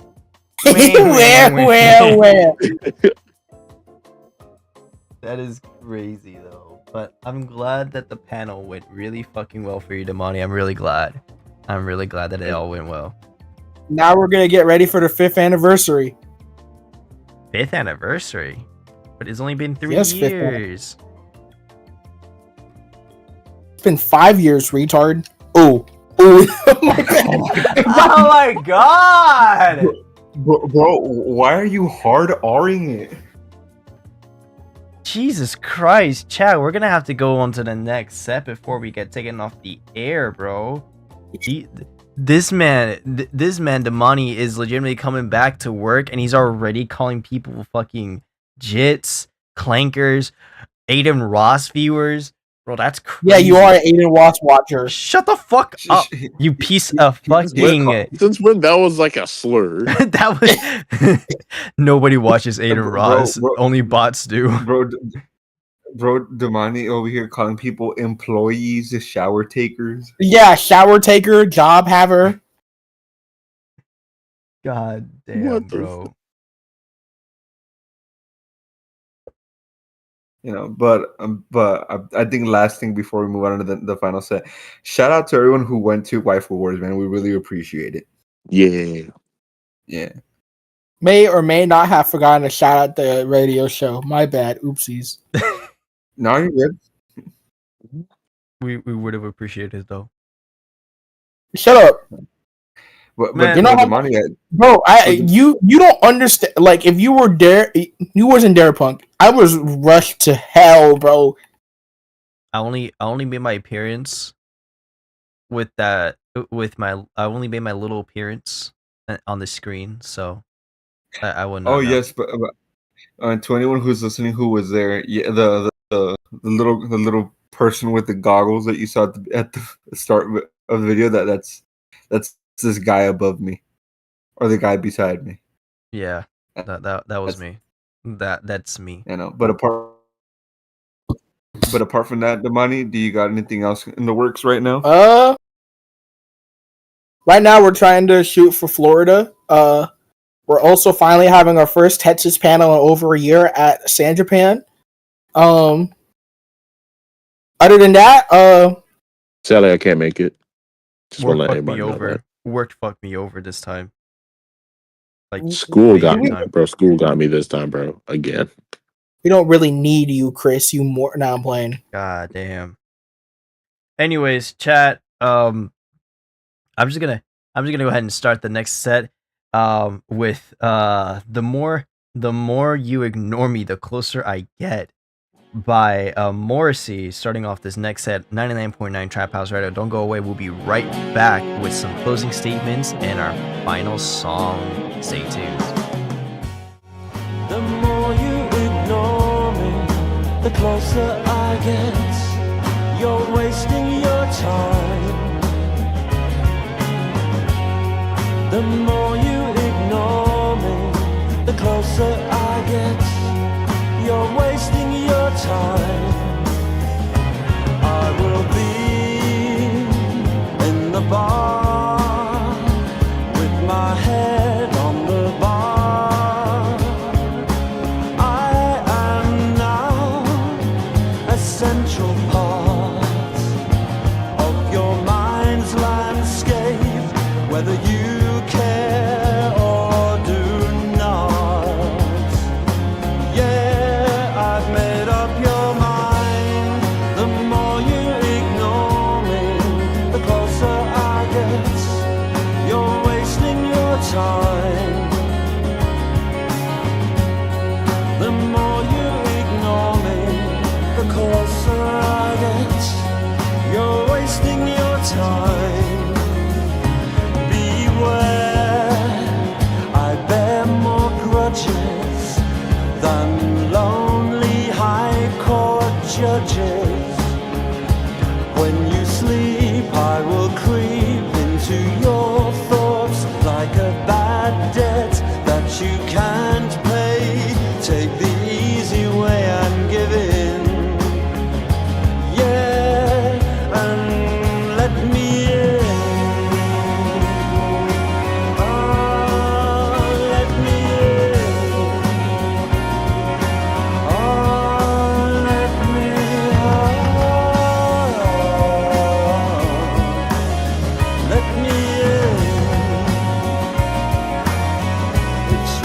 That is crazy though. But I'm glad that the panel went really fucking well for you, Damani. I'm really glad that it all went well. Now we're gonna get ready for the 5th anniversary. 5th anniversary? But it's only been 3 Yes, 5th years. It's been 5 years, retard. Oh my god. Oh my god! Bro, why are you hard R-ing it? Jesus Christ, Chad, we're gonna have to go on to the next set before we get taken off the air, bro. This man, Damani, is legitimately coming back to work, and he's already calling people fucking jits, clankers, Aiden Ross viewers. Bro, that's crazy. Yeah, you are an Aiden Ross watcher. Shut the fuck up, you piece of fucking... Since when that was like a slur? That was... Nobody watches Aiden Ross. Only bots do. Bro, Damani over here calling people employees, shower takers. Yeah, shower taker, job haver. God damn, bro. You know, but I think last thing before we move on to the final set, shout out to everyone who went to Waifu Wars, man. We really appreciate it. Yeah. May or may not have forgotten to shout out the radio show. My bad. Oopsies. No, you're good. We would have appreciated it though. Shut up. But Man, you know bro, you don't understand. Like, if you were there, you wasn't Dare Punk. I was rushed to hell, bro. I only made my appearance with that. I only made my little appearance on the screen, so I wouldn't. Oh yes, but to anyone who's listening who was there, yeah, the little person with the goggles that you saw at the start of the video, that's this guy above me, or the guy beside me. Yeah, that was me. That's me. You know, but apart from that, Damani, do you got anything else in the works right now? Right now we're trying to shoot for Florida. We're also finally having our first Texas panel in over a year at San Japan. Other than that, sadly I can't make it. Just Work want to let fucked everybody me know over. that. Work fucked me over this time. Like School got big me, time. bro. School got me this time, bro. Again. we don't really need you, Chris. You more now. I'm playing. God damn. Anyways, chat. I'm just gonna go ahead and start the next set. With the more you ignore me, the closer I get. By Morrissey, starting off this next set, 99.9 Trap House Radio. Don't go away. We'll be right back with some closing statements and our final song. Stay tuned. The more you ignore me, the closer I get. You're wasting your time. The more you ignore me, the closer I get. You're wasting your time. I will be in the bar with my head on the bar. I am now a central part of your mind's landscape, whether you care or do not. Yeah, I've made up your mind. The more you ignore me, the closer I get. You're wasting your time. The more you ignore me, the closer I get. You're wasting your time. Beware, I bear more grudges than lonely high court judges. When you sleep, I will creep into your you can't pay. Take the easy way and give in. Yeah, and let me in. Oh, let me in. Oh, let me in. Let me in. It's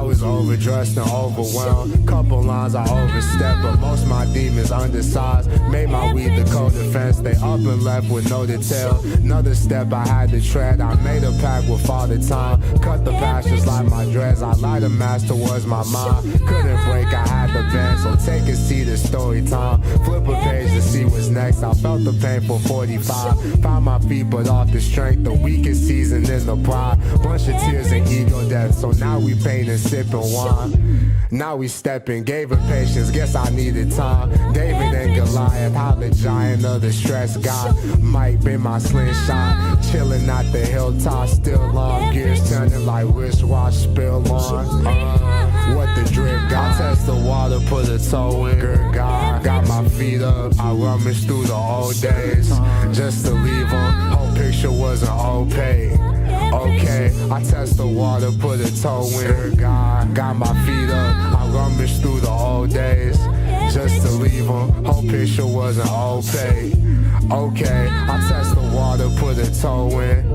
was overdressed and overwhelmed. Couple lines I overstepped, but most my demons undersized. Made my weed the co-defense. They up and left with no detail. Another step I had to tread. I made a pact with Father Time. Cut the passions like my dreads. I light a match towards my mind. Couldn't break, I had to bend. So take a seat, it's story time. Flip a page to see what's next. I felt the pain for 45. Found my feet, but off the strength. The weakest season in the pride. Bunch of tears and ego death. So now we paint and sipping wine. Now we stepping, gave her patience. Guess I needed time. David and Goliath, how the giant of the stress god. Might be my slingshot. Chilling at the hilltop, still long gears turning like wristwatch spill on. What the drip got? Test the water, put a toe in. Good God, got my feet up. I rummaged through the old days just to leave them. Whole picture wasn't opaque. Okay, I test the water, put a toe in. Good God, got my feet up. I rummaged through the old days just to leave them. Whole picture wasn't opaque. Okay, I test the water, put a toe in.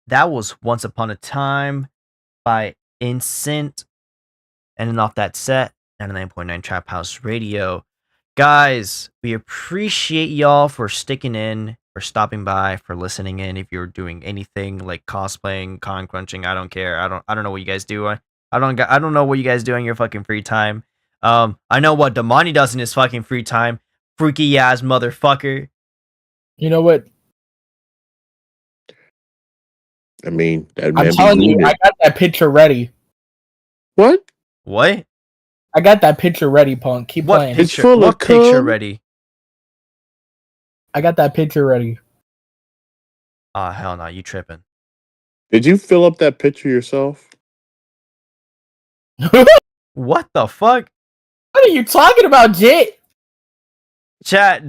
That was Once Upon a Time by Incent. Ending off that set, 99.9 Trap House Radio. Guys, we appreciate y'all for sticking in, for stopping by, for listening in. If you're doing anything like cosplaying, con crunching, I don't care. I don't know what you guys do. I don't know what you guys do in your fucking free time. I know what Damani does in his fucking free time. Freaky ass motherfucker. You know what? I mean, that man I'm telling you, I got that picture ready. What? What? I got that picture ready, punk. Keep playing. What picture ready? I got that picture ready. Ah, hell no, you tripping. Did you fill up that picture yourself? What the fuck? What are you talking about, Jit? Chat,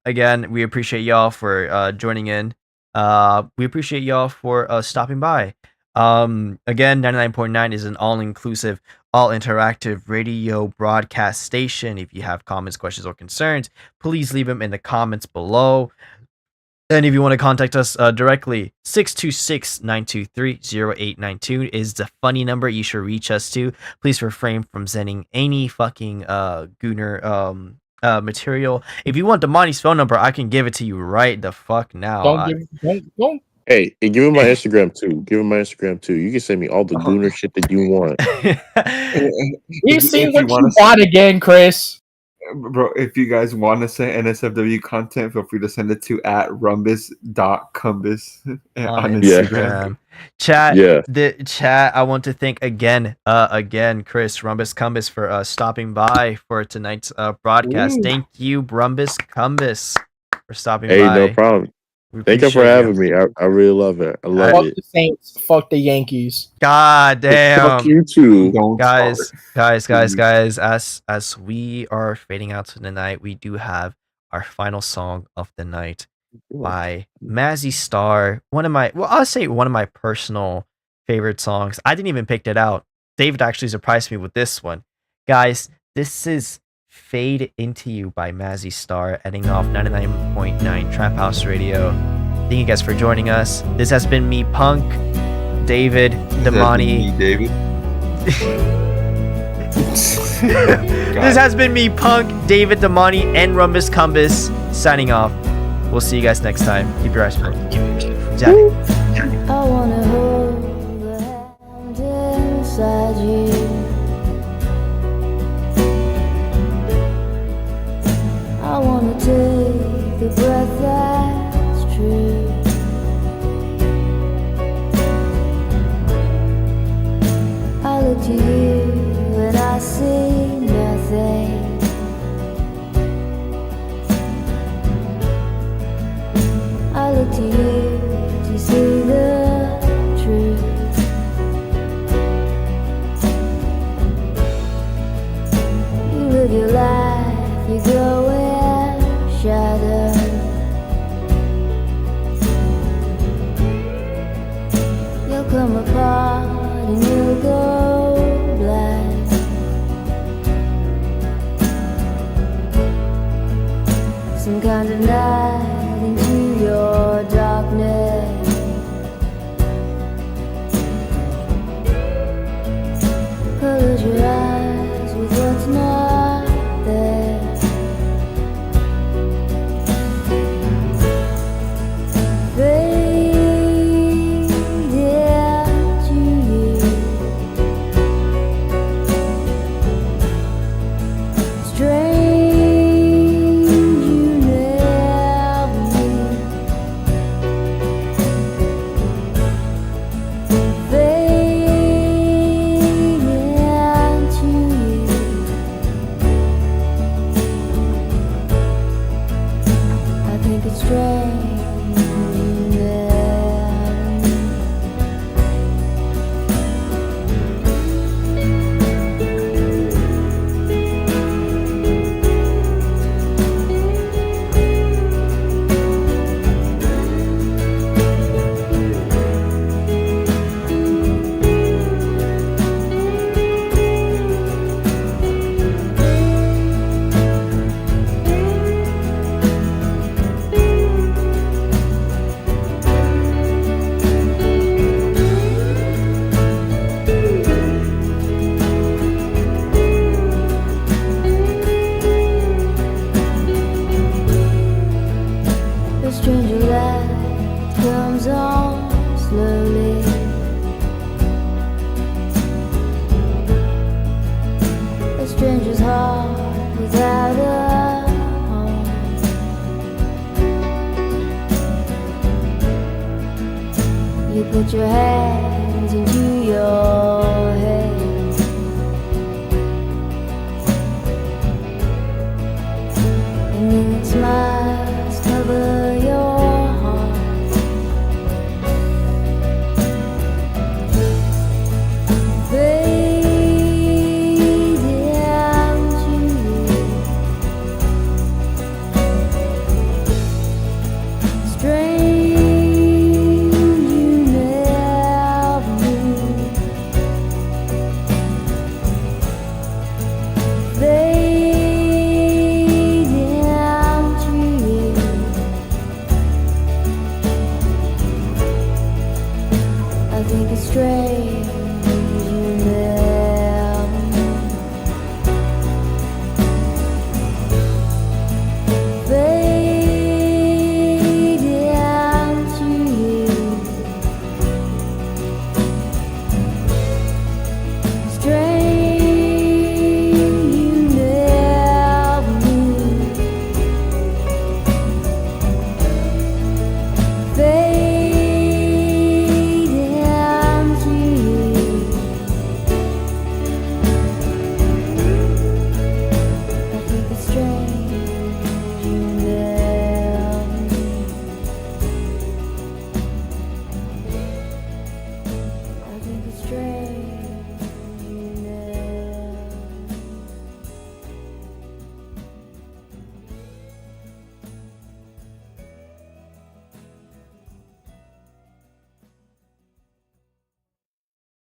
again, we appreciate y'all for joining in. We appreciate y'all for stopping by. Again, 99.9 is an all-inclusive, all-interactive radio broadcast station. If you have comments, questions, or concerns, please leave them in the comments below. And if you want to contact us directly, 626-923-0892 is the funny number you should reach us to. Please refrain from sending any fucking gooner material. If you want Damani's phone number, I can give it to you right the fuck now. Don't. Hey, give me my Instagram too. Give me my Instagram too. You can send me all the gooner shit that you want. You see what you bought again, Chris. Bro, if you guys want to send NSFW content, feel free to send it to @rumbus.cumbus on Instagram. Chat, I want to thank again, Chris Rumbus Cumbus for stopping by for tonight's broadcast. Ooh. Thank you, Rumbus Cumbus, for stopping by. Hey, no problem. Thank you for having me. I really love it. I love Fuck it. the Saints. Fuck the Yankees. God damn. Fuck you too. Guys, as we are fading out to the night, we do have our final song of the night by Mazzy Star. One of my personal favorite songs. I didn't even pick it out. David actually surprised me with this one. Guys, this is Fade Into You by Mazzy Star, ending off 99.9 Trap House Radio. Thank you guys for joining us. This has been me, Punk, David, Damani. David. This has been me, Punk, David, Damani, and Rumbus Cumbus, signing off. We'll see you guys next time. Keep your eyes peeled. Johnny. I wanna hold the hand inside you. I wanna take the breath that's true. I look to you and I see nothing. I look to you to see the truth. You live your life, you go in shadow. slowly. A stranger's heart without a home. You put your hands into your head. And then smiles cover your heart. Baby, I'm to you. Strange you never knew. Baby, I'm to you. I think it's strange